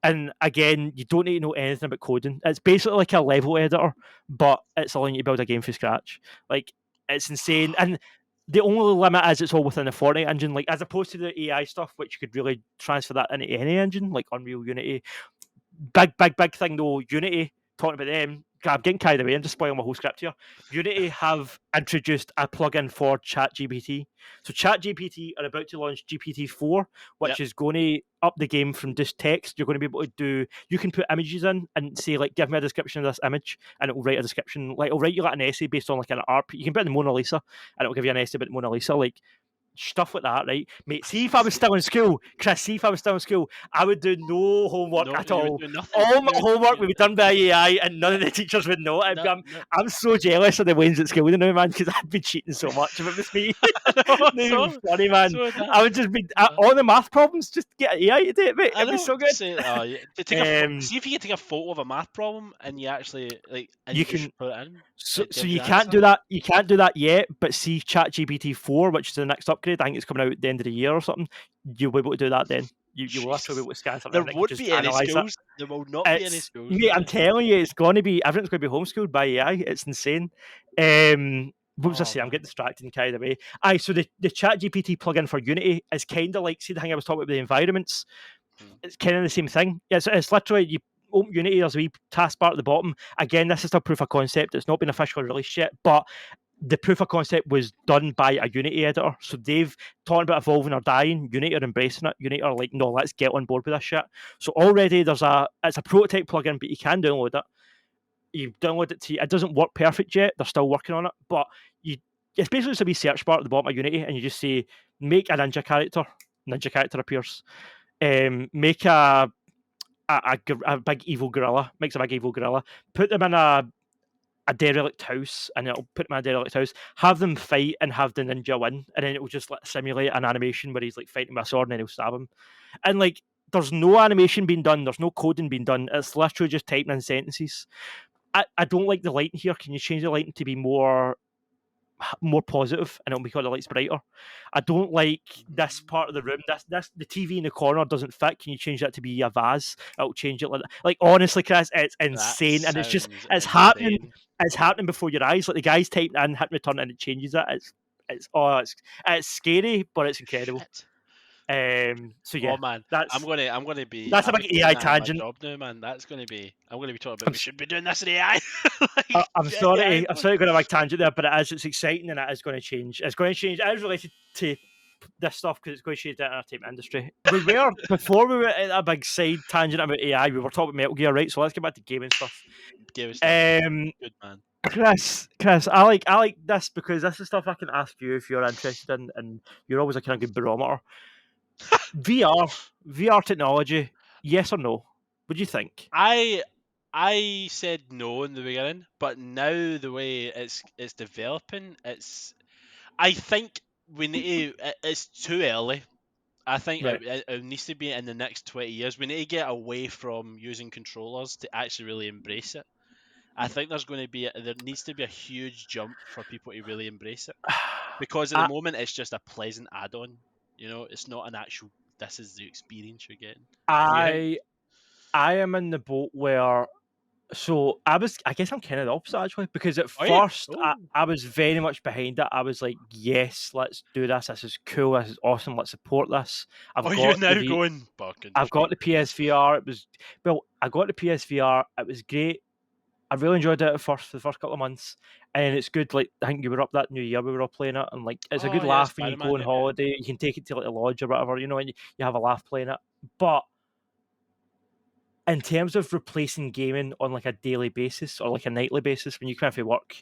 And again, you don't need to know anything about coding. It's basically like a level editor, but it's allowing you to build a game from scratch. Like it's insane. And the only limit is it's all within the Fortnite engine, like as opposed to the AI stuff, which you could really transfer that into any engine, like Unreal, Unity. Big thing though, Unity, talking about them, I'm getting carried away. I'm just spoiling my whole script here. Unity have introduced a plugin for ChatGPT. So ChatGPT are about to launch GPT-4, which Yep. is going to up the game from just text. You're going to be able to do, you can put images in and say like, give me a description of this image, and it will write a description. Like it'll write you like an essay based on like an art. You can put in the Mona Lisa, and it'll give you an essay about the Mona Lisa. Like stuff like that, right? Mate, see if I was still in school, Chris, see if I was still in school, I would do no homework No, at you would all. do nothing. All my You would homework do would be done by AI and none of the teachers would know it. no, I'm so jealous of the Waynes at school, you know, man, because I'd be cheating so much if it was me. no. Not even funny, man. So would I would just be all the math problems, just get AI to do it, mate. I It'd know. be so good. Say, see if you can take a photo of a math problem and you actually like, and You you can- just put it in. So It gives you you can't answer. do that. You can't do that yet. But see, ChatGPT 4, which is the next upgrade, I think it's coming out at the end of the year or something. You'll be able to do that then. You will literally be able to scan something. There and it can won't just be any analyse it. schools. There will not be any It's, schools. mate, I'm telling you, it's going to be everything's going to be homeschooled by AI. It's insane. What was I saying? I'm getting distracted and carried away. So the ChatGPT plugin for Unity is kind of like, see the thing I was talking about with the environments. It's kind of the same thing. It's literally you open Unity. There's a wee taskbar at the bottom. Again, this is still proof of concept. It's not been officially released yet, but the proof of concept was done by a Unity editor. So they've talked about evolving or dying. Unity are embracing it. Unity are like, no, let's get on board with this shit. So already it's a prototype plugin, but you can download it. You download it it doesn't work perfect yet. They're still working on it, but it's basically just a wee search bar at the bottom of Unity, and you just say, make a ninja character. Ninja character appears. Make a big evil gorilla. Makes a big evil gorilla. Put them in a derelict house, and it'll put them in a derelict house, have them fight and have the ninja win, and then it will just like simulate an animation where he's like fighting with a sword and then he'll stab him. And like there's no animation being done, there's no coding being done, it's literally just typing in sentences. I don't like the lighting here. Can you change the lighting to be more more positive, and it'll make all the lights brighter. I don't like this part of the room. This the TV in the corner doesn't fit. Can you change that to be a vase? It'll change it like that. Like honestly, Chris, it's That insane, and sounds it's happening. insane. It's happening before your eyes. Like the guy's typing in hit return and it changes it. It's scary, but it's incredible. Shit. So Oh yeah, man, that's I'll a be big putting AI that in my tangent. job now, man. I'm gonna be talking I'm, about we should be doing this in AI. I- Like, I'm AI sorry, I'm boy. sorry, to go on a big tangent there, but it's exciting and it is going to change. It's going to change. It is related to this stuff because it's going to change the entertainment industry. We were before we were at a big side tangent about AI. We were talking about Metal Gear, right? So let's get back to gaming stuff. Give us stuff. Um, Good man. Chris, I like this because this is stuff I can ask you if you're interested in, and you're always a kind of good barometer. VR technology, yes or no? What do you think? I I said no in the beginning, but now the way it's developing, I think we need to, it's too early. I think Right. it needs to be in the next 20 years. We need to get away from using controllers to actually really embrace it. I think there needs to be a huge jump for people to really embrace it, because at the I, moment it's just a pleasant add-on. It's not an actual. This is the experience you're getting. Do you think? I I am in the boat where I guess I'm kind of the opposite actually because at Oh yeah. first Oh. I was very much behind it. I was like, yes, let's do this. This is cool. This is awesome. Let's support this. Oh, you're now going back in I've got the favor. PSVR. I got the PSVR. It was great. I really enjoyed it at first for the first couple of months, and it's good. Like I think you were up that New Year, we were all playing it, and like it's a Oh good yeah, laugh when you go Spider-Man. on Yeah. holiday. You can take it to like a lodge or whatever, and you have a laugh playing it. But in terms of replacing gaming on like a daily basis or like a nightly basis when you come for work,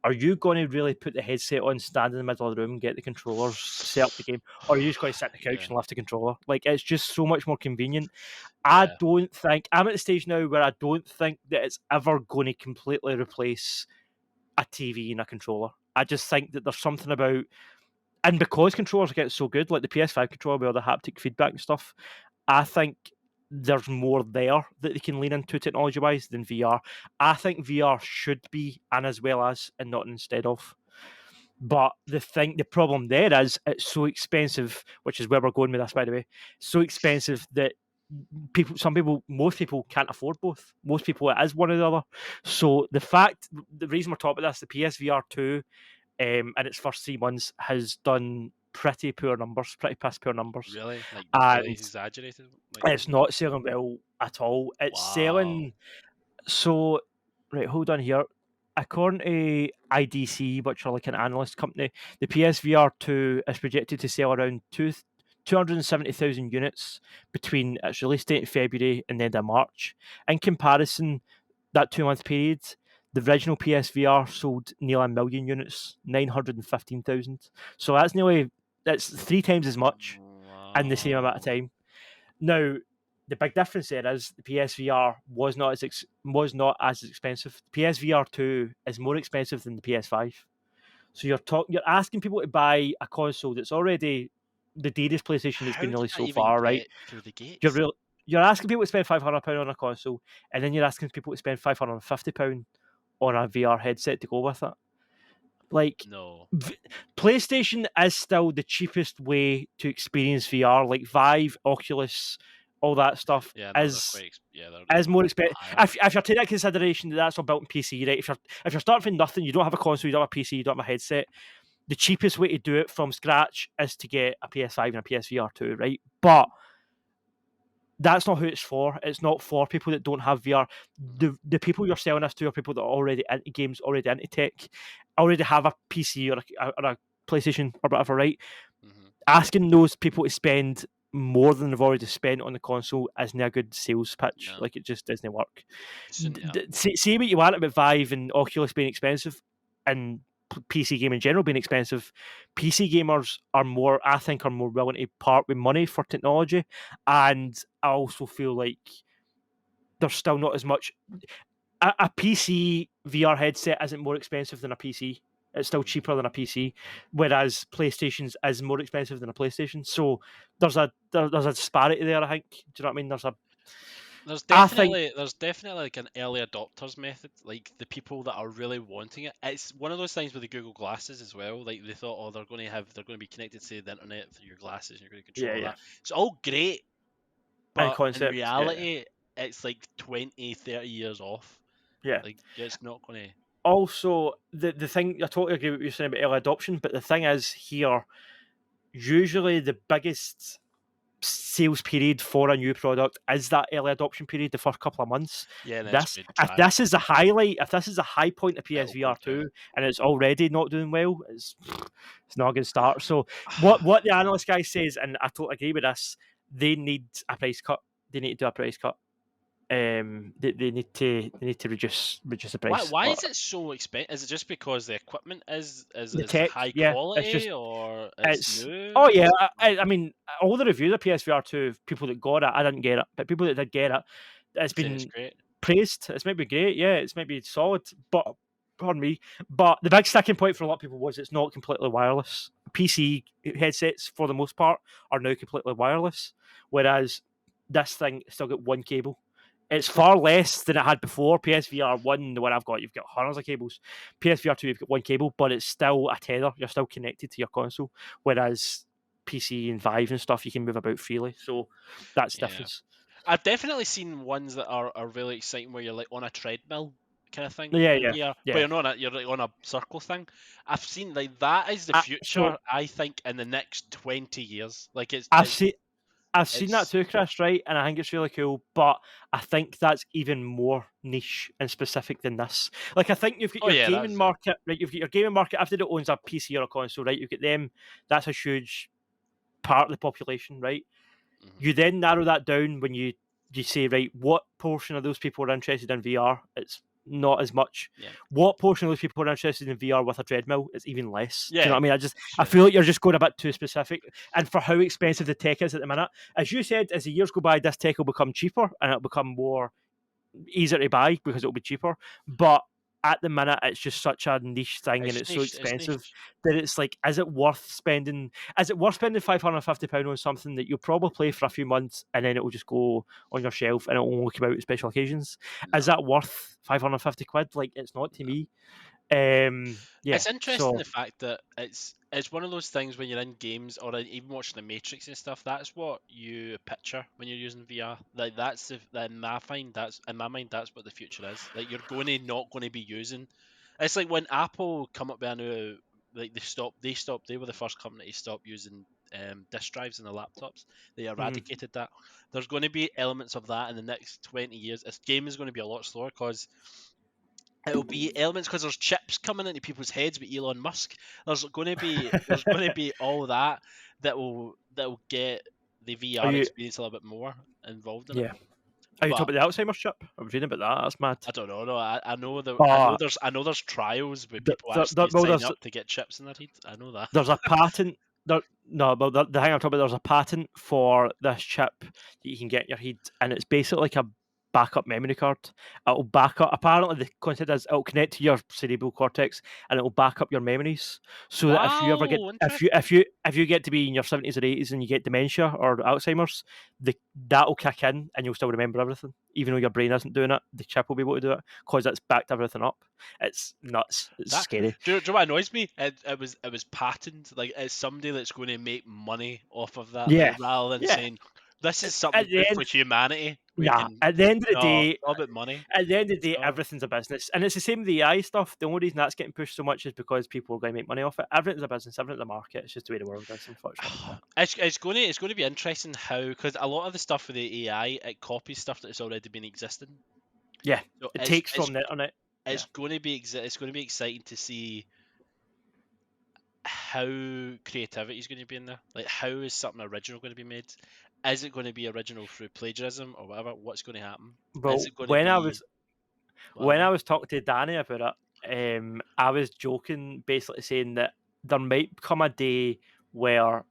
are you going to really put the headset on, stand in the middle of the room, get the controllers, set up the game, or are you just going to sit on the couch Yeah. and lift the controller? Like it's just so much more convenient. I Yeah. don't think I'm at the stage now where I don't think that it's ever going to completely replace a TV and a controller. I just think that there's something about, and because controllers are getting so good, like the PS5 controller with all the haptic feedback and stuff, I think there's more there that they can lean into technology wise than VR. I think VR should be an as well as and not instead of. But the problem there is it's so expensive, which is where we're going with this, by the way. So expensive that most people can't afford both. Most people, it is one or the other. So the reason we're talking about this, the PSVR 2, in its first 3 months, has done pretty poor numbers, pretty piss poor numbers. Really? Like really And exaggerated? Like it's not selling well at all. It's wow. selling so right, hold on here. According to IDC, which are like an analyst company, the PSVR 2 is projected to sell around 270,000 units between its release date in February and the end of March. In comparison, that 2 month period, the original PSVR sold nearly a million units, 915,000. So that's 3 times as much in the same amount of Wow. time. Now, the big difference there is the PSVR was not as expensive. PSVR 2 is more expensive than the PS5. So you're asking people to buy a console that's already the dearest PlayStation that's How been did released that so even far, right? get through the You're gates? real, you're asking people to spend £500 on a console, and then you're asking people to spend £550 on a VR headset to go with it. Like No. PlayStation is still the cheapest way to experience VR. Like Vive, Oculus, all that stuff Yeah, no, they're quite yeah, they're is more expensive. higher. If you're taking into consideration that that's all built in PC, right? If you're starting from nothing, you don't have a console, you don't have a PC, you don't have a headset. The cheapest way to do it from scratch is to get a PS5 and a PSVR 2, right? But that's not who it's for. It's not for people that don't have VR. Mhm. The people you're selling this to are people that are already into games, already into tech, already have a PC or a PlayStation or whatever, right? Mhm. Asking those people to spend more than they've already spent on the console isn't a good sales pitch. No. Like it just doesn't work. Shouldn't have. Say what you want about Vive and Oculus being expensive, and PC game in general being expensive. PC gamers are I think, are more willing to part with money for technology, and I also feel like there's still not as much. A PC VR headset isn't more expensive than a PC. It's still Mhm. cheaper than a PC, whereas PlayStation's is more expensive than a PlayStation. So there's a disparity there. I think. Do you know what I mean? There's I think, definitely like an early adopters method, like the people that are really wanting it. It's one of those things with the Google Glasses as well. Like they thought, oh, they're going to be connected to the internet through your glasses, and you're going to control yeah, all yeah, that. It's all great, and but in concept, yeah, reality, it's like 20, 30 years off. yeah. Like it's not going to. Also, the thing, I totally agree with what you're saying about early adoption, but the thing is here, usually the biggest sales period for a new product is that early adoption period, the first couple of months. Yeah, that's This, good if trash. this is a highlight, if this is a high point of It'll go PSVR down. two, and it's already not doing well, it's not a good start. So what the analyst guy says, and I totally agree with this, they need a price cut. They need to do a price cut. They need to reduce the price. Why is it so expensive? Is it just because the equipment The is tech, high yeah, it's just quality or it's it's oh new? yeah. I mean, all the reviews of PSVR two, people that got it, I didn't get it, but people that did get it, it's Say it's been great. praised. It's maybe great, yeah. It's maybe solid, but pardon me. But the big sticking point for a lot of people was it's not completely wireless. PC headsets, for the most part, are now completely wireless, whereas this thing still got one cable. It's far less than it had before. PSVR 1, the one I've got, you've got hundreds of cables. PSVR 2, you've got one cable, but it's still a tether. You're still connected to your console. Whereas PC and Vive and stuff, you can move about freely. So that's the Yeah. difference. I've definitely seen ones that are really exciting where you're like on a treadmill kind of thing Yeah, in yeah, VR, but yeah. you're like on a circle thing. I've seen like that is the So future. I think in the next 20 years, like I've seen I've seen that it's too, Chris, right? And I think it's really cool, but I think that's even more niche and specific than this. Like, I think you've got oh your yeah, gaming that's it. market, right? You've got your gaming market, after that owns a PC or a console, right? You've got them, that's a huge part of the population, right? Mhm. You then narrow that down when you say, right, what portion of those people are interested in VR? It's not as much. Yeah, What portion of those people are interested in VR with a treadmill? It's even less. Do you know yeah, what I mean? I sure. feel like you're just going a bit too specific. And for how expensive the tech is at the minute, as you said, as the years go by, this tech will become cheaper and it'll become more easier to buy because it'll be cheaper. But at the minute, it's just such a niche thing and It's it's so niche. It's expensive niche. that it's like, is it worth spending? Is it worth spending £550 on something that you'll probably play for a few months and then it will just go on your shelf and it'll only come out at special occasions? Is No, that worth £550? Like, it's not to no. me. Yeah. It's interesting So the fact that it's one of those things when you're in games or even watching the Matrix and stuff. That's what you picture when you're using VR. Like in my mind that's what the future is. Like you're not going to be using. It's like when Apple come up with a new like they were the first company to stop using disk drives in the laptops. They mhm. eradicated that. There's going to be elements of that in the next 20 years. This game is going to be a lot slower because it'll be elements because there's chips coming into people's heads with Elon Musk. There's going to be all that that will get the Are VR you? experience a little bit more involved in it. Yeah. Are you But talking about the Alzheimer's chip? I was reading about that. That's mad. I don't know. No, But I know there's trials where the, people actually well, sign up to get chips in their head. I know that. there's a patent. No, but the thing I'm talking about, there's a patent for this chip that you can get in your head, and it's basically like a backup memory card. It'll back up. Apparently, the concept is it'll connect to your cerebral cortex, and it'll back up your memories. So that if you ever get, Wow, interesting. if you get to be in your 70s or 80s and you get dementia or Alzheimer's, that'll kick in, and you'll still remember everything, even though your brain isn't doing it. The chip will be able to do it because it's backed everything up. It's nuts. It's That scary. do you know what annoys me? It was patented. Like it's somebody that's going to make money off of that. Like Yeah, rather than yeah. saying this is At something the good end, for humanity. We nah. can At the end of the no, day, it's all about money. at the end of the day, So everything's a business, and it's the same with the AI stuff. The only reason that's getting pushed so much is because people are going to make money off it. Everything's a business, everything's a market. It's just the way the world is, unfortunately. But it's going to be interesting how because a lot of the stuff with the AI it copies stuff that's already been existing. yeah, So it takes from the internet. Yeah, it's going to be it's going to be exciting to see how creativity is going to be in there. Like, how is something original going to be made? Is it going to be original through plagiarism or whatever? What's going to happen? Is well, it going to be when whatever? I was talking to Danny about it, I was joking, basically saying that there might come a day where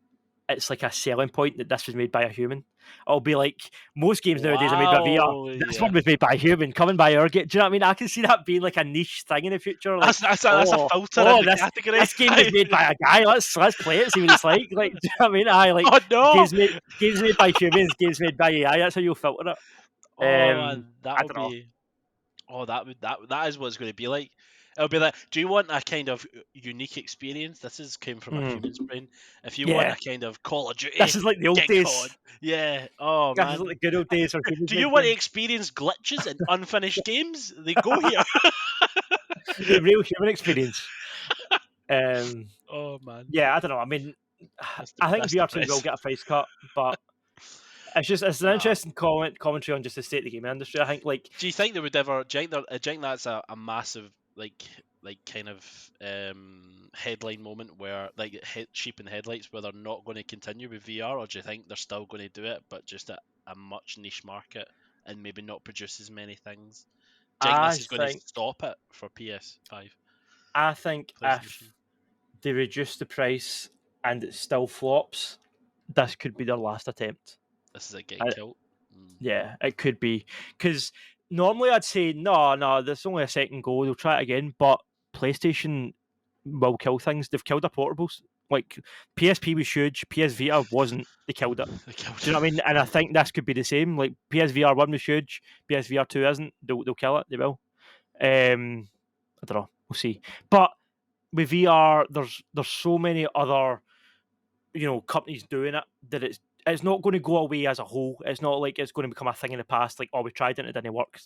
it's like a selling point that this was made by a human. It'll be like most games nowadays are made by VR. Wow, This yeah. one was made by a human, coming by our game. Do you know what I mean? I can see that being like a niche thing in the future. Like, That's a filter in oh, the category. this game was made by a guy. Let's play it, see what it's like. Like, do you know what I mean? I like Oh no! games made by humans, games made by AI. That's how you'll filter it. Oh man, I that'll don't know. be. Oh, that is what it's going to be like. It'll be like, do you want a kind of unique experience? This is came from a human's Mm. brain. If you want Yeah, a kind of Call of this Duty, is like the old get days. COD. Yeah. Oh This is like man. the good old days for humans Do you make want to games. experience glitches and unfinished games? They go here. The real human experience. Um, Oh man, yeah, I don't know. I mean, I think that's VR2 will depressing. get a price cut, but it's an Ah. interesting commentary on just the state of the gaming industry. I think like Do you think they would ever? Do you think that's a massive kind of headline moment where like sheep in headlights where they're not going to continue with VR, or do you think they're still going to do it but just at a much niche market and maybe not produce as many things? Do you think I this is going to think stop it for PS5, I think PlayStation? if they reduce the price and it still flops, this could be their last attempt. This is it getting killed. Mm. Yeah, it could be because normally I'd say no, there's only a second go. They'll try it again, but PlayStation will kill things. They've killed their portables. Like PSP was huge, PS Vita wasn't. They killed it. They killed Do you know what I mean? And I think this could be the same. Like PSVR one was huge, PSVR two isn't. They'll kill it. They will. I don't know. We'll see. But with VR, there's so many other companies doing it that it's not going to go away as a whole. It's not like it's going to become a thing in the past. Like, oh, we tried it and it didn't work.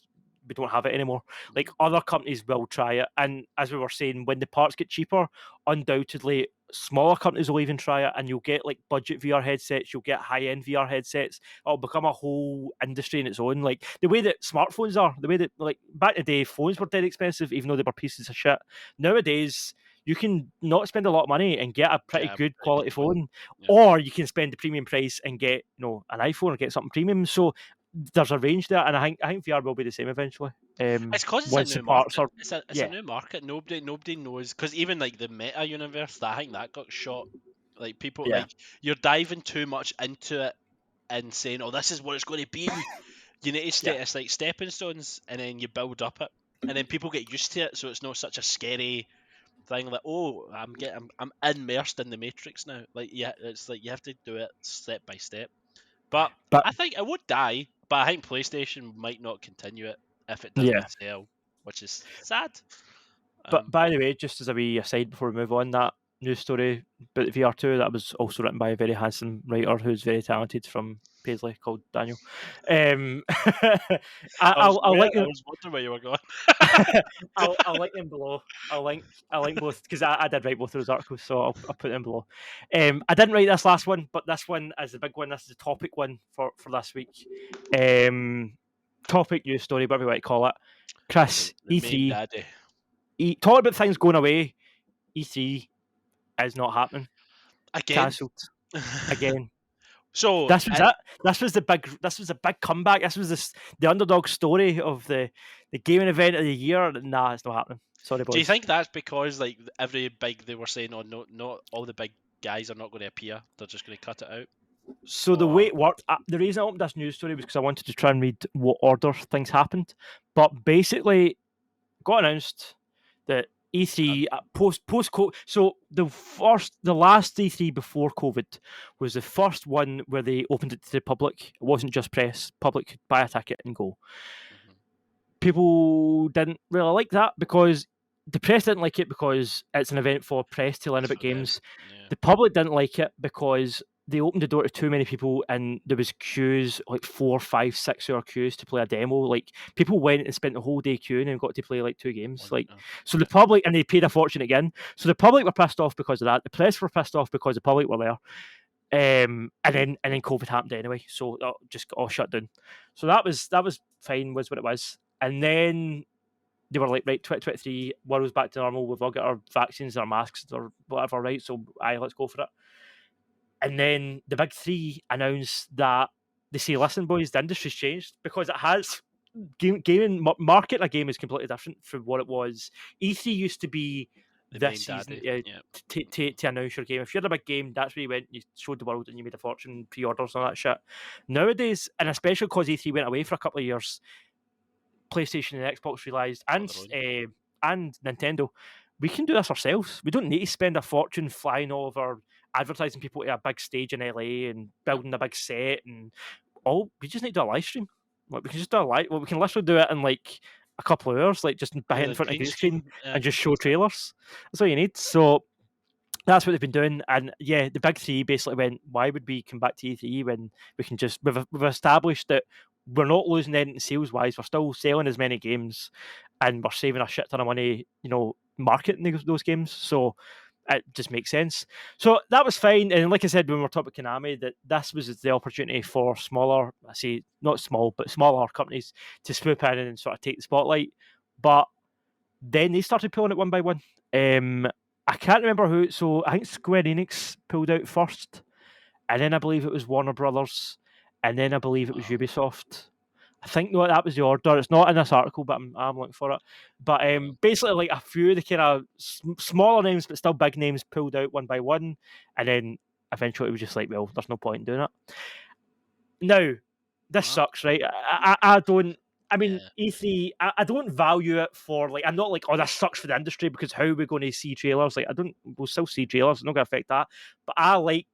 We don't have it anymore. Like other companies will try it, and as we were saying, when the parts get cheaper, undoubtedly smaller companies will even try it, and you'll get like budget VR headsets. You'll get high end VR headsets. It'll become a whole industry in its own. Like the way that smartphones are, the way that like back in the day, phones were dead expensive, even though they were pieces of shit. Nowadays, you can not spend a lot of money and get a pretty Yeah, good pretty quality good one. phone, Yeah. or you can spend the premium price and get an iPhone or get something premium. So there's a range there, and I think VR will be the same eventually. It's because it's a Once the new parts market. are, It's a yeah, new market. Nobody knows because even like the meta universe, I think that got shot. Like people yeah, like you're diving too much into it and saying, "Oh, this is what it's going to be." You need to yeah. stay. It's like stepping stones, and then you build up it, and then people get used to it, so it's not such a scary thing. Like, oh, I'm immersed in the matrix now. Like, yeah, it's like you have to do it step by step. But But I think it would die. But I think PlayStation might not continue it if it yeah, doesn't sell, which is sad. but Um, by the way, just as a wee aside before we move on, that news story about the VR2 that was also written by a very handsome writer who's very talented from Paisley called Daniel. I, I'll link I them. was wondering where you were going. I'll link them below. I'll link both because I did write both of those articles, so I'll put them below. I didn't write this last one, but this one is the big one. This is the topic one for this week. Topic news story, whatever you want to call it. The, Chris, the main E3. daddy. Talk about things going away. E3 is not happening. Again. Cancelled again. So, This was it. This was the big. This was a big comeback. This was the underdog story of the gaming event of the year. Nah, it's not happening. Sorry, do you boys. think that's because like every big they were saying, oh no, not all the big guys are not going to appear. They're just going to cut it out. So the way Or it worked, the reason I opened this news story was because I wanted to try and read what order things happened. But basically, got announced that E3 post COVID. So the last E3 before COVID was the first one where they opened it to the public. It wasn't just press. Public could buy a ticket and go. Mhm. People didn't really like that because the press didn't like it because it's an event for press to learn It's about for them. games. Yeah. The public didn't like it because they opened the door to too many people and there was queues, like 4, 5, 6 hour queues to play a demo. Like people went and spent the whole day queuing and got to play like 2 games. On, Like so yeah. the public, and they paid a fortune again. So the public were pissed off because of that. The press were pissed off because the public were there. And then COVID happened anyway, so it just got all shut down. So that was fine, was what it was. And then they were like, right, 2023, world's back to normal. We've all got our vaccines, our masks, or whatever, right? So, let's go for it. And then the big three announced that they say, listen, boys, the industry's changed because it has. Gaming market a game is completely different from what it was. E3 used to be The this main season daddy. Yeah. to announce your game. If you had a big game, that's where you went, you showed the world, and you made a fortune, pre-orders, and all that shit. Nowadays, and especially because E3 went away for a couple of years, PlayStation and Xbox realised, Got their own. and Nintendo, we can do this ourselves. We don't need to spend a fortune flying all over advertising people to a big stage in LA and Yep. building a big set and all. We just need to do a live stream. Like we can just do a live. Well, we can literally do it in like a couple of hours, like just behind With in a front of a green green screen screen, and just show that's it. trailers. That's all you need. So that's what they've been doing. And yeah, the big three basically went, why would we come back to E3 when we can just we've established that we're not losing anything sales wise. We're still selling as many games, and we're saving a shit ton of money, marketing those games. So it just makes sense. So that was fine. And like I said, when we were talking about Konami, that this was the opportunity for smaller, I say not small, but smaller companies to swoop in and sort of take the spotlight. But then they started pulling it one by one. I can't remember who. So I think Square Enix pulled out first, and then I believe it was Warner Brothers, and then I believe it was Wow. Ubisoft. I think no, that was the order. It's not in this article, but I'm looking for it. But basically, like a few of the kind of smaller names, but still big names, pulled out one by one, and then eventually it was just like, well, there's no point in doing it. Now, this Wow. sucks, right? I don't. I mean, Yeah. E3. I don't value it for like. I'm not like, oh, this sucks for the industry because how are we going to see trailers? Like, I don't. We'll still see trailers. It's not going to affect that. But I like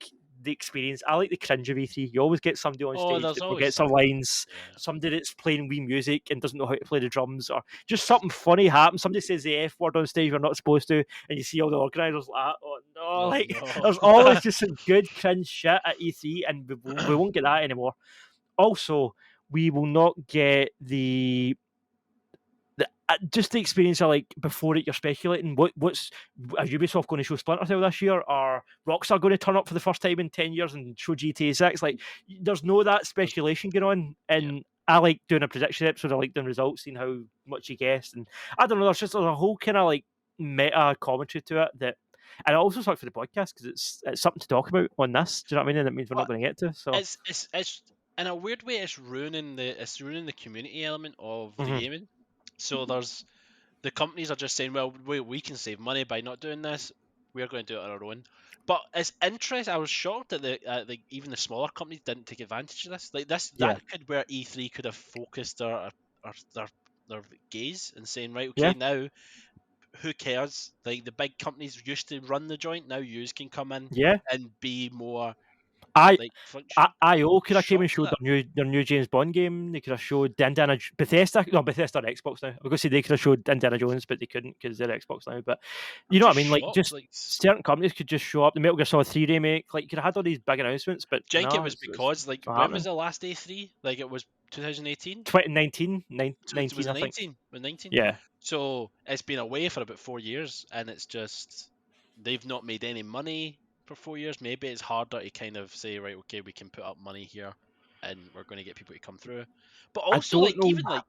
the experience. I like the cringe of E3. You always get somebody on Oh, stage there's that always forgets their something. lines. Yeah. Somebody that's playing Wii music and doesn't know how to play the drums, or just something funny happens. Somebody says the F word on stage we're not supposed to, and you see all the organisers like, oh no, Oh like no. there's always just some good cringe shit at E3, and we won't get that anymore. Also, we will not get just the experience of like before it. You're speculating what's are Ubisoft going to show Splinter Cell this year, or Rockstar going to turn up for the first time in 10 years and show GTA 6? Like, there's no that speculation going on, Yeah. and I like doing a prediction episode. I like doing results, seeing how much you guessed, and I don't know. There's a whole kind of like meta commentary to it that. And it also sucks for the podcast because it's something to talk about on this. Do you know what I mean? And it means we're not But going to get to. So, it's in a weird way it's ruining the community element of the mhm. gaming. So there's the companies are just saying, well, we can save money by not doing this. We're going to do it on our own. But it's interesting. I was shocked that even the smaller companies didn't take advantage of this. Like this, Yeah, that could where E3 could have focused their gaze and saying, right, okay, yeah, now who cares? Like the big companies used to run the joint. Now yous can come in yeah. and be more I like functional. IO could have came and Shocked showed at their new James Bond game. They could have showed the Indiana Bethesda. No, Bethesda on Xbox now. I was going to say they could have showed Indiana Jones, but they couldn't because they're Xbox now. But I'm you know what just I mean? Like, shocked. just Like certain companies could just show up. The Metal Gear Solid 3 remake. Like, you could have had all these big announcements, but I think it no, was it's because like not when was happening. the last A3? Like it was 2018. 2019, So it was 19, a I think. 19 with 19. Yeah, So it's been away for about 4 years, and it's just they've not made any money for 4 years. Maybe it's harder to kind of say, right, okay, we can put up money here, and we're going to get people to come through. But I also, don't like know. even like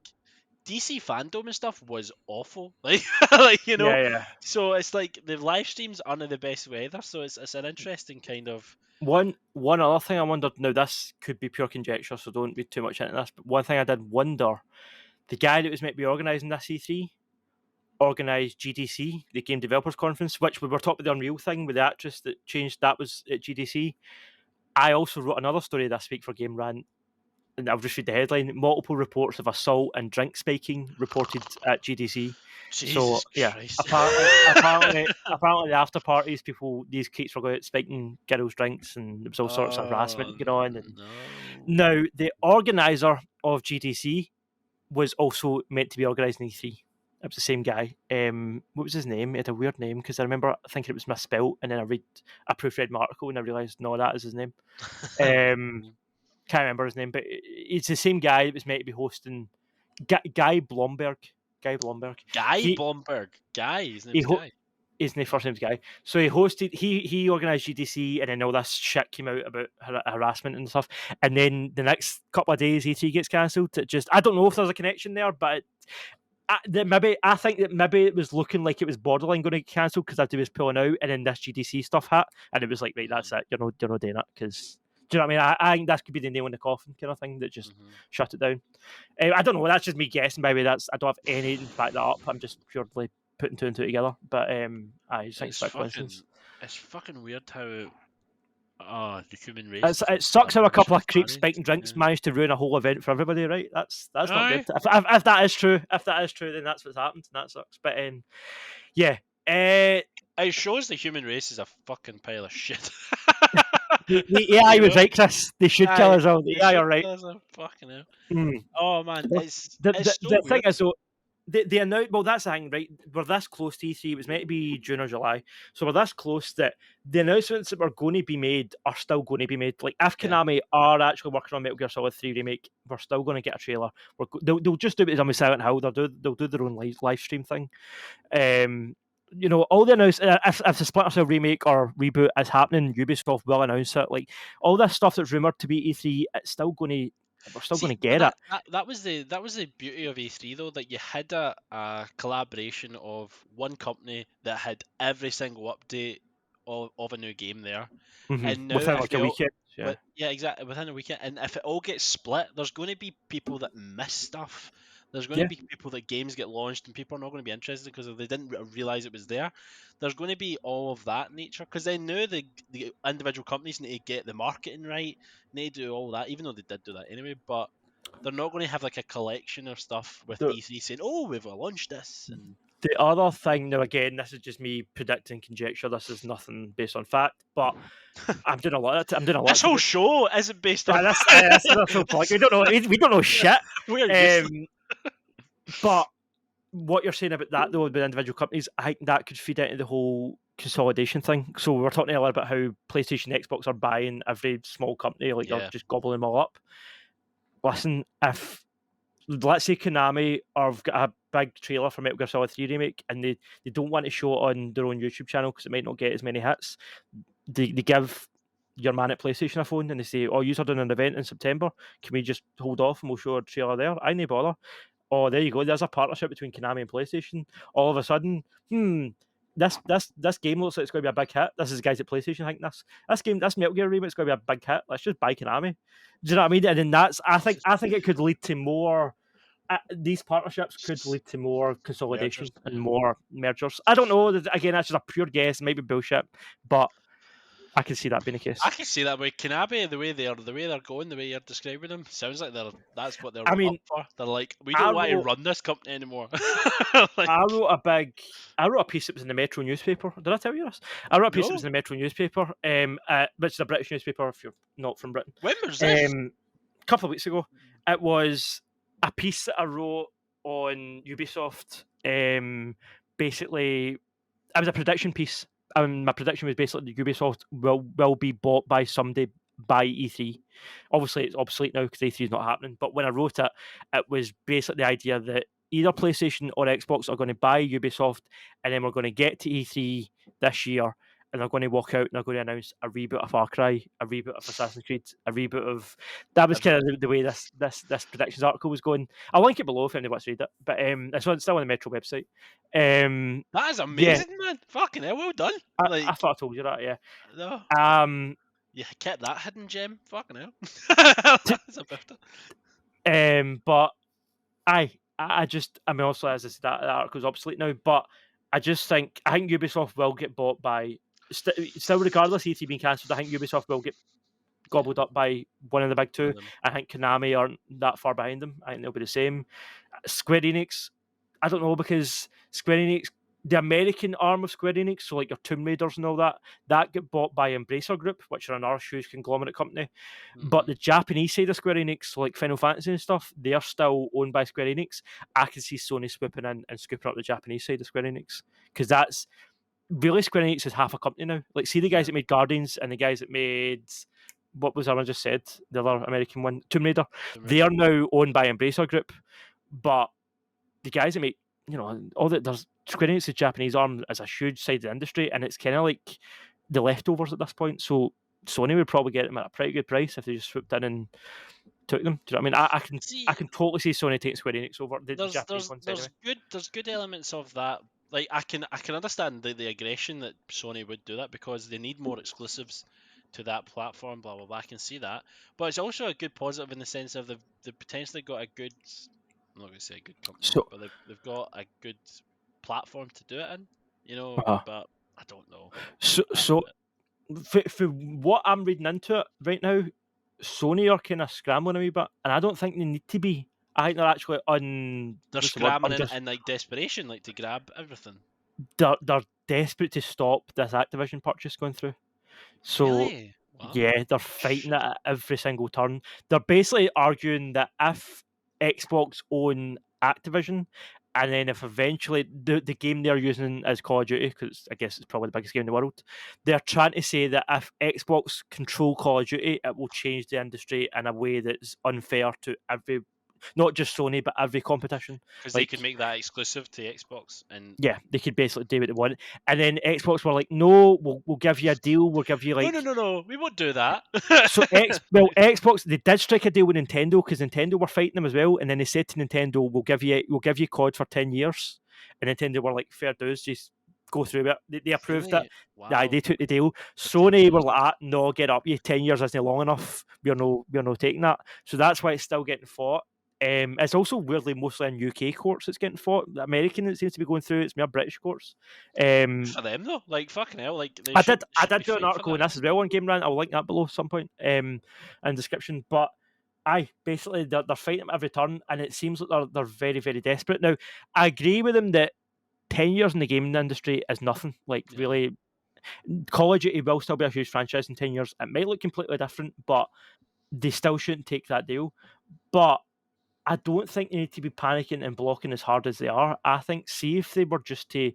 DC fandom and stuff was awful. Like. Yeah, yeah. So it's like the live streams aren't the best way either. So it's an interesting kind of. One other thing I wondered. Now this could be pure conjecture, so don't read too much into this. But one thing I did wonder: the guy that was meant to be organising this E3 organised GDC, the Game Developers Conference, which we were talking about the Unreal thing with the actress that changed. That was at GDC. I also wrote another story this week for Game Rant, and I'll just read the headline: multiple reports of assault and drink spiking reported at GDC. So Jesus yeah, Christ. apparently the after parties, these kids were going out spiking girls' drinks, and there was all sorts of Oh harassment going on. And no. now the organizer of GDC was also meant to be organising E3. It was the same guy. What was his name? He had a weird name because I remember thinking it was misspelt, and then I proofread my article, and I realised no, that is his name. Um, can't remember his name, but it's the same guy that was meant to be hosting. Guy Blomberg. Guy Blomberg. Guy He Blomberg. Guy. His he name's ho- Guy. his name first name's Guy. So he hosted. He organised GDC, and then all this shit came out about harassment and stuff. And then the next couple of days, E3 gets cancelled. It just I don't know if there's a connection there, but I think that maybe it was looking like it was borderline going to get cancelled because after he was pulling out, and then this GDC stuff hit, and it was like, right, that's it. You're not doing it because. Do you know what I mean? I think that could be the nail in the coffin kind of thing that just Mm-hmm. shut it down. I don't know. That's just me guessing. Maybe I don't have anything to back that up. I'm just purely putting two and two together. But I just think it's It's a bit coincidence. fucking. It's fucking weird how. The human race is It sucks how a couple of creeps managed. spiking drinks Yeah. managed to ruin a whole event for everybody. Right? That's not good. Aye. If that is true, then that's what's happened. And that sucks. But yeah. It shows the human race is a fucking pile of shit. The AI You was know? right, Chris. They should kill Aye, us all. The they AI should are right. kill us. Fucking hell. Mm. Oh man, Well, it's so the thing weird. is, though, the announce. Well, that's the thing, right? We're this close to E3. It was meant to be June or July, so we're this close that the announcements that were going to be made are still going to be made. Like if Yeah. Konami are actually working on Metal Gear Solid 3 remake, we're still going to get a trailer. They'll just do it as with Silent Hill. They'll do their own live stream thing. All the announce if the Splinter Cell remake or reboot is happening, Ubisoft will announce it. Like all this stuff that's rumored to be E3, it's still going to. We're still going See, to but get it. that was the beauty of E3 though, that you had a collaboration of one company that had every single update of a new game there. And now Within if like they a all weekend. Yeah. yeah, exactly, within a weekend, and if it all gets split, there's going to be people that miss stuff. There's going to Yeah. be people that games get launched and people are not going to be interested because they didn't realize it was there. There's going to be all of that nature because they know the individual companies need to get the marketing right, need to do all that, even though they did do that anyway. But they're not going to have like a collection of stuff with The, E3 saying, "Oh, we've launched this," and the other thing, now again, this is just me predicting conjecture. This is nothing based on fact, but I'm doing a lot. I'm doing a lot this to whole do. show isn't based on. This is also point. We don't know. We don't know shit. We are useless. Um, but what you're saying about that though, with individual companies, I think that could feed into the whole consolidation thing. So we were talking earlier about how PlayStation, Xbox are buying every small company, like they're Yeah. just gobbling them all up. Listen, if let's say Konami have got a big trailer for Metal Gear Solid 3 remake and they don't want to show it on their own YouTube channel because it might not get as many hits, they give your man at PlayStation a phone and they say, "Oh, you're doing an event in September. Can we just hold off and we'll show a trailer there?" I no bother. Oh, there you go. There's a partnership between Konami and PlayStation. All of a sudden, this game looks like it's going to be a big hit. This is the guys at PlayStation think this Metal Gear remake is going to be a big hit. Let's just buy Konami. Do you know what I mean? And then I think it could lead to more. These partnerships could lead to more consolidation Mergers. and Yeah. more mergers. I don't know. Again, that's just a pure guess. It might be bullshit, but I can see that being the case. I can see that way. Konami, the way they're going, the way you're describing them, sounds like that's what they're I up mean, for. They're like, we I don't want to wrote run this company anymore. like, I wrote a piece that was in the Metro newspaper. Did I tell you this? I wrote a piece that was no, in the Metro newspaper, which is a British newspaper if you're not from Britain. when was this? A couple of weeks ago, it was a piece that I wrote on Ubisoft. Basically, it was a prediction piece. My prediction was basically that Ubisoft will be bought by somebody by E3. Obviously, it's obsolete now because E3 is not happening. But when I wrote it, it was basically the idea that either PlayStation or Xbox are going to buy Ubisoft, and then we're going to get to E3 this year, and they're going to walk out and they're going to announce a reboot of Far Cry, a reboot of Assassin's Creed, a reboot of. That was kind of the way this predictions article was going. I'll link it below if anyone wants to read it. But it's still on the Metro website. That is Yeah, amazing, man. Fucking hell, well done. I thought I told you that. Yeah. No, Um. you kept that hidden gem. Fucking hell. T- That's a bit. But I just, I mean, also as I said, that article's obsolete now. But I think Ubisoft will get bought by. Still, regardless, ET being cancelled, I think Ubisoft will get gobbled up by one of the big two. I think Konami aren't that far behind them. I think they'll be the same. Square Enix, I don't know because Square Enix, the American arm of Square Enix, so like your Tomb Raiders and all that get bought by Embracer Group, which are another huge conglomerate company. But the Japanese side of Square Enix, so like Final Fantasy and stuff, they are still owned by Square Enix. I can see Sony swooping in and scooping up the Japanese side of Square Enix because that's really Square Enix is half a company now. Like, see the guys that made Guardians and the guys that made what was I just said, the other American one, Tomb Raider. They are now owned by Embracer Group, but the guys that make all that there's Square Enix, the Japanese arm, is a huge side of the industry, and it's kind of like the leftovers at this point. So Sony would probably get them at a pretty good price if they just swooped in and took them. Do you know what I mean? I can totally see Sony taking Square Enix over the Japanese ones anyway. There's good elements of that. Like I can understand the aggression that Sony would do that because they need more exclusives to that platform. Blah blah blah. I can see that, but it's also a good positive in the sense of they've potentially got a good. I'm not going to say a good company, but they've got a good platform to do it in. But I don't know. So for what I'm reading into it right now, Sony are kind of scrambling a wee bit, and I don't think they need to be. I think they're actually they're scrambling in like desperation, like to grab everything. They're desperate to stop this Activision purchase going through. So Really? What? Yeah, they're fighting Shit. it at every single turn. They're basically arguing that if Xbox own Activision, and then if eventually the game they're using is Call of Duty, because I guess it's probably the biggest game in the world, they're trying to say that if Xbox control Call of Duty, it will change the industry in a way that's unfair to every, not just Sony, but every competition. Because they could Like, make that exclusive to Xbox, and yeah, they could basically do what they want. And then Xbox were like, no, we'll give you a deal. We'll give you no, no, like no, no, we won't do that. so Xbox they did strike a deal with Nintendo because Nintendo were fighting them as well, and then they said to Nintendo, "We'll give you COD for 10 years," and Nintendo were like, "Fair dues, just go through it." They approved it. Really? Aye, Wow. they took the deal. For 10 Sony were years. like, "No, get up, you 10 years isn't long enough. We're no taking that." So that's why it's still getting fought. It's also weirdly mostly in UK courts it's getting fought. The American it seems to be going through. It's more British courts. Um, For them though, like fucking hell, like they I should did I should be did do an fighting for article on that. this as well on Game Rant. I'll link that below at some point in description. But aye, basically they're fighting at every turn, and it seems like they're very very desperate. Now I agree with them that 10 years in the gaming industry is nothing. Like Yeah. really, Call of Duty will still be a huge franchise in 10 years. It might look completely different, but they still shouldn't take that deal. But I don't think they need to be panicking and blocking as hard as they are. I think see if they were just to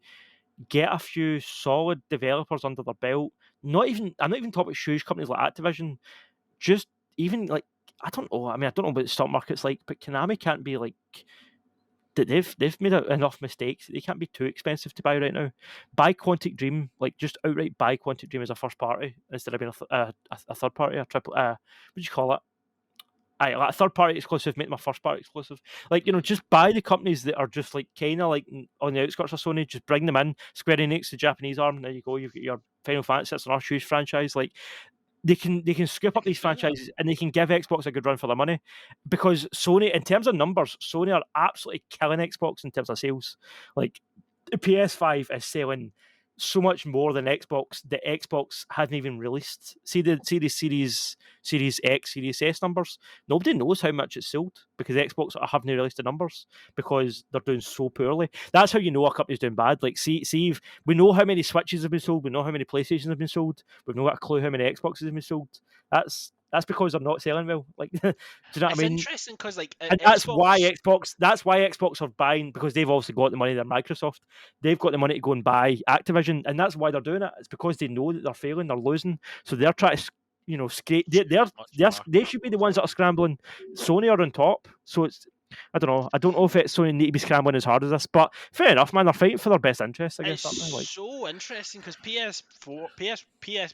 get a few solid developers under their belt. I'm not even talking about huge companies like Activision. Just even like I don't know. I mean, I don't know what the stock market's like, but Konami can't be like that. They've made enough mistakes. They can't be too expensive to buy right now. Buy Quantic Dream, like just outright buy Quantic Dream as a first party instead of being a third party, a triple. What do you call it? Aye, like a third party exclusive, make my first party exclusive. Like, Mhm. just buy the companies that are just like kind of like on the outskirts of Sony, just bring them in. Square Enix, the Japanese arm, there you go, you've got your Final Fantasy, that's another huge franchise. Like, they can scoop They up can these do that. franchises and they can give Xbox a good run for their money because Sony, in terms of numbers, Sony are absolutely killing Xbox in terms of sales. Like the PS5 is selling so much more than Xbox that Xbox hasn't even released. See the Series X, Series S numbers. Nobody knows how much it's sold because Xbox haven't released the numbers because they're doing so poorly. That's how you know a company's doing bad. Like see if we know how many Switches have been sold, we know how many PlayStations have been sold, we've not got a clue how many Xboxes have been sold. That's because they're not selling well. Like, do you know what I It's mean? interesting because like And Xbox. That's why Xbox are buying because they've also got the money. They're Microsoft. They've got the money to go and buy Activision, and that's why they're doing it. It's because they know that they're failing, they're losing, so they're trying to, scrape. Squeeze as much They market as should be the ones that are possible. scrambling. Sony are on top, so it's. I don't know. I don't know if it's Sony need to be scrambling as hard as this, but fair enough, man. They're fighting for their best interests, I It's guess, aren't they? Like, so interesting because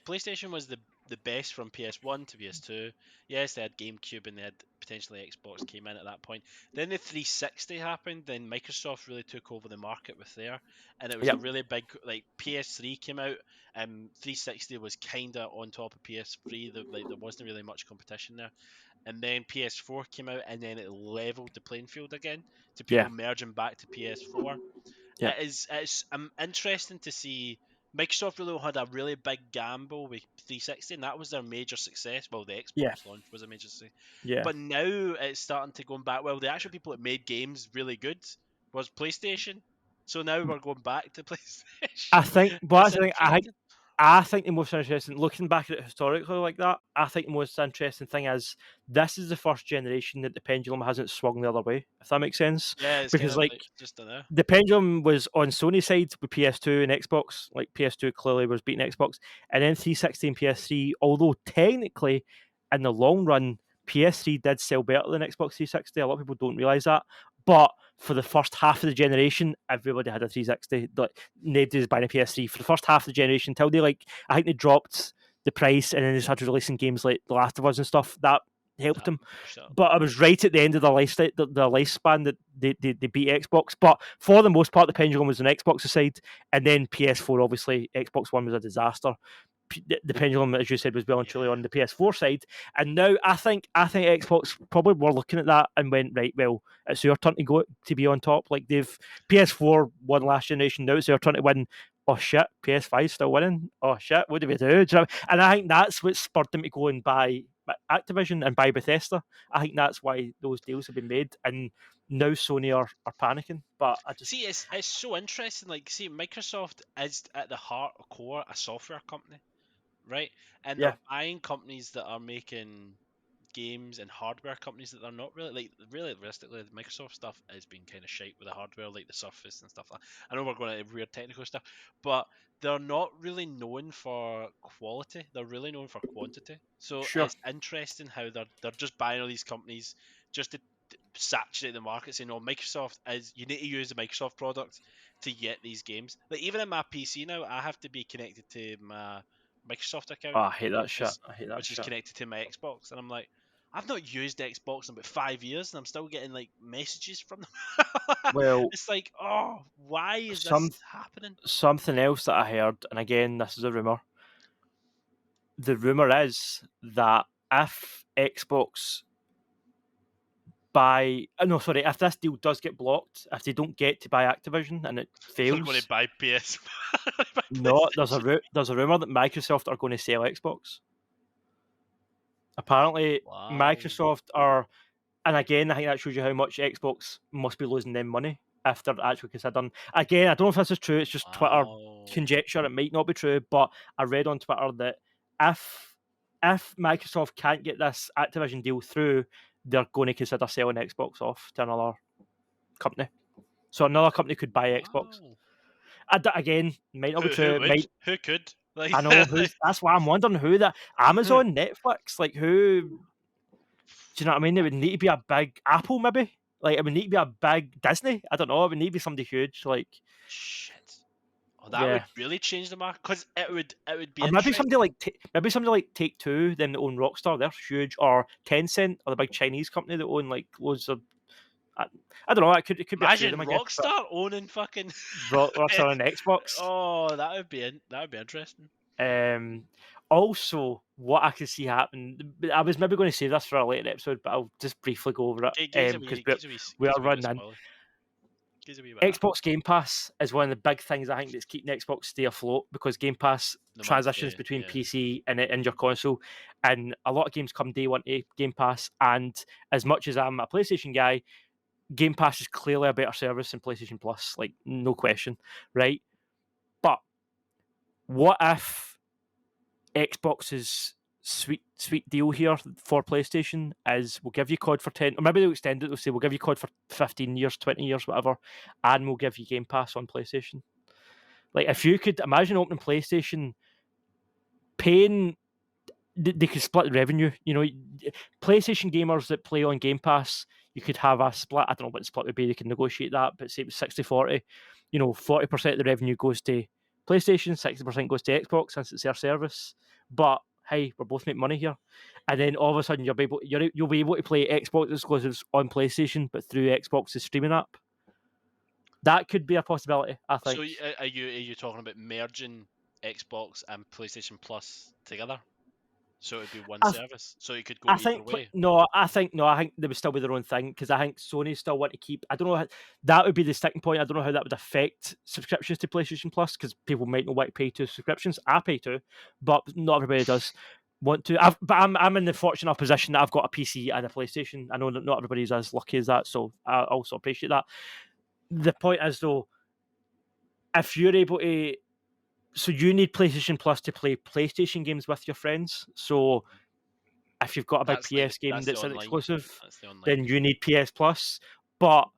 PlayStation was the best from PS1 to PS2. Yes, they had GameCube and they had potentially Xbox came in at that point. Then the 360 happened. Then Microsoft really took over the market with there, and it was a yep, really big like PS3 came out. 360 was kind of on top of PS3. Like there wasn't really much competition there. And then PS4 came out, and then it leveled the playing field again to yeah, people merging back to PS4. yeah, It's interesting to see Microsoft really had a really big gamble with 360, and that was their major success. Well, the yeah, Xbox launch was a major success, yeah. but now it's starting to go back. Well, the actual people that made games really good was PlayStation, so now we're going back to I PlayStation. think, but It's that's the thing. interesting. I think the most interesting, looking back at it historically like that, I think the most interesting thing is this is the first generation that the pendulum hasn't swung the other way, if that makes sense. Yeah, it's kind Because, of like, like just a know. the pendulum was on Sony's side with PS2 and Xbox. Like, PS2 clearly was beating Xbox. And then 360 and PS3, although technically, in the long run, PS3 did sell better than Xbox 360. A lot of people don't realize that. But for the first half of the generation, everybody had a 360. Like, nobody was buying a PS3 for the first half of the generation until they I think they dropped the price and then they started releasing games like The Last of Us and stuff. That helped them. Pushed up. But I was right at the end of the lifespan that they beat Xbox. But for the most part, the pendulum was on Xbox's side, and then PS4. Obviously, Xbox One was a disaster. The pendulum, as you said, was well and truly Yeah. on the PS4 side, and now I think Xbox probably were looking at that and went, right, well, it's your turn to go to be on top. Like, they've PS4 won last generation, now it's their turn to win. Oh shit, PS5 still winning. Oh shit, what do we do? Do you know? And I think that's what spurred them to go and buy Activision and buy Bethesda. I think that's why those deals have been made, and now Sony are panicking. But I just See, it's so interesting. Like, see, Microsoft is at the heart, core, a software company. right? And Yeah, they're buying companies that are making games and hardware companies that are not really like really realistically. The Microsoft stuff has been kind of shite with the hardware, like the Surface and stuff like that. I know we're going into weird technical stuff, but they're not really known for quality. They're really known for quantity. So sure. it's interesting how they're just buying all these companies just to saturate the market, saying, "No, Microsoft is you need to use the Microsoft product to get these games." Like even in my PC now, I have to be connected to my Microsoft Oh, account, I hate that shit. I hate that which is shit. connected to my Xbox, and I'm like, I've not used Xbox in about 5 years, and I'm still getting like messages from them. Well, It's like, oh, why is some this happening? something else that I heard, and again, this is a rumor. The rumor is that if Xbox buy, no, sorry, if this deal does get blocked, if they don't get to buy Activision and it They're going to fails, buy PS, buy no, PlayStation. there's a rumor that Microsoft are going to sell Xbox. Apparently, Wow, Microsoft are, and again, I think that shows you how much Xbox must be losing them money if they're actually considering. Again, I don't know if this is true. It's just Twitter wow. conjecture. It might not be true, but I read on Twitter that if if Microsoft can't get this Activision deal through, they're going to consider selling Xbox off to another company. So another company could buy Xbox. Wow. Again, might not be Who true. It would? might. Who could? Like, I know who's. That's why I'm wondering who that Amazon, Netflix, like who. Do you know what I mean? It would need to be a big Apple, maybe. Like it would need to be a big Disney. I don't know. It would need to be somebody huge. Like shit. Oh, that would yeah, really change the market because it would be or maybe somebody interesting. like maybe somebody like Take Two, them that own Rockstar. They're huge. Or Tencent, or the big Chinese company that own like loads of. I, I don't know. It could be a few of Imagine them, I guess. But Rockstar owning fucking. Rockstar and Xbox. Oh, that would be interesting. Um, Also, what I could see happen, I was maybe going to save this for a later episode, but I'll just briefly go over it because we are Gives a wee bit of running in. spoiler. Gives a wee bit. Xbox Game Pass is one of the big things I think that's keeping Xbox stay afloat because Game Pass No matter transitions the between yeah. PC and your console, and a lot of games come day one to Game Pass. And as much as I'm a PlayStation guy, Game Pass is clearly a better service than PlayStation Plus, like no question, right? But what if Xbox's sweet deal here for PlayStation is we'll give you COD for 10, or maybe they'll extend it, they'll say we'll give you COD for 15 years, 20 years, whatever, and we'll give you Game Pass on PlayStation. Like if you could imagine opening PlayStation, paying, they could split the revenue. You know, PlayStation gamers that play on Game Pass, you could have a split. I don't know what the split would be. They can negotiate that, but say it was 60-40. You know, 40% of the revenue goes to PlayStation, 60% goes to Xbox since it's their service. But hey, we're both making money here. And then all of a sudden you'll be able to play Xbox exclusives on PlayStation, but through Xbox's streaming app. That could be a possibility, I So think. are you talking about merging Xbox and PlayStation Plus together? So it'd be one I service. So it could go I either think way. no. I think they would still be their own thing because I think Sony still want to keep. I don't know how that would be the sticking point. I don't know how that would affect subscriptions to PlayStation Plus because people might not want to pay to subscriptions. I pay to, but not everybody does want to. But I'm in the fortunate position that I've got a PC and a PlayStation. I know that not everybody's as lucky as that, so I also appreciate that. The point is though, if you're able to, so you need PlayStation Plus to play PlayStation games with your friends. So if you've got a big PS game That's the that's an online. exclusive, That's the online then game. you need PS Plus. But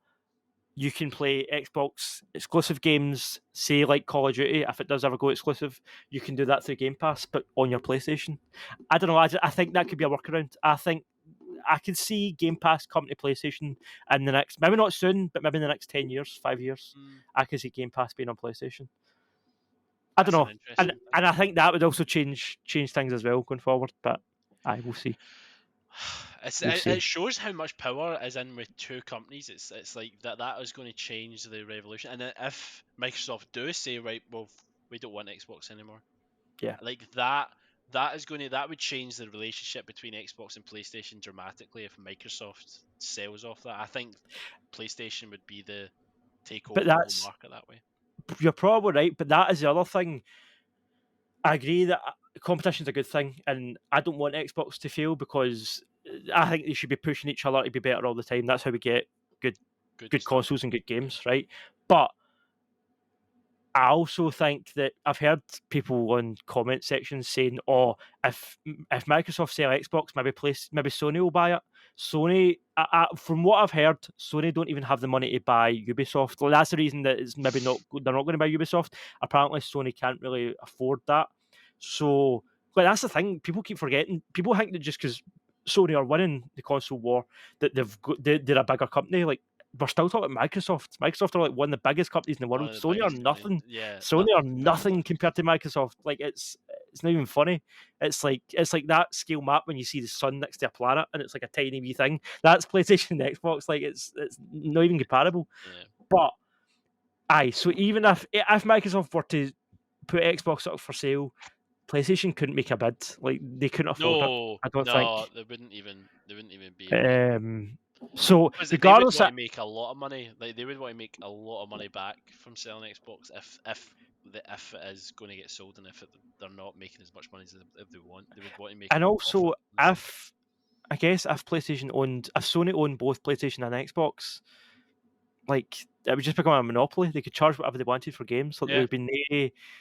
you can play Xbox exclusive games, say like Call of Duty, if it does ever go exclusive, you can do that through Game Pass, but on your PlayStation. I don't know. I think that could be a workaround. I think I could see Game Pass come to PlayStation in the next, maybe not soon, but maybe in the next 10 years, 5 years. Mm, I could see Game Pass being on PlayStation. I don't that's an know, and interesting. and I think that would also change things as well going forward. But I will see. We'll It see. shows how much power is in with two companies. It's like that is going to change the revolution. And then if Microsoft do say right, well, we don't want Xbox anymore, Yeah. like that would change the relationship between Xbox and PlayStation dramatically if Microsoft sells off that. I think PlayStation would be the take But over the whole that's market that way. you're probably right. But that is the other thing. I agree that competition's a good thing, and I don't want Xbox to fail because I think they should be pushing each other to be better all the time. That's how we get good Good good stuff. consoles and good games, right? But I also think that I've heard people on comment sections saying, "Oh, if Microsoft sell Xbox, maybe Sony will buy it." Sony, from what I've heard, Sony don't even have the money to buy Ubisoft. Well, that's the reason that it's maybe not they're not going to buy Ubisoft. Apparently, Sony can't really afford that. So, but that's the thing. People keep forgetting. People think that just because Sony are winning the console war, that they're a bigger company. Like, we're still talking about Microsoft. Microsoft are like one of the biggest companies in the One world. of the Sony are biggest companies. nothing. Yeah, Sony nothing are compared to them. nothing compared to Microsoft. Like, it's not even funny. It's like that scale map when you see the sun next to a planet and it's like a tiny wee thing. That's PlayStation and Xbox. Like, it's not even comparable. Yeah. But aye, so even if Microsoft were to put Xbox up for sale, PlayStation couldn't make a bid. Like, they couldn't afford it. No, I don't no, think. they wouldn't even be able to. So Because they would regardless, want to make a lot of money. Like they would want to make a lot of money back from selling Xbox if it is going to get sold and they're not making as much money as if they want. They would want to make a and profit. also if I guess if Sony owned both PlayStation and Xbox, like, it would just become a monopoly. They could charge whatever they wanted for games. Like, there Yeah, would be no.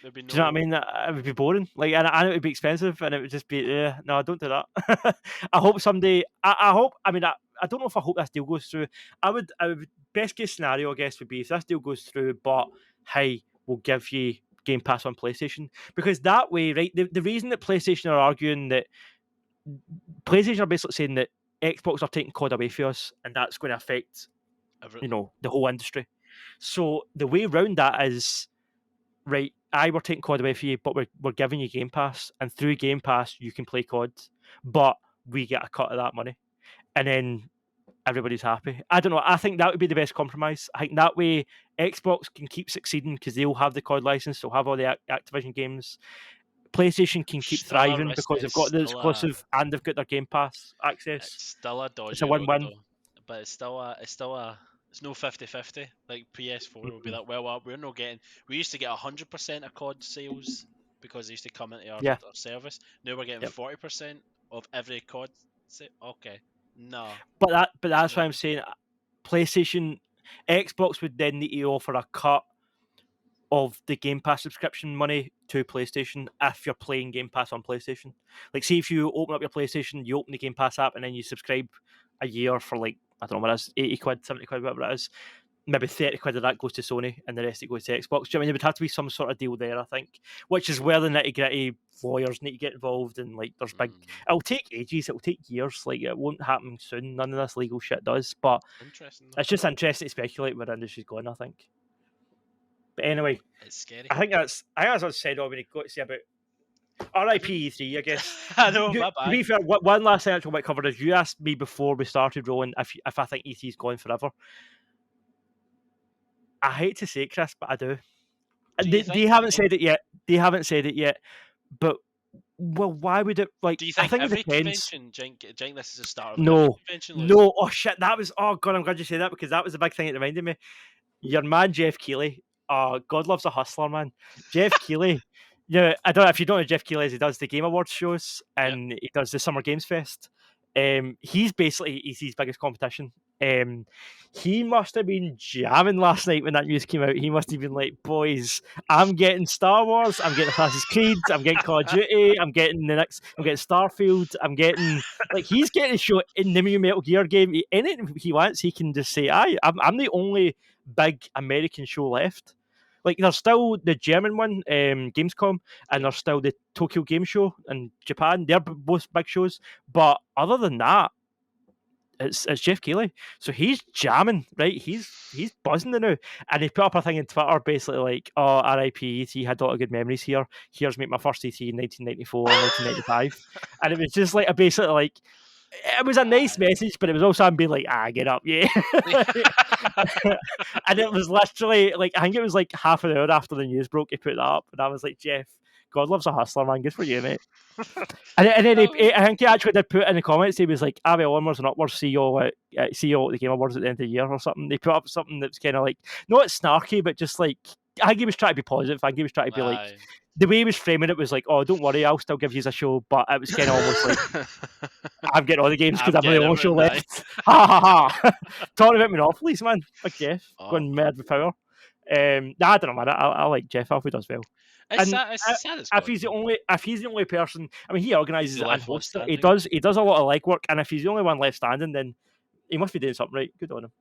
there'd be Do you know what I no. mean? It would be boring. Like, and it would be expensive, and it would just be, no, don't do that. I hope someday. I hope. I mean, I don't know if I hope this deal goes through. I would. Best case scenario, I guess, would be if this deal goes through, but hey, we'll give you Game Pass on PlayStation, because that way, right? The reason that PlayStation are arguing that PlayStation are basically saying that Xbox are taking COD away from us, and that's going to affect Everything. the whole industry. So the way around that is, right, we're taking COD away from you, but we're giving you Game Pass, and through Game Pass you can play COD, but we get a cut of that money, and then everybody's happy. I don't know. I think that would be the best compromise. I think that way Xbox can keep succeeding because they'll have the COD license, they'll have all the Activision games. PlayStation can keep Still a thriving risk. because they've got the exclusive and they've got their Game Pass access. It's still a It's a dodgy road win-win. though. But it's no 50-50. Like PS4 will be like, well, we're not getting. We used to get 100% of COD sales because they used to come into our Yeah. service. Now we're getting Yep. 40% of every COD. Okay, no. But that's why I'm saying PlayStation, Xbox would then need to offer a cut of the Game Pass subscription money to PlayStation if you're playing Game Pass on PlayStation. Like, see if you open up your PlayStation, you open the Game Pass app, and then you subscribe a year for, like, I don't know what it is, 80 quid, 70 quid, whatever it is. Maybe 30 quid of that goes to Sony and the rest it goes to Xbox. Do you know what I mean? There would have to be some sort of deal there, I think, which is where the nitty gritty lawyers need to get involved. And, like, there's big, it'll take ages, it'll take years, like, it won't happen soon. None of this legal shit does, but Interesting. it's just interesting to speculate where the industry's going, I think. But anyway, it's scary. I think that's what said all we need to say about RIP E3, I guess. I know, bye To be fair, one last thing I might cover is you asked me before we started rolling if I think E3's gone forever. I hate to say it, Chris, but I do. They haven't said it yet. They haven't said it yet. But, well, why would it, like, Do you think I think every it depends. convention, Jink, this is the start of No. every convention? Lewis? No. Oh, shit. That was, oh, God, I'm glad you said that because that was the big thing that reminded me. Your man, Jeff Keighley. Oh, God loves a hustler, man. Jeff Keighley. Yeah, I don't know if you don't know Jeff Keighley is. He does the Game Awards shows and he does the Summer Games Fest. He's basically EC's biggest competition. He must have been jamming last night when that news came out. He must have been like, boys, I'm getting Star Wars, I'm getting Assassin's Creed, I'm getting Call of Duty, I'm getting Starfield, I'm getting, like, he's getting a show in the new Metal Gear game. Anything he wants, he can just say, I'm the only big American show left. Like, there's still the German one, Gamescom, and there's still the Tokyo Game Show in Japan. They're both big shows. But other than that, it's Jeff Keighley. So he's jamming, right? He's buzzing the now. And he put up a thing on Twitter basically like, oh, RIP E3, had a lot of good memories here. Here's me my first E3 in 1994, 1995. And it was just like a basically like, it was a nice message, but it was also I'm being like, get up, yeah. And it was literally like, I think it was like half an hour after the news broke, he put that up, and I was like, Jeff, God loves a hustler, man. Good for you, mate. And then I think he actually did put in the comments, he was like, well, onwards and upwards, see you all at the Game Awards at the end of the year or something. They put up something that's kind of like, not snarky, but just like, I think he was trying to be positive. I think he was trying to be like, the way he was framing it was like, oh, don't worry, I'll still give you a show, but it was kind of almost like, I'm getting all the games because I've only one show left. Ha ha ha. Talking about monopolies, man. Like Jeff, going mad with power. Nah, I don't know, man. I like Jeff. I hope he does well. It's And sad. It's sad. It's if gone. he's the Though. only person, I mean, he He's organises the it and left one hosts it. He standing. does a lot of legwork, and if he's the only one left standing, then he must be doing something right. Good on him.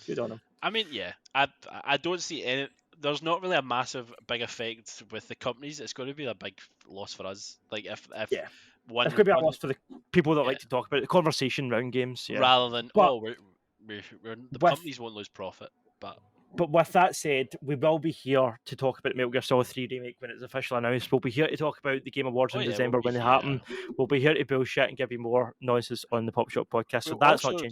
Good on him. I mean, yeah, I don't see any. There's not really a massive big effect with the companies. It's going to be a big loss for us. Like if Yeah. one It's going to be a one loss for the people that yeah, like to talk about it. The conversation round games, yeah. rather than But we're the with companies won't lose profit, but with that said, we will be here to talk about Metal Gear Solid 3 Remake when it's officially announced. We'll be here to talk about the Game Awards oh in yeah, we'll December be when they here. happen. We'll be here to bullshit and give you more nonsense on the Pop Shop podcast. So We'll that's not also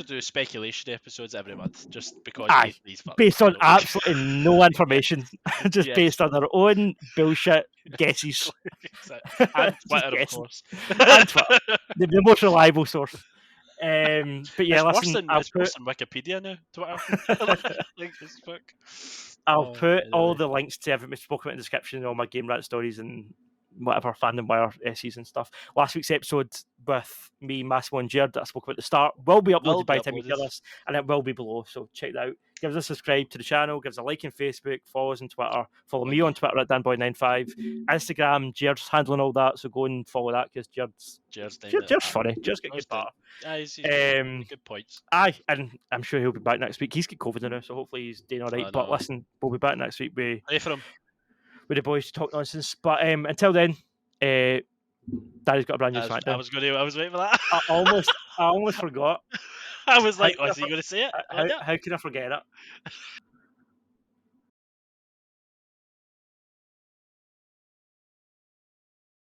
changing. do speculation episodes every month, just because Aye, these fucks based on don't look. absolutely no information, just Yes, based on their own bullshit guesses. and Just Twitter, of guessing. course. And Twitter, the most reliable source. But yeah, listen, It's worse than Wikipedia now. Twitter, like as fuck. I'll Oh, put all anyway. the links to everything we spoke about in the description and all my Game Rat stories and whatever Fandom Wire essays and stuff. Last week's episode with me, Massimo, and Jared that I spoke about at the start will be Will uploaded be by the time you hear uploaded. this, and it will be below. So check that out. Give us a subscribe to the channel, give us a like on Facebook, follow us on Twitter, follow me on Twitter at danboy95, Instagram, Jared's handling all that, so go and follow that because Jared's Jared's funny. Jared's got good part. He's good points. Aye, and I'm sure he'll be back next week. He's got COVID now, so hopefully he's doing all right. I But know. listen, we'll be back next week with Pray for him. the boys to talk nonsense. But until then, Daddy's got a brand new SmackDown. I was waiting for that. I almost forgot. I was like, is he going to say it? How can I forget it?